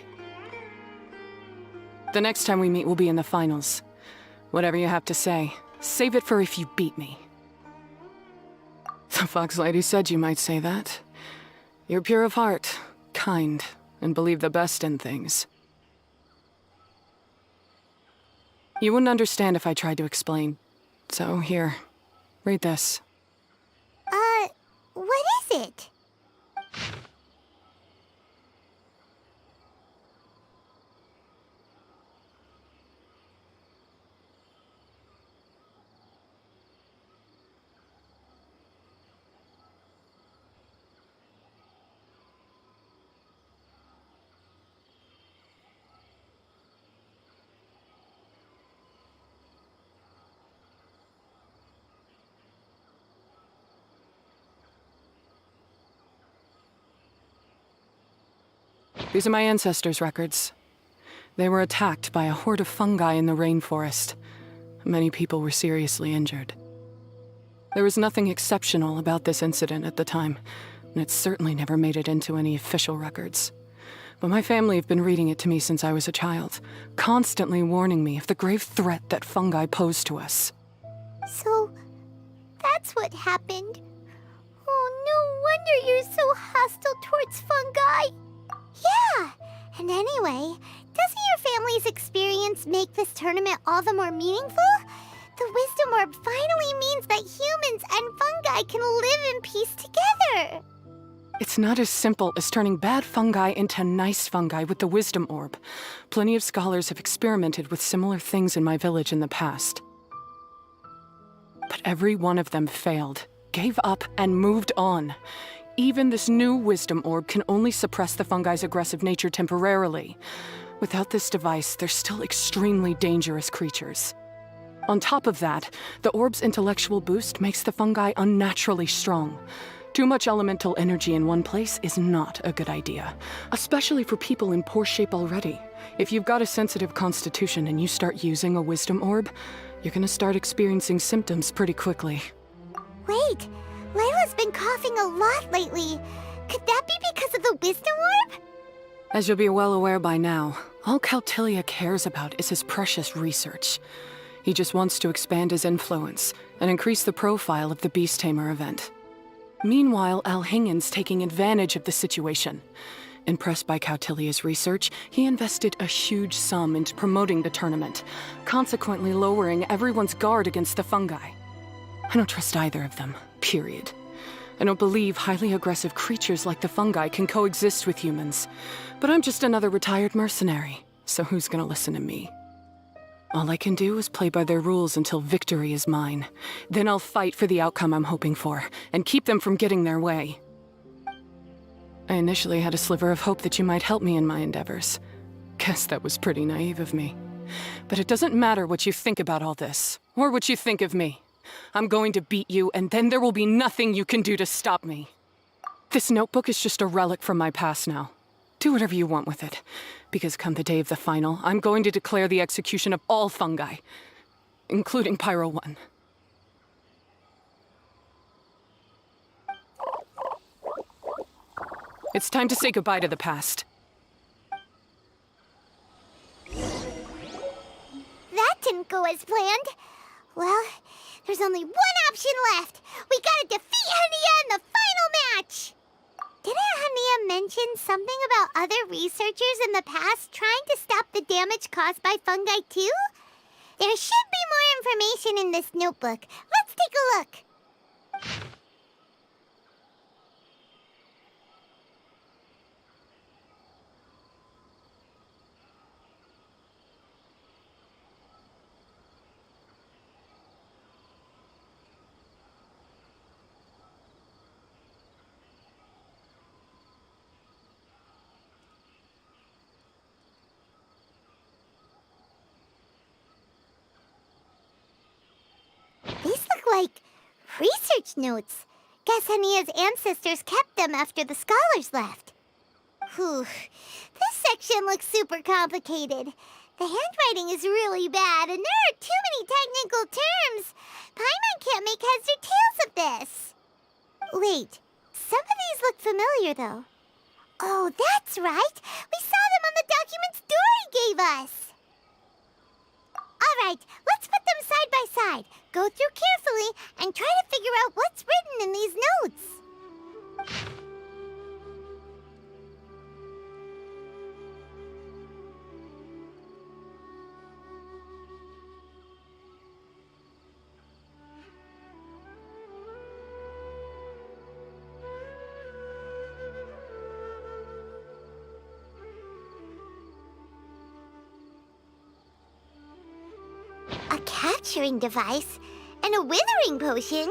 The next time we meet will be in the finals. Whatever you have to say, save it for if you beat me. The Fox Lady said you might say that. You're pure of heart, kind, and believe the best in things. You wouldn't understand if I tried to explain. So here, read this. What is it? These are my ancestors' records. They were attacked by a horde of fungi in the rainforest. Many people were seriously injured. There was nothing exceptional about this incident at the time, and it certainly never made it into any official records. But my family have been reading it to me since I was a child, constantly warning me of the grave threat that fungi pose to us. So, that's what happened. Oh, no wonder you're so hostile towards fungi. Yeah, and anyway, doesn't your family's experience make this tournament all the more meaningful? The Wisdom Orb finally means that humans and fungi can live in peace together. It's not as simple as turning bad fungi into nice fungi with the Wisdom Orb. Plenty of scholars have experimented with similar things in my village in the past. But every one of them failed, gave up, and moved on. Even this new Wisdom Orb can only suppress the fungi's aggressive nature temporarily. Without this device, they're still extremely dangerous creatures. On top of that, the orb's intellectual boost makes the fungi unnaturally strong. Too much elemental energy in one place is not a good idea, especially for people in poor shape already. If you've got a sensitive constitution and you start using a wisdom orb, you're gonna start experiencing symptoms pretty quickly. Wait, Layla's been coughing a lot lately. Could that be because of the wisdom orb? As you'll be well aware by now, all Caltilia cares about is his precious research. He just wants to expand his influence and increase the profile of the Beast Tamer event. Meanwhile, Alhingen's taking advantage of the situation. Impressed by Cautilia's research, he invested a huge sum into promoting the tournament, consequently lowering everyone's guard against the fungi. I don't trust either of them, period. I don't believe highly aggressive creatures like the fungi can coexist with humans. But I'm just another retired mercenary, so who's gonna listen to me? All I can do is play by their rules until victory is mine. Then I'll fight for the outcome I'm hoping for, and keep them from getting their way. I initially had a sliver of hope that you might help me in my endeavors. Guess that was pretty naive of me. But it doesn't matter what you think about all this, or what you think of me. I'm going to beat you, and then there will be nothing you can do to stop me. This notebook is just a relic from my past now. Do whatever you want with it, because come the day of the final, I'm going to declare the execution of all fungi, including Pyro 1. It's time to say goodbye to the past. That didn't go as planned. Well, there's only one option left. We gotta defeat Hania in the final match! Didn't Hania mention something about other researchers in the past trying to stop the damage caused by fungi too? There should be more information in this notebook. Let's take a look. These look like research notes. Guess Hania's ancestors kept them after the scholars left. Whew. This section looks super complicated. The handwriting is really bad, and there are too many technical terms. Paimon can't make heads or tails of this. Wait, some of these look familiar, though. Oh, that's right. We saw them on the documents Dory gave us. All right, let's put them side by side. Go through carefully and try to figure out what's written in these notes. A capturing device and a withering potion.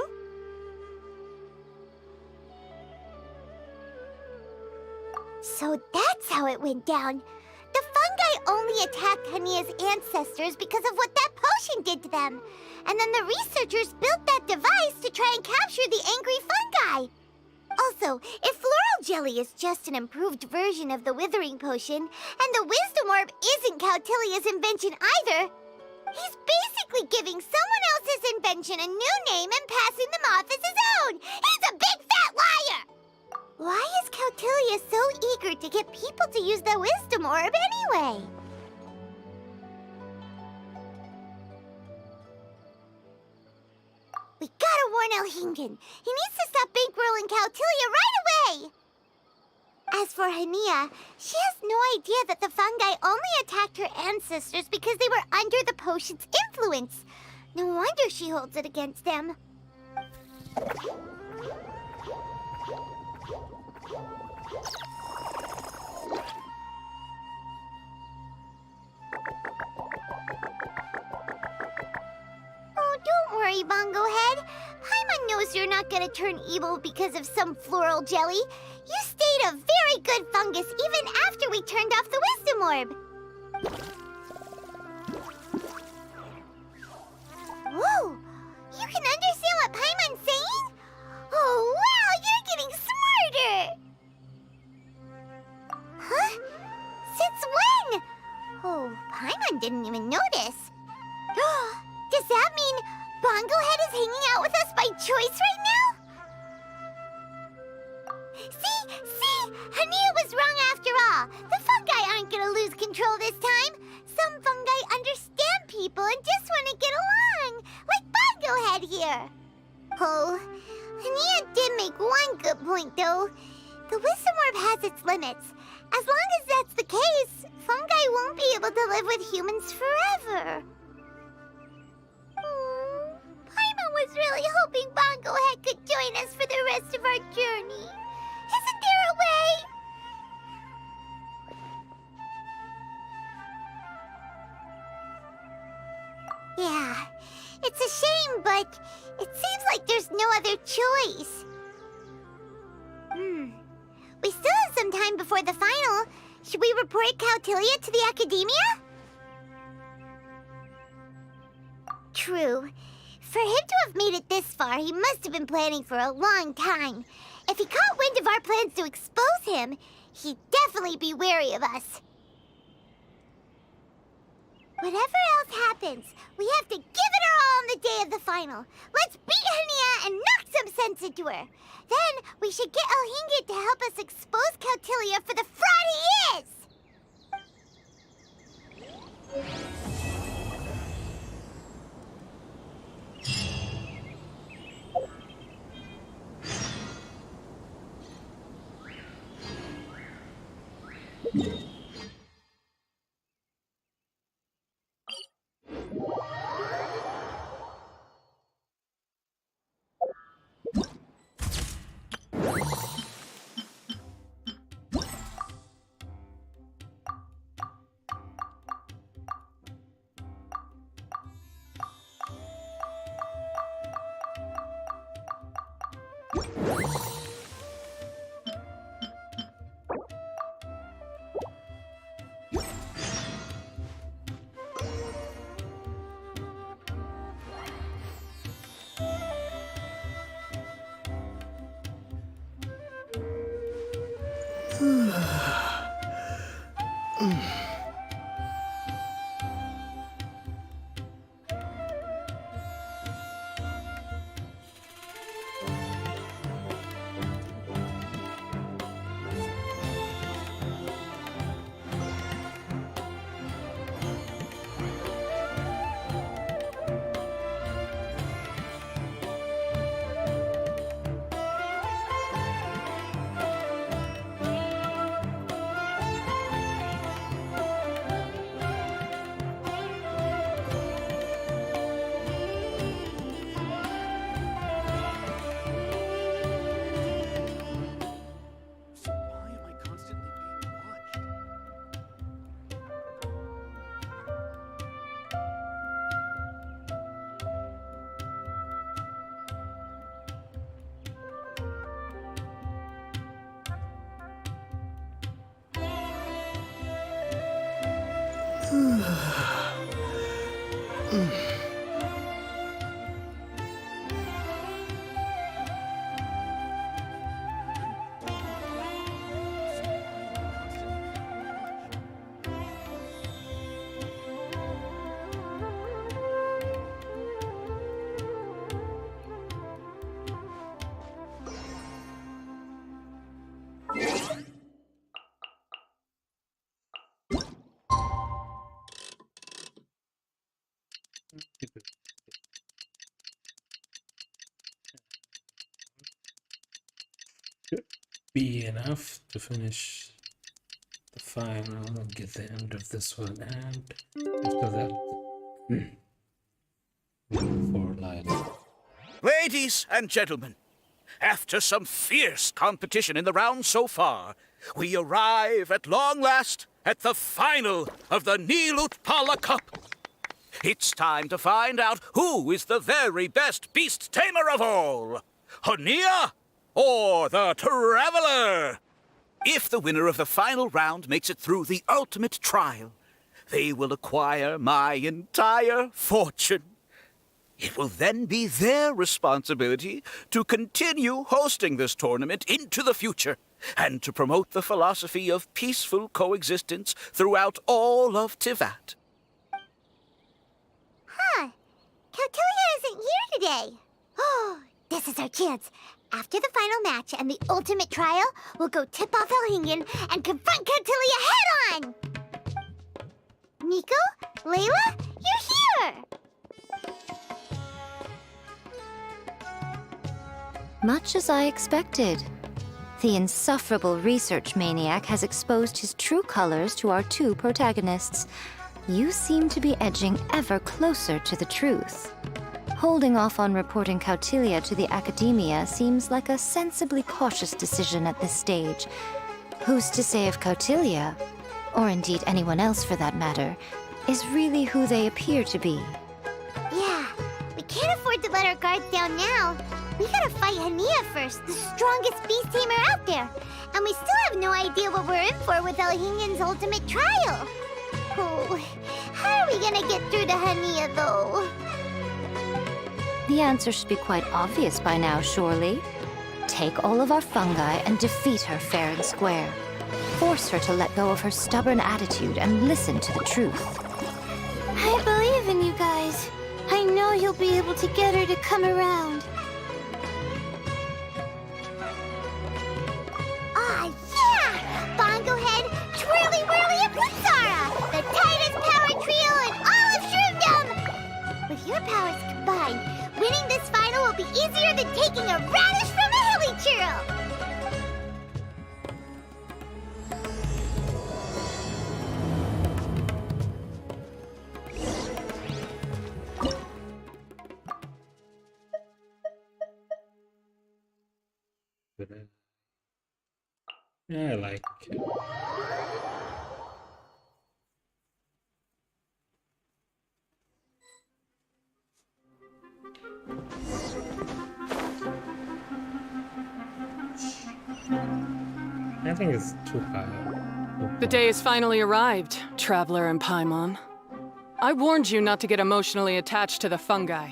So that's how it went down. The fungi only attacked Hania's ancestors because of what that potion did to them. And then the researchers built that device to try and capture the angry fungi. Also, if floral jelly is just an improved version of the withering potion, and the wisdom orb isn't Cautilia's invention either, he's basically giving someone else's invention a new name and passing them off as his own! He's a big fat liar! Why is Cautilia so eager to get people to use the wisdom orb anyway? We gotta warn Alhingen. He needs to stop bankrolling Cautilia right away! As for Hania, she has no idea that the fungi only attacked her ancestors because they were under the potion's influence. No wonder she holds it against them. Oh, don't worry, Bongo Head. Paimon knows you're not gonna turn evil because of some floral jelly. You stayed a very good fungus even after we turned off the wisdom orb. Whoa! You can understand what Paimon's saying? Oh, wow! You're Oh, Paimon didn't even notice. Does that mean Bongo Head is hanging out with us by choice right now? See? Hania was wrong after all. The fungi aren't gonna lose control this time. Some fungi understand people and just want to get along, like Bongo Head here. Oh, Hania did make one good point, though. The Wisdom Orb has its limits. As long as that's the case, fungi won't be able to live with humans forever. Paimon was really hoping Bongo Head could join us for the rest of our journey. Isn't there a way? Yeah, it's a shame, but it seems like there's no other choice. We still have some time before the final. Should we report Cautilia to the Academia? True. For him to have made it this far, he must have been planning for a long time. If he caught wind of our plans to expose him, he'd definitely be wary of us. Whatever else happens, we have to give it our all on the day of the final. Let's beat Hania and knock some sense into her. Then we should get Elhingit to help us expose Cautilia for the fraud he is! Should be enough to finish the final and get the end of this one, and after that, for Lila. Ladies and gentlemen, after some fierce competition in the round so far, we arrive at long last at the final of the Nilut Pala Cup. It's time to find out who is the very best beast tamer of all, Hania or the Traveler. If the winner of the final round makes it through the ultimate trial, they will acquire my entire fortune. It will then be their responsibility to continue hosting this tournament into the future and to promote the philosophy of peaceful coexistence throughout all of Tivat. Huh. Kautilya isn't here today. Oh, this is our chance. After the final match and the ultimate trial, we'll go tip off Elhingen and confront Kautilya head-on! Nico? Layla? You're here! Much as I expected. The insufferable research maniac has exposed his true colors to our two protagonists. You seem to be edging ever closer to the truth. Holding off on reporting Kautilya to the Academia seems like a sensibly cautious decision at this stage. Who's to say if Kautilya, or indeed anyone else for that matter, is really who they appear to be? Yeah, we can't afford to let our guards down now. We gotta fight Hania first, the strongest beast tamer out there. And we still have no idea what we're in for with Elhingen's ultimate trial. Oh, how are we gonna get through to Hania, though? The answer should be quite obvious by now, surely. Take all of our fungi and defeat her fair and square. Force her to let go of her stubborn attitude and listen to the truth. I believe in you guys. I know you'll be able to get her to come around. Ah, yeah! Bongo Head, Twirly Whirly, and Blitzara! The tightest power trio in all of Shroomdom! With your powers combined, winning this final will be easier than taking a radish from a hilly churro! Yeah, I like it. I think it's too high. The day has finally arrived, Traveler and Paimon. I warned you not to get emotionally attached to the fungi.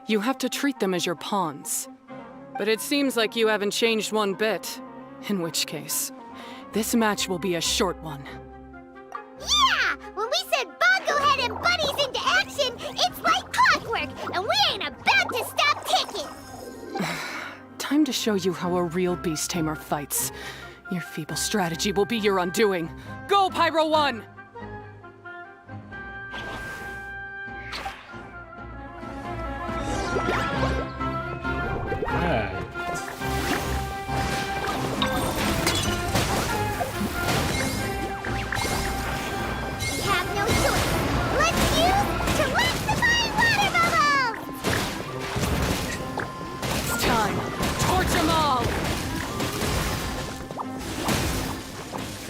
You have to treat them as your pawns. But it seems like you haven't changed one bit. In which case, this match will be a short one. Yeah! When we send Bongo Head and buddies into action, it's like clockwork, and we ain't about to stop ticking! Time to show you how a real beast tamer fights. Your feeble strategy will be your undoing. Go, Pyro 1!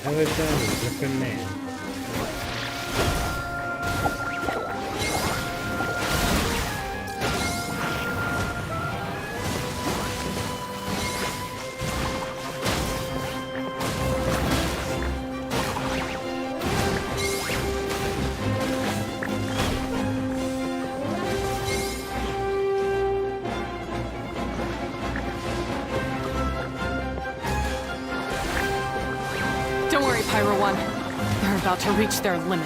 Have it done, different man. Don't worry, Pyro 1. They're about to reach their limit.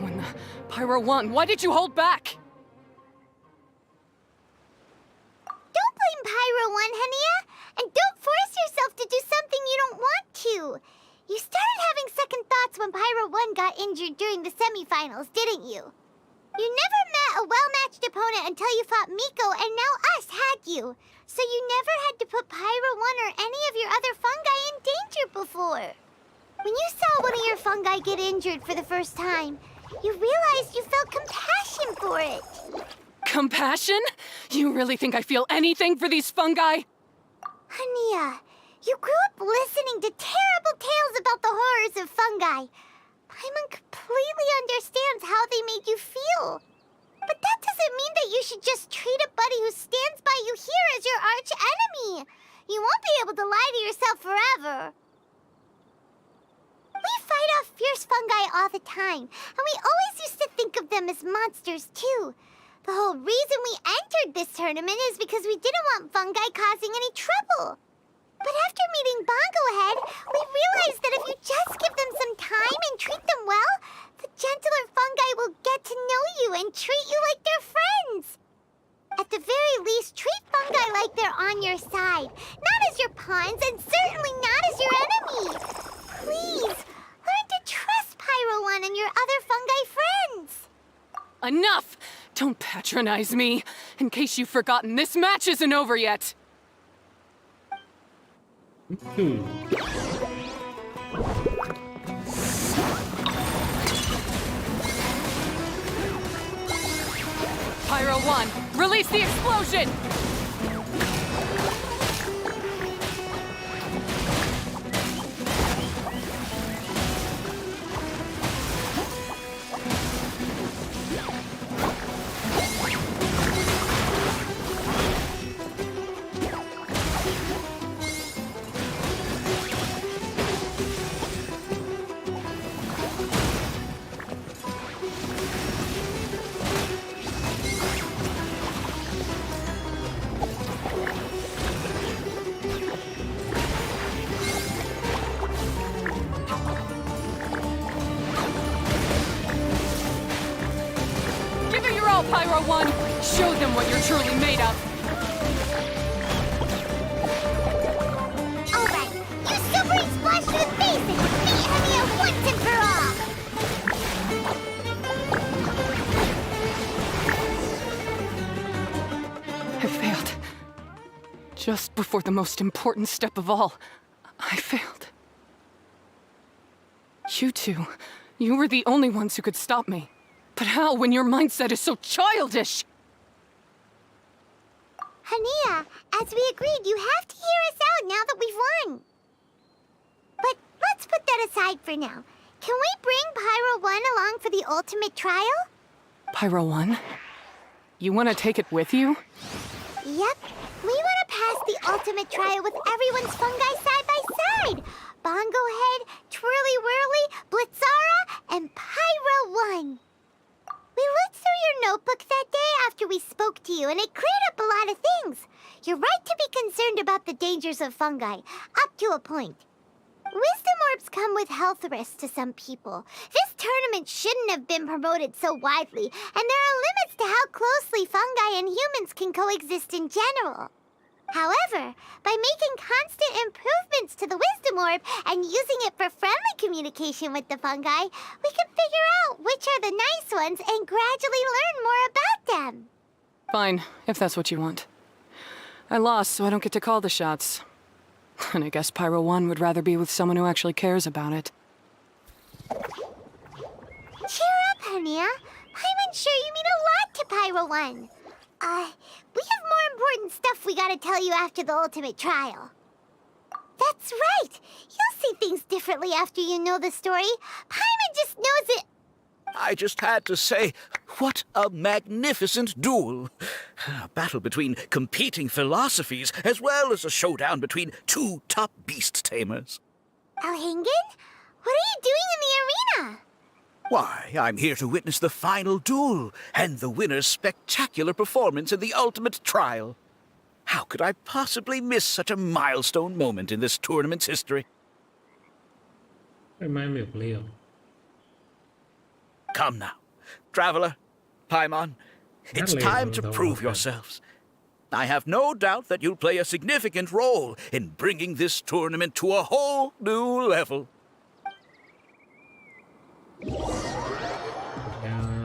When the Pyro 1, why did you hold back? Pyro 1, Hania, and don't force yourself to do something you don't want to. You started having second thoughts when Pyro 1 got injured during the semifinals, didn't you? You never met a well-matched opponent until you fought Miko, and now us had you. So you never had to put Pyro 1 or any of your other fungi in danger before. When you saw one of your fungi get injured for the first time, you realized you felt compassion for it. Compassion? You really think I feel anything for these fungi? Hania, You grew up listening to terrible tales about the horrors of fungi. Paimon completely understands how they made you feel. But that doesn't mean that you should just treat a buddy who stands by you here as your arch enemy. You won't be able to lie to yourself forever. We fight off fierce fungi all the time, and we always used to think of them as monsters too. The whole reason we entered this tournament is because we didn't want fungi causing any trouble. But after meeting Bongo Head, we realized that if you just give them some time and treat them well, the gentler fungi will get to know you and treat you like their friends. At the very least, treat fungi like they're on your side, not as your pawns and certainly not as your enemy. Please, learn to trust Pyro One and your other fungi friends. Enough! Don't patronize me. In case you've forgotten, this match isn't over yet. Pyro 1, release the explosion! Pyro 1, show them what you're truly made of. Alright, you super splash to the face and defeat Hania once and for all! I failed. Just before the most important step of all, I failed. You two, you were the only ones who could stop me. But how when your mindset is so childish? Hania, as we agreed, you have to hear us out now that we've won. But let's put that aside for now. Can we bring Pyro 1 along for the ultimate trial? Pyro 1? You want to take it with you? Yep. We want to pass the ultimate trial with everyone's fungi side by side. Bongo Head, Twirly Whirly, Blitzara, and Pyro 1. We looked through your notebook that day after we spoke to you, and it cleared up a lot of things. You're right to be concerned about the dangers of fungi, up to a point. Wisdom orbs come with health risks to some people. This tournament shouldn't have been promoted so widely, and there are limits to how closely fungi and humans can coexist in general. However, by making constant improvements to the Wisdom Orb and using it for friendly communication with the fungi, we can figure out which are the nice ones and gradually learn more about them. Fine, if that's what you want. I lost, so I don't get to call the shots. And I guess Pyro 1 would rather be with someone who actually cares about it. Cheer up, Hania. I'm sure you mean a lot to Pyro 1. We have more important stuff we gotta tell you after the ultimate trial. That's right! You'll see things differently after you know the story. Paimon just knows it. I just had to say, what a magnificent duel. A battle between competing philosophies, as well as a showdown between two top beast tamers. Alhingen? What are you doing in the arena? Why, I'm here to witness the final duel and the winner's spectacular performance in the ultimate trial. How could I possibly miss such a milestone moment in this tournament's history? Remind me of Leo. Come now, Traveler, Paimon, it's Leo, time to the prove one. yourselves. I have no doubt that you'll play a significant role in bringing this tournament to a whole new level. Yeah,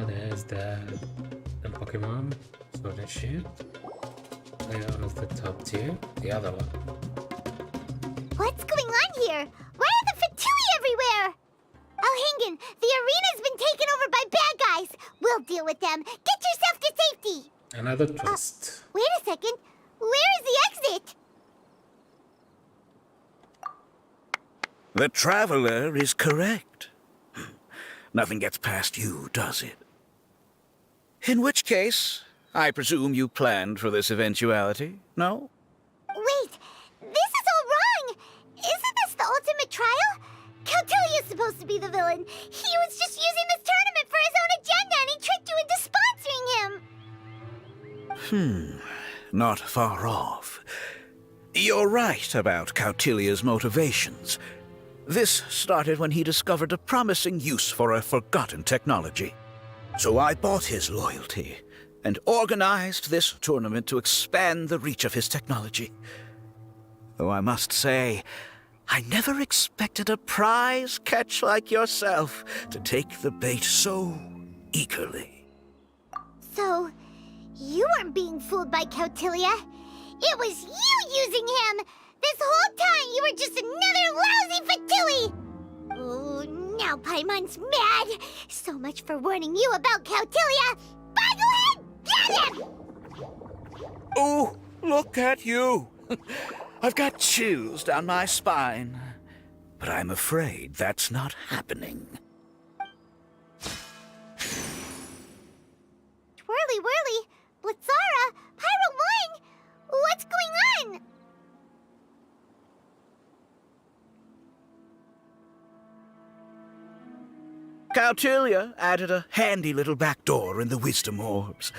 there's the Pokemon, Sword and Shield. Leon is the top tier, the other one. What's going on here? Why are the Fatui everywhere? Alhingen, the arena's been taken over by bad guys. We'll deal with them. Get yourself to safety. Another twist. Wait a second. Where is the exit? The Traveler is correct. Nothing gets past you, does it? In which case, I presume you planned for this eventuality, no? Wait, this is all wrong! Isn't this the ultimate trial? Cautilia's supposed to be the villain. He was just using this tournament for his own agenda and he tricked you into sponsoring him! Not far off. You're right about Cautilia's motivations. This started when he discovered a promising use for a forgotten technology. So I bought his loyalty and organized this tournament to expand the reach of his technology. Though I must say, I never expected a prize catch like yourself to take the bait so eagerly. So, you weren't being fooled by Cautilia. It was you using him! This whole time you were just another lousy fatui! Oh, now Paimon's mad! So much for warning you about Cautilia! Boglehead, get him! Oh, look at you! I've got chills down my spine. But I'm afraid that's not happening. Twirly whirly, Blitzara, Pyro 1! What's going on? Cautilia added a handy little back door in the wisdom orbs.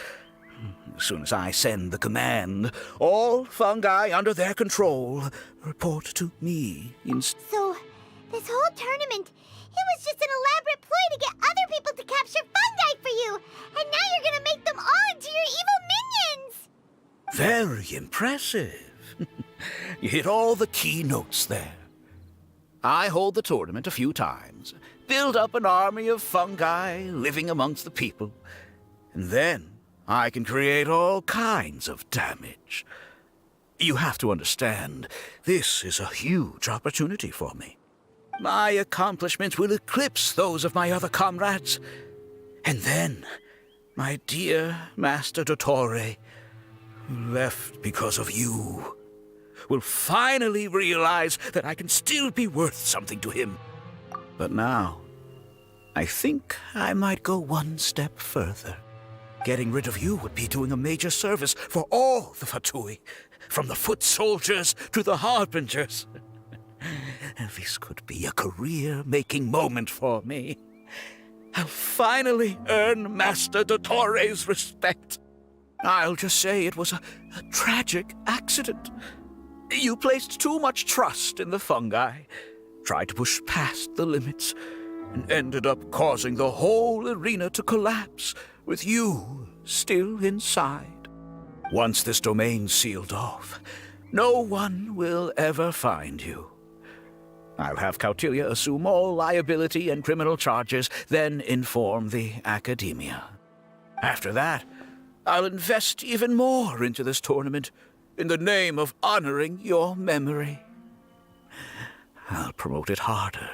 As soon as I send the command, all fungi under their control report to me So, this whole tournament, it was just an elaborate ploy to get other people to capture fungi for you! And now you're gonna make them all into your evil minions! Very impressive. You hit all the key notes there. I hold the tournament a few times, build up an army of fungi living amongst the people, and then I can create all kinds of damage. You have to understand, this is a huge opportunity for me. My accomplishments will eclipse those of my other comrades. And then, my dear Master Dottore, who left because of you, will finally realize that I can still be worth something to him. But now, I think I might go one step further. Getting rid of you would be doing a major service for all the Fatui, from the foot soldiers to the harbingers. This could be a career-making moment for me. I'll finally earn Master Dottore's respect. I'll just say it was a tragic accident. You placed too much trust in the fungi, tried to push past the limits, and ended up causing the whole arena to collapse, with you still inside. Once this domain's sealed off, no one will ever find you. I'll have Cautilia assume all liability and criminal charges, then inform the Academia. After that, I'll invest even more into this tournament in the name of honoring your memory. I'll promote it harder.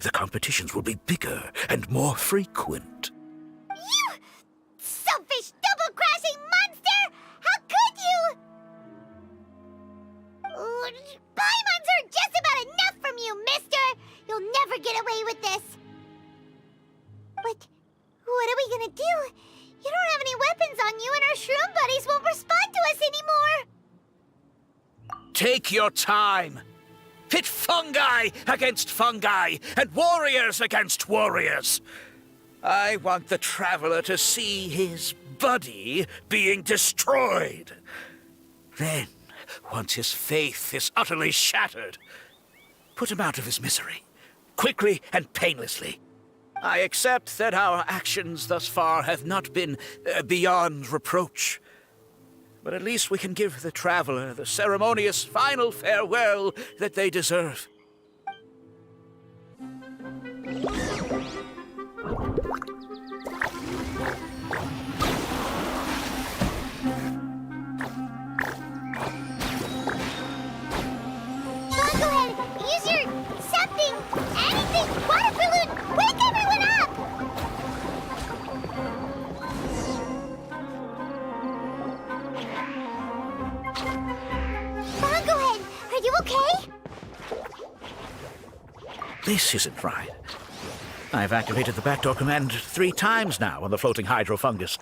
The competitions will be bigger and more frequent. You selfish, double-crashing monster! How could you? Paimons are just about enough from you, mister! You'll never get away with this! But what are we gonna do? You don't have any weapons on you and our shroom buddies won't respond to us anymore! Take your time. Pit fungi against fungi and warriors against warriors. I want the Traveler to see his buddy being destroyed. Then, once his faith is utterly shattered, put him out of his misery, quickly and painlessly. I accept that our actions thus far have not been beyond reproach. But at least we can give the Traveler the ceremonious final farewell that they deserve. Go ahead, use your something, anything, water balloon, wake everyone up! Bongohead, are you okay? This isn't right. I've activated the backdoor command 3 times now on the floating hydrofungus.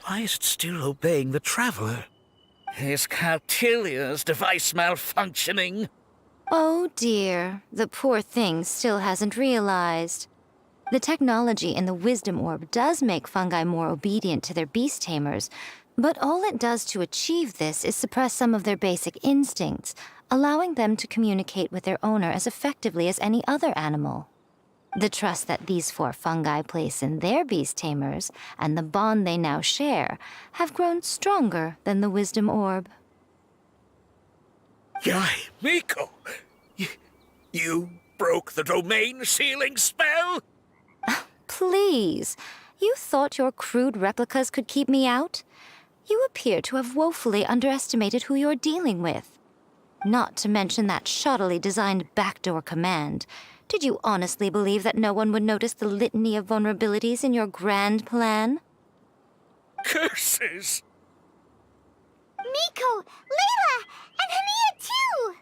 Why is it still obeying the traveler? Is Cautilia's device malfunctioning? Oh dear, the poor thing still hasn't realized. The technology in the Wisdom Orb does make fungi more obedient to their beast tamers, but all it does to achieve this is suppress some of their basic instincts, allowing them to communicate with their owner as effectively as any other animal. The trust that these 4 fungi place in their beast tamers and the bond they now share have grown stronger than the Wisdom Orb. Yai, Miko! You broke the domain sealing spell? Please, you thought your crude replicas could keep me out? You appear to have woefully underestimated who you're dealing with. Not to mention that shoddily designed backdoor command. Did you honestly believe that no one would notice the litany of vulnerabilities in your grand plan? Curses! Miko, Layla, and Hania too!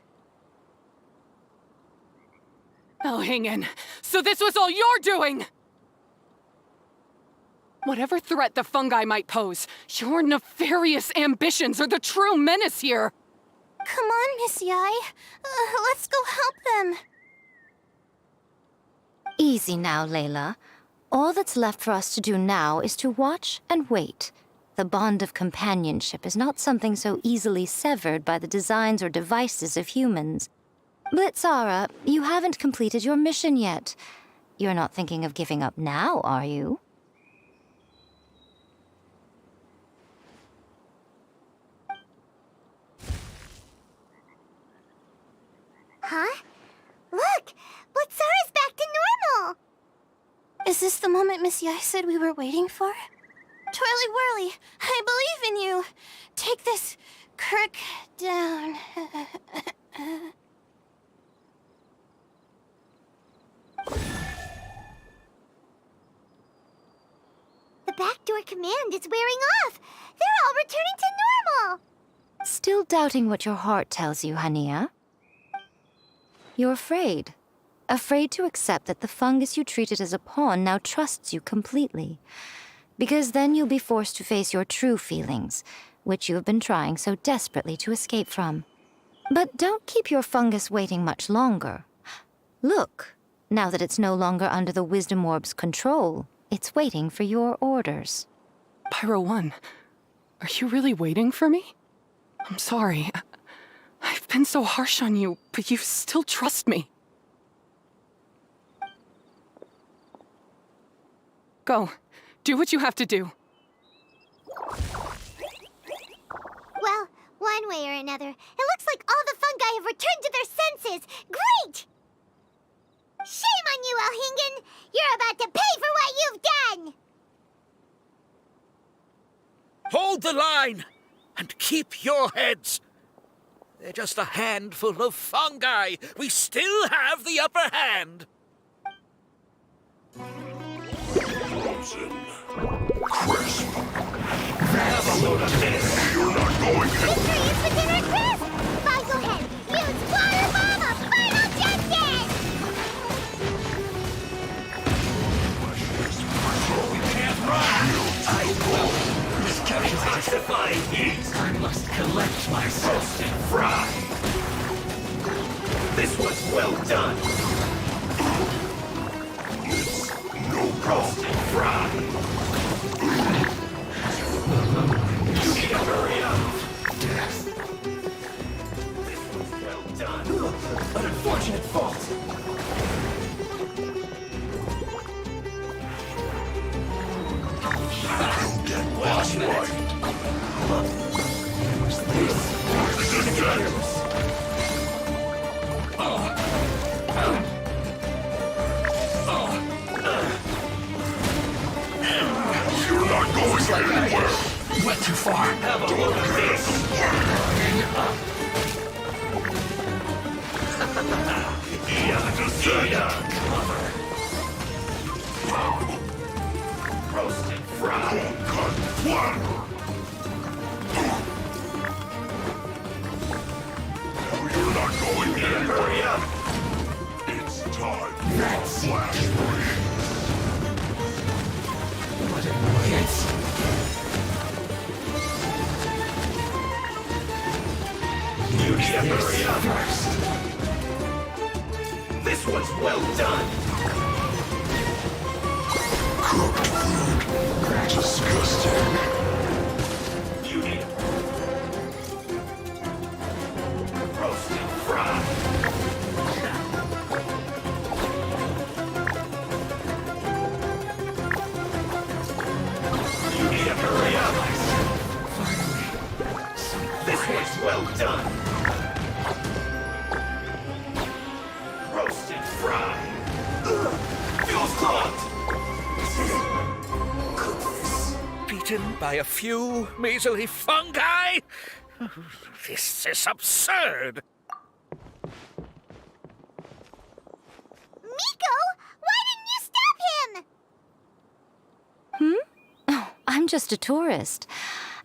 Oh, hang in. So this was all you're doing! Whatever threat the fungi might pose, your nefarious ambitions are the true menace here! Come on, Miss Yai. Let's go help them. Easy now, Layla. All that's left for us to do now is to watch and wait. The bond of companionship is not something so easily severed by the designs or devices of humans. Blitzara, you haven't completed your mission yet. You're not thinking of giving up now, are you? Huh? Look! Blitzara's back to normal! Is this the moment Miss Yai said we were waiting for? Twirly Whirly, I believe in you. Take this crook down. The backdoor command is wearing off! They're all returning to normal! Still doubting what your heart tells you, Hania? You're afraid. Afraid to accept that the fungus you treated as a pawn now trusts you completely. Because then you'll be forced to face your true feelings, which you have been trying so desperately to escape from. But don't keep your fungus waiting much longer. Look, now that it's no longer under the Wisdom Orb's control, it's waiting for your orders. Pyro 1, are you really waiting for me? I'm sorry. I've been so harsh on you, but you still trust me. Go. Do what you have to do. Well, one way or another, it looks like all the fungi have returned to their senses! Great! Shame on you, Alhingen! You're about to pay for what you've done! Hold the line! And keep your heads! They're just a handful of fungi! We still have the upper hand! Frozen. Crisp. Have a load of this! You're not going to... Victory is within our grasp! Fine, go ahead! Use Water Bomb of Final Justice! We can't run! I will! This intensifying heat! I must collect my roast and fry! This was well done! It's no roast and fry! You need to hurry up! Death! This was well done! An unfortunate fault! I'll get boss right! What's this? You're not going anywhere! Went too far! Have a look at this! Roast and fried! Cut flavor! You're not going anywhere! Hurry up! It's time! was well done! Cooked food. Disgusting. You need roasted fry! You need a hurry up! This was well done! Roasted fry! Fuel's clogged! Beaten by a few measly fungi? This is absurd. Miko, why didn't you stop him? Oh, I'm just a tourist.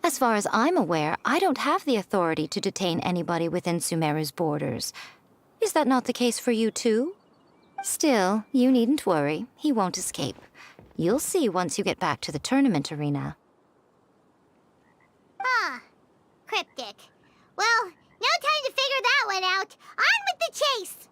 As far as I'm aware, I don't have the authority to detain anybody within Sumeru's borders. Is that not the case for you too? Still, you needn't worry. He won't escape. You'll see once you get back to the tournament arena. Huh. Cryptic. Well, no time to figure that one out. On with the chase!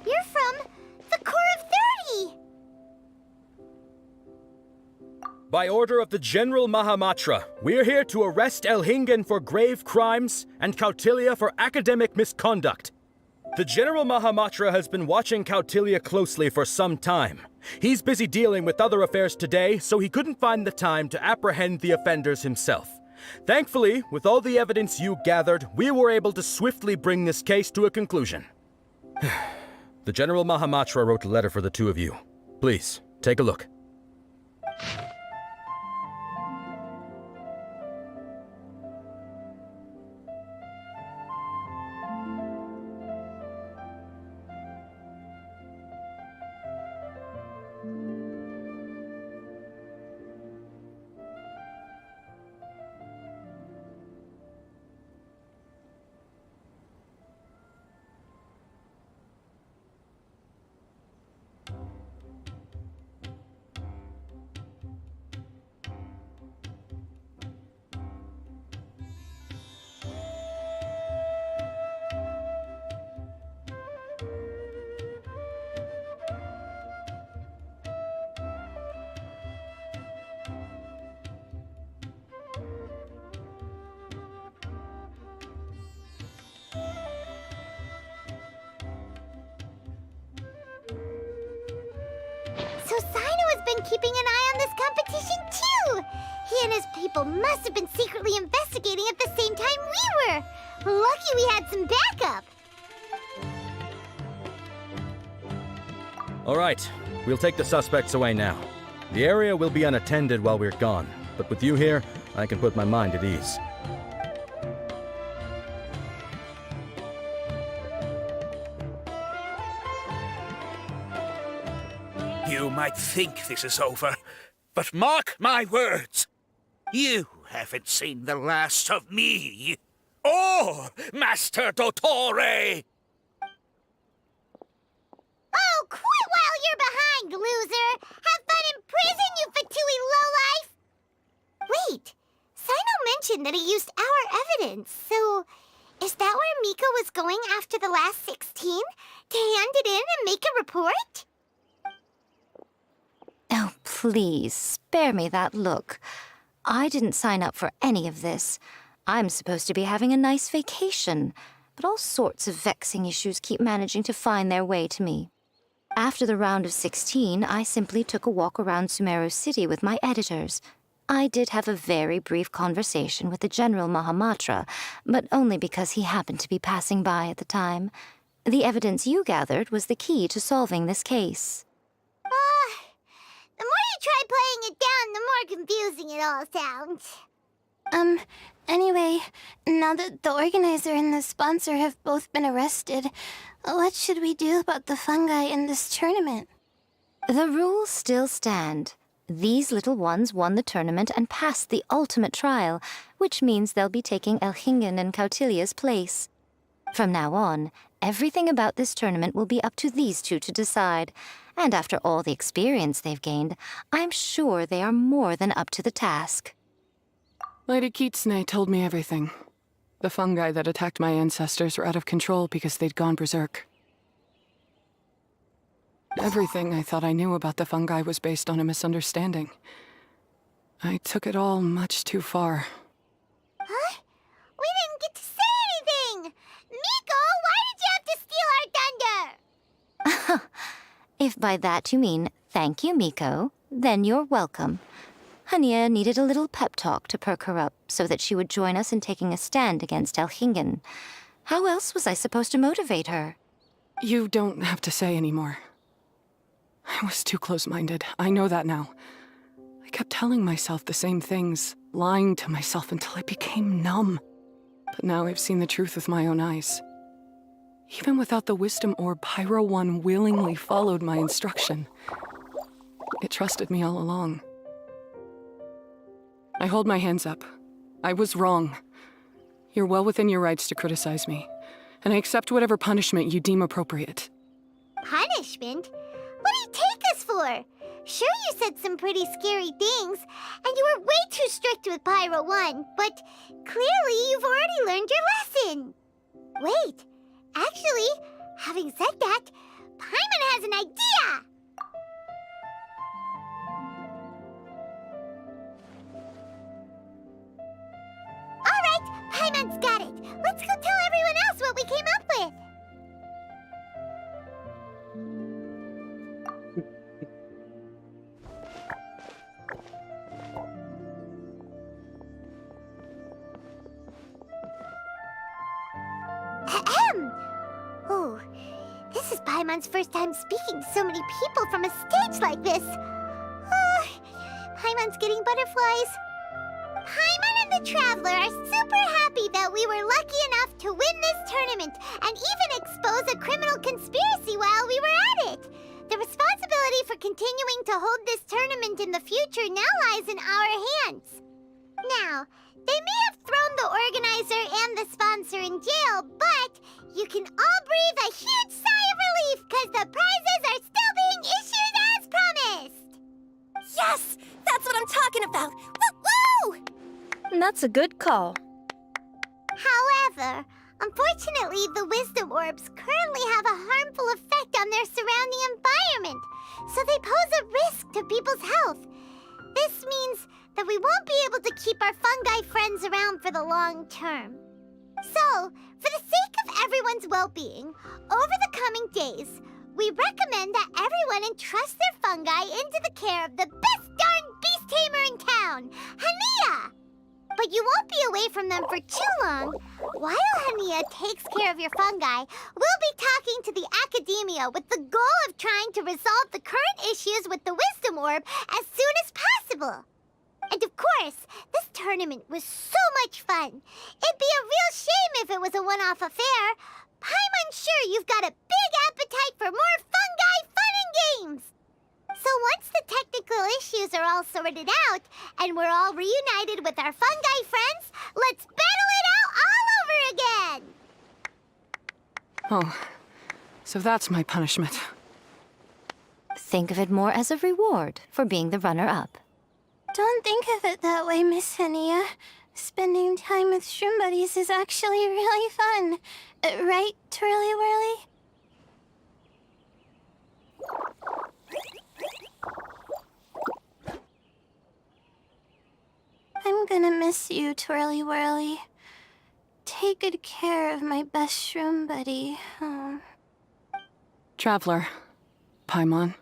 You're from the Corps of 30! By order of the General Mahamatra, we're here to arrest Elhingen for grave crimes and Kautilya for academic misconduct. The General Mahamatra has been watching Kautilya closely for some time. He's busy dealing with other affairs today, so he couldn't find the time to apprehend the offenders himself. Thankfully, with all the evidence you gathered, we were able to swiftly bring this case to a conclusion. The General Mahamatra wrote a letter for the two of you. Please, take a look. So Sino has been keeping an eye on this competition too! He and his people must have been secretly investigating at the same time we were! Lucky we had some backup! All right, we'll take the suspects away now. The area will be unattended while we're gone, but with you here, I can put my mind at ease. You might think this is over, but mark my words. You haven't seen the last of me. Or Master Dottore! Oh, quit while you're behind, loser! Have fun in prison, you fatui lowlife! Wait, Sino mentioned that he used our evidence, so is that where Miko was going after the last 16? To hand it in and make a report? Oh, please, spare me that look. I didn't sign up for any of this. I'm supposed to be having a nice vacation, but all sorts of vexing issues keep managing to find their way to me. After the round of 16, I simply took a walk around Sumeru City with my editors. I did have a very brief conversation with the General Mahamatra, but only because he happened to be passing by at the time. The evidence you gathered was the key to solving this case. The more you try playing it down, the more confusing it all sounds. Anyway, now that the organizer and the sponsor have both been arrested, what should we do about the fungi in this tournament? The rules still stand. These little ones won the tournament and passed the ultimate trial, which means they'll be taking Elhingen and Kautilya's place. From now on, everything about this tournament will be up to these two to decide. And after all the experience they've gained, I'm sure they are more than up to the task. Lady Kitsune told me everything. The fungi that attacked my ancestors were out of control because they'd gone berserk. Everything I thought I knew about the fungi was based on a misunderstanding. I took it all much too far. Huh? We didn't get to say anything! Miko, why did you have to steal our thunder? If by that you mean thank you, Miko, then you're welcome. Hania needed a little pep talk to perk her up so that she would join us in taking a stand against Elhingen. How else was I supposed to motivate her? You don't have to say anymore. I was too close-minded. I know that now. I kept telling myself the same things, lying to myself until I became numb. But now I've seen the truth with my own eyes. Even without the wisdom orb, Pyro 1 willingly followed my instruction. It trusted me all along. I hold my hands up. I was wrong. You're well within your rights to criticize me, and I accept whatever punishment you deem appropriate. Punishment? What do you take us for? Sure, you said some pretty scary things, and you were way too strict with Pyro 1, but clearly you've already learned your lesson. Wait, actually, having said that, Paimon has an idea! Alright, Paimon's got it. Let's go tell everyone else what we came up with. Ahem. Oh, this is Paimon's first time speaking to so many people from a stage like this. Paimon's getting butterflies. Paimon and the Traveler are super happy that we were lucky enough to win this tournament and even expose a criminal conspiracy while we were at it. The responsibility for continuing to hold this tournament in the future now lies in our hands. Now, they may have thrown the organizer and the sponsor in jail, but you can all breathe a huge sigh of relief because the prizes are still being issued as promised! Yes! That's what I'm talking about! Woo-woo! That's a good call. However, unfortunately, the wisdom orbs currently have a harmful effect on their surrounding environment, so they pose a risk to people's health. This means that we won't be able to keep our fungi friends around for the long term. So, for the sake of everyone's well-being, over the coming days, we recommend that everyone entrust their fungi into the care of the best darn beast tamer in town, Hania! But you won't be away from them for too long. While Hania takes care of your fungi, we'll be talking to the academia with the goal of trying to resolve the current issues with the wisdom orb as soon as possible. And of course, this tournament was so much fun. It'd be a real shame if it was a one-off affair. I'm sure you've got a big appetite for more fungi fun and games. So once the technical issues are all sorted out, and we're all reunited with our fungi friends, let's battle it out all over again! Oh, so that's my punishment. Think of it more as a reward for being the runner-up. Don't think of it that way, Miss Hania. Spending time with shroom buddies is actually really fun. Right, Twirly Whirly? I'm gonna miss you, Twirly Whirly. Take good care of my best shroom buddy. Oh. Traveler, Paimon,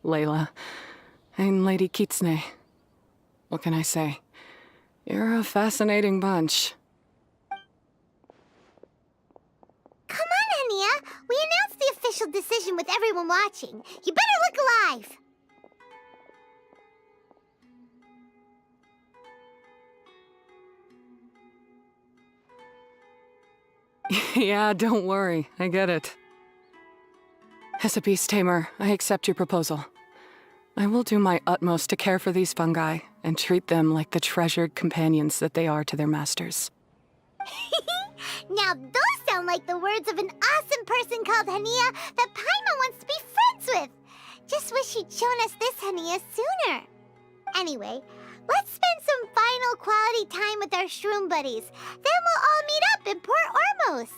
Layla, and Lady Kitsune. What can I say? You're a fascinating bunch. Come on, Hania. We announced the official decision with everyone watching. You better look alive. Yeah, don't worry. I get it. As a beast tamer, I accept your proposal. I will do my utmost to care for these fungi and treat them like the treasured companions that they are to their masters. Now those sound like the words of an awesome person called Hania that Paimon wants to be friends with. Just wish he'd shown us this Hania sooner. Anyway, let's spend some final quality time with our shroom buddies. Then we'll all meet up in Port Ormos.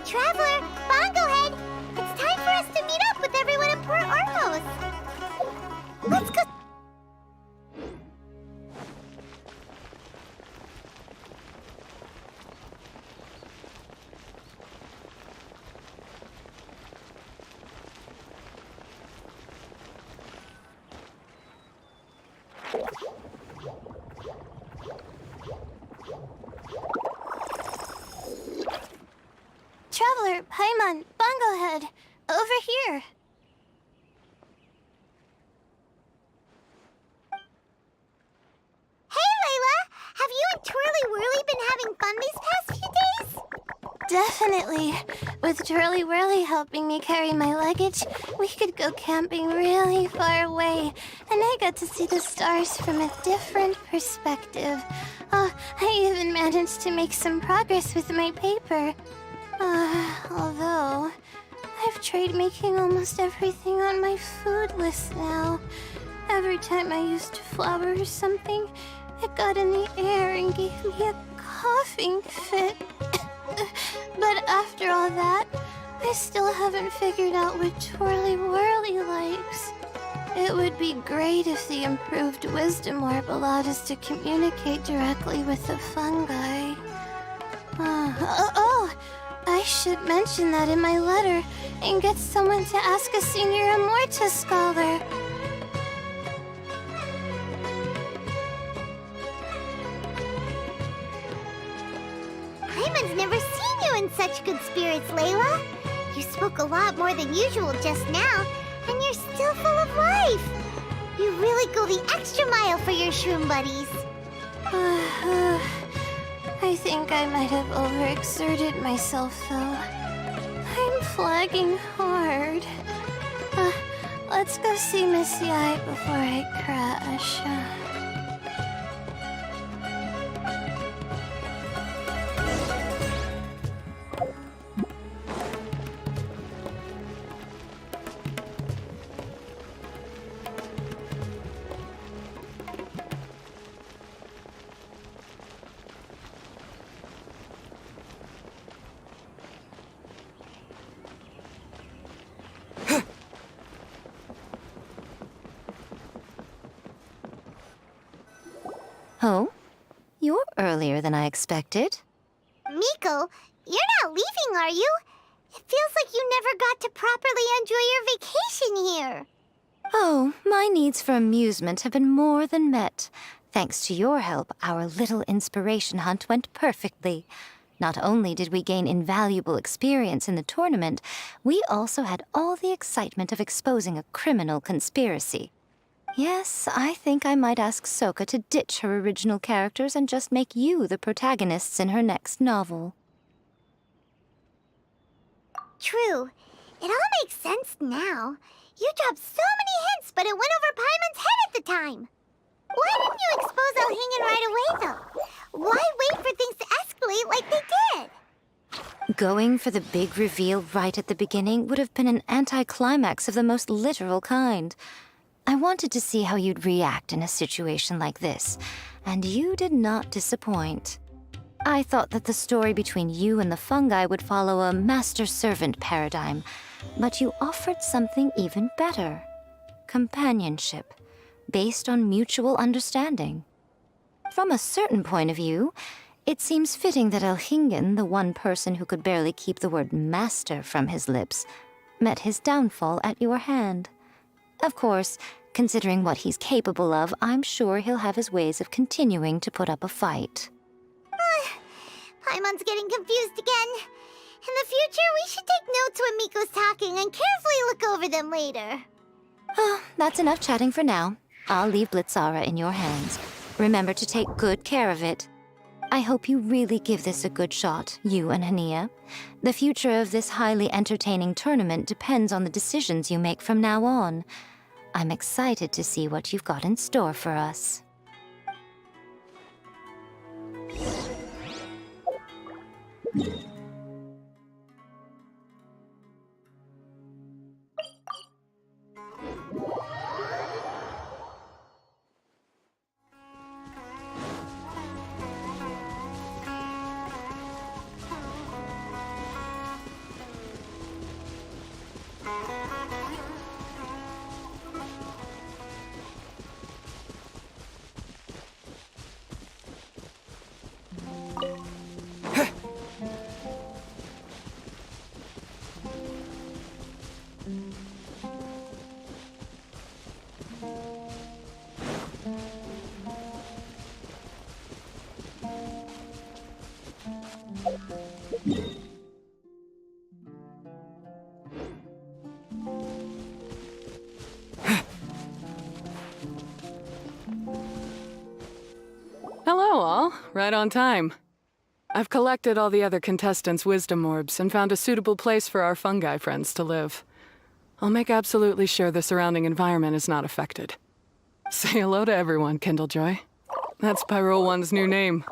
Traveler, Bongohead, it's time for us to meet up with everyone in Port Ormos. Let's go. Traveler, Paimon, Bongohead, over here. Hey, Layla! Have you and Twirly Whirly been having fun these past few days? Definitely. With Twirly Whirly helping me carry my luggage, we could go camping really far away, and I got to see the stars from a different perspective. Oh, I even managed to make some progress with my paper. Although, I've tried making almost everything on my food list now. Every time I used flour or something, it got in the air and gave me a coughing fit. But after all that, I still haven't figured out what Twirly Whirly likes. It would be great if the improved wisdom orb allowed us to communicate directly with the fungi. I should mention that in my letter and get someone to ask a senior Amorta scholar. Paimon's never seen you in such good spirits, Layla. You spoke a lot more than usual just now, and you're still full of life. You really go the extra mile for your shroom buddies. I think I might have overexerted myself, though. I'm flagging hard. Let's go see Miss Yai before I crash. Oh? You're earlier than I expected. Miko, you're not leaving, are you? It feels like you never got to properly enjoy your vacation here. Oh, my needs for amusement have been more than met. Thanks to your help, our little inspiration hunt went perfectly. Not only did we gain invaluable experience in the tournament, we also had all the excitement of exposing a criminal conspiracy. Yes, I think I might ask Soka to ditch her original characters and just make you the protagonists in her next novel. True. It all makes sense now. You dropped so many hints, but it went over Paimon's head at the time. Why didn't you expose Elhingen right away, though? Why wait for things to escalate like they did? Going for the big reveal right at the beginning would have been an anticlimax of the most literal kind. I wanted to see how you'd react in a situation like this, and you did not disappoint. I thought that the story between you and the fungi would follow a master-servant paradigm, but you offered something even better. Companionship, based on mutual understanding. From a certain point of view, it seems fitting that Elhingen, the one person who could barely keep the word master from his lips, met his downfall at your hand. Of course, considering what he's capable of, I'm sure he'll have his ways of continuing to put up a fight. Paimon's getting confused again. In the future, we should take notes when Miko's talking and carefully look over them later. That's enough chatting for now. I'll leave Blitzara in your hands. Remember to take good care of it. I hope you really give this a good shot, you and Hania. The future of this highly entertaining tournament depends on the decisions you make from now on. I'm excited to see what you've got in store for us. Hello, all. Right on time. I've collected all the other contestants' wisdom orbs and found a suitable place for our fungi friends to live. I'll make absolutely sure the surrounding environment is not affected. Say hello to everyone, Kindlejoy. That's Pyro One's new name.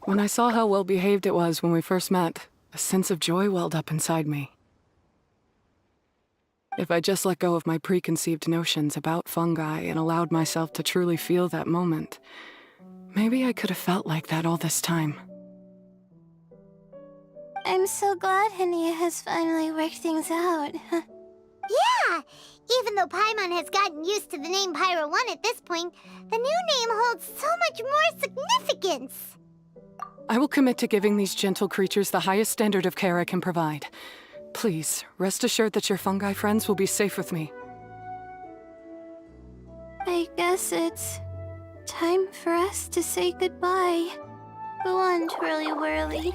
When I saw how well behaved it was when we first met, a sense of joy welled up inside me. If I just let go of my preconceived notions about fungi and allowed myself to truly feel that moment, maybe I could have felt like that all this time. I'm so glad Hania has finally worked things out. Yeah! Even though Paimon has gotten used to the name Pyro 1 at this point, the new name holds so much more significance! I will commit to giving these gentle creatures the highest standard of care I can provide. Please, rest assured that your fungi friends will be safe with me. I guess it's time for us to say goodbye. Go on, Twirly Whirly.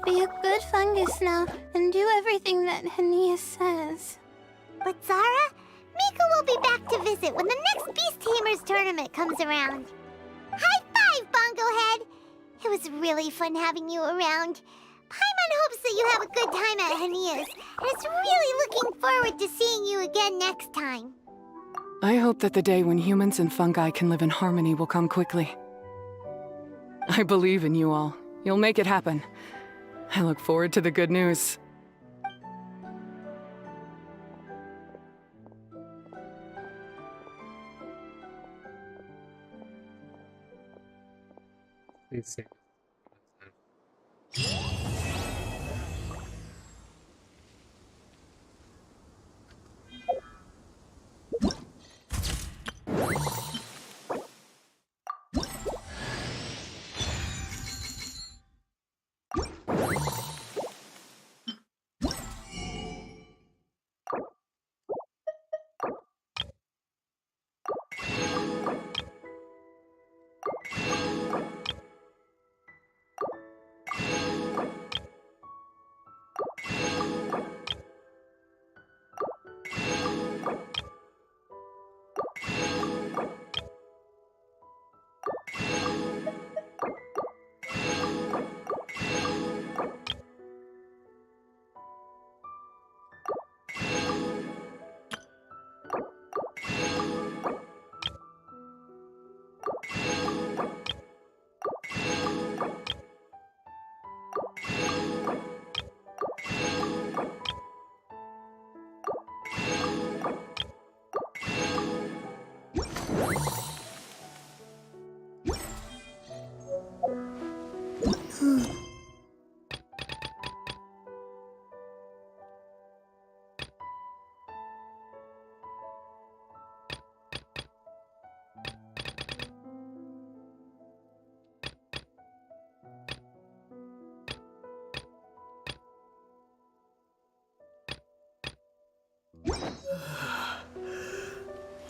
Be a good fungus now, and do everything that Hania says. But Zara, Miko will be back to visit when the next Beast Tamers tournament comes around. High five, Bongo Head! It was really fun having you around. Paimon hopes that you have a good time at Hania's, and is really looking forward to seeing you again next time. I hope that the day when humans and fungi can live in harmony will come quickly. I believe in you all. You'll make it happen. I look forward to the good news. Please say.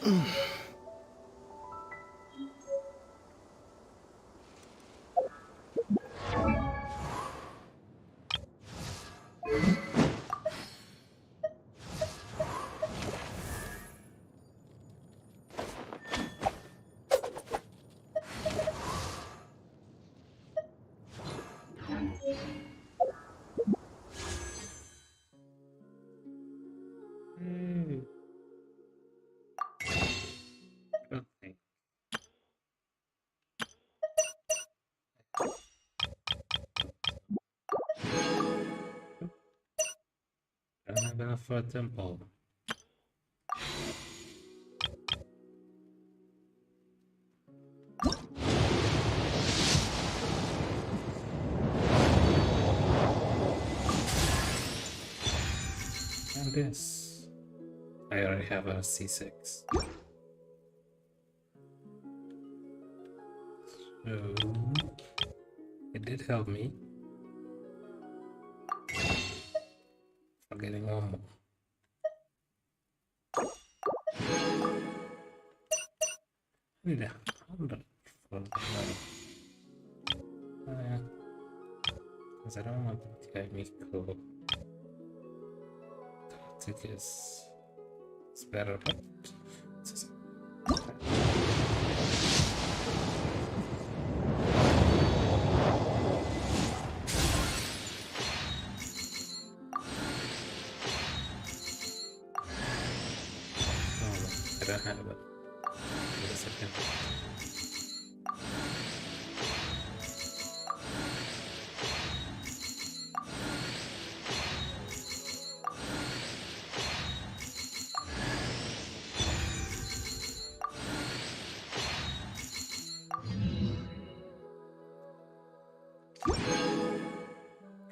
Okay. Don't have enough for a temple. And this. I already have a C6. So it did help me. For getting one more. Yeah, hold on for money. Because I don't want to get me cool. Tactic is better, but it's I don't have it. Wait a second.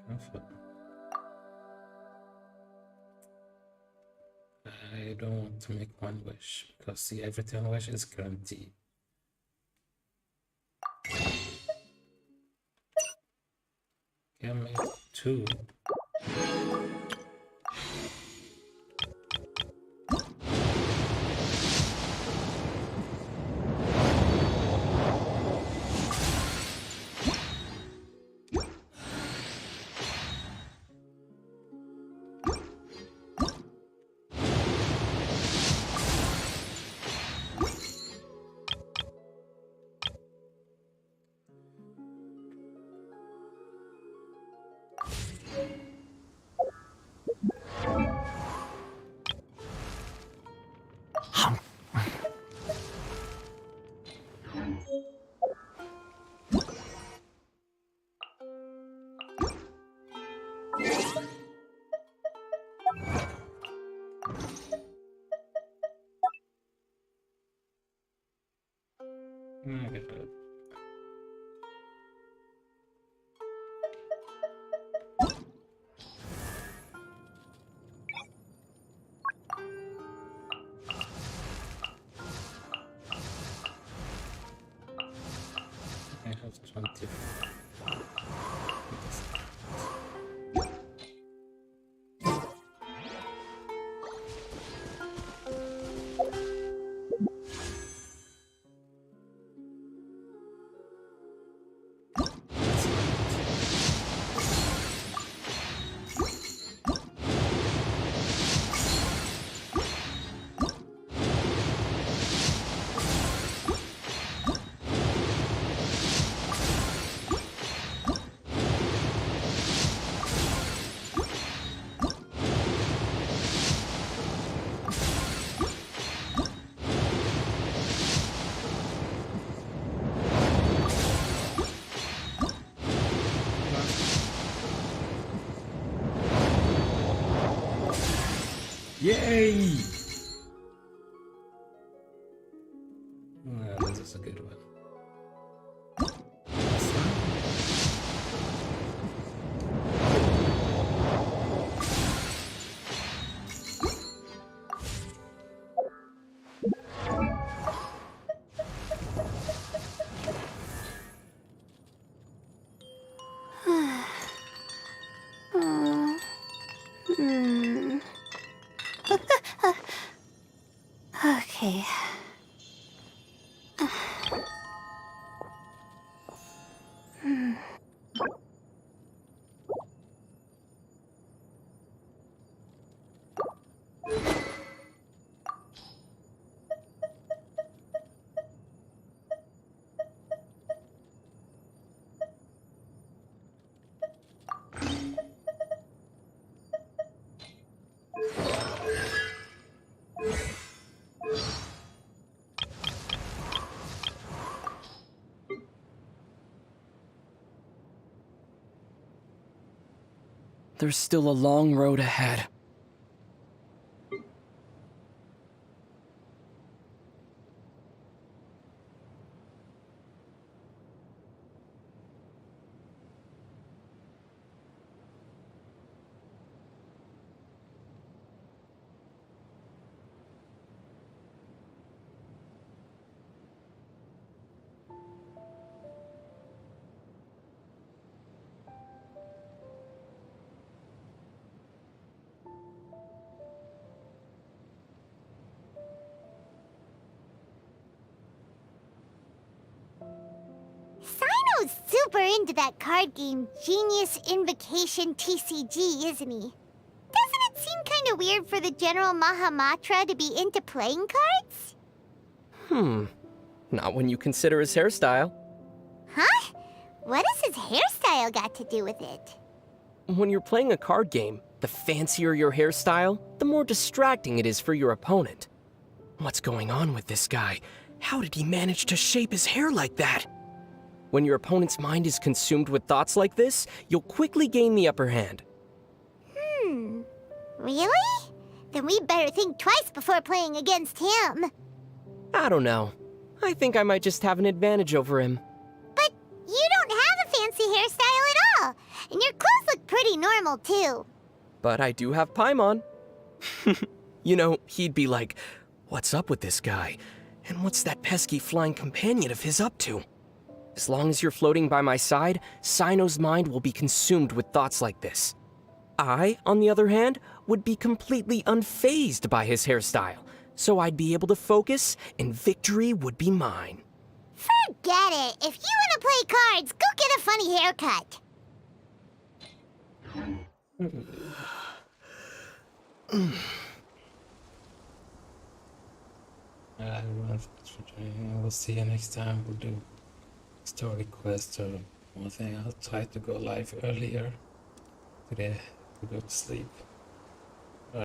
Comfort. I don't want to make one wish because see, everything wish is guaranteed. Can make two. I get it. I have 20. Yay! This is a good one. Okay. there's still a long road ahead. Sino's super into that card game, Genius Invocation TCG, isn't he? Doesn't it seem kind of weird for the General Mahamatra to be into playing cards? Not when you consider his hairstyle. Huh? What has his hairstyle got to do with it? When you're playing a card game, the fancier your hairstyle, the more distracting it is for your opponent. What's going on with this guy? How did he manage to shape his hair like that? When your opponent's mind is consumed with thoughts like this, you'll quickly gain the upper hand. Really? Then we better think twice before playing against him. I don't know. I think I might just have an advantage over him. But you don't have a fancy hairstyle at all, and your clothes look pretty normal too. But I do have Paimon. You know, he'd be like, what's up with this guy? And what's that pesky flying companion of his up to? As long as you're floating by my side, Sino's mind will be consumed with thoughts like this. I, on the other hand, would be completely unfazed by his hairstyle, so I'd be able to focus, and victory would be mine. Forget it. If you want to play cards, go get a funny haircut. Thanks for joining. We'll see you next time. We'll do story quest or one thing. I'll try to go live earlier today to go to sleep.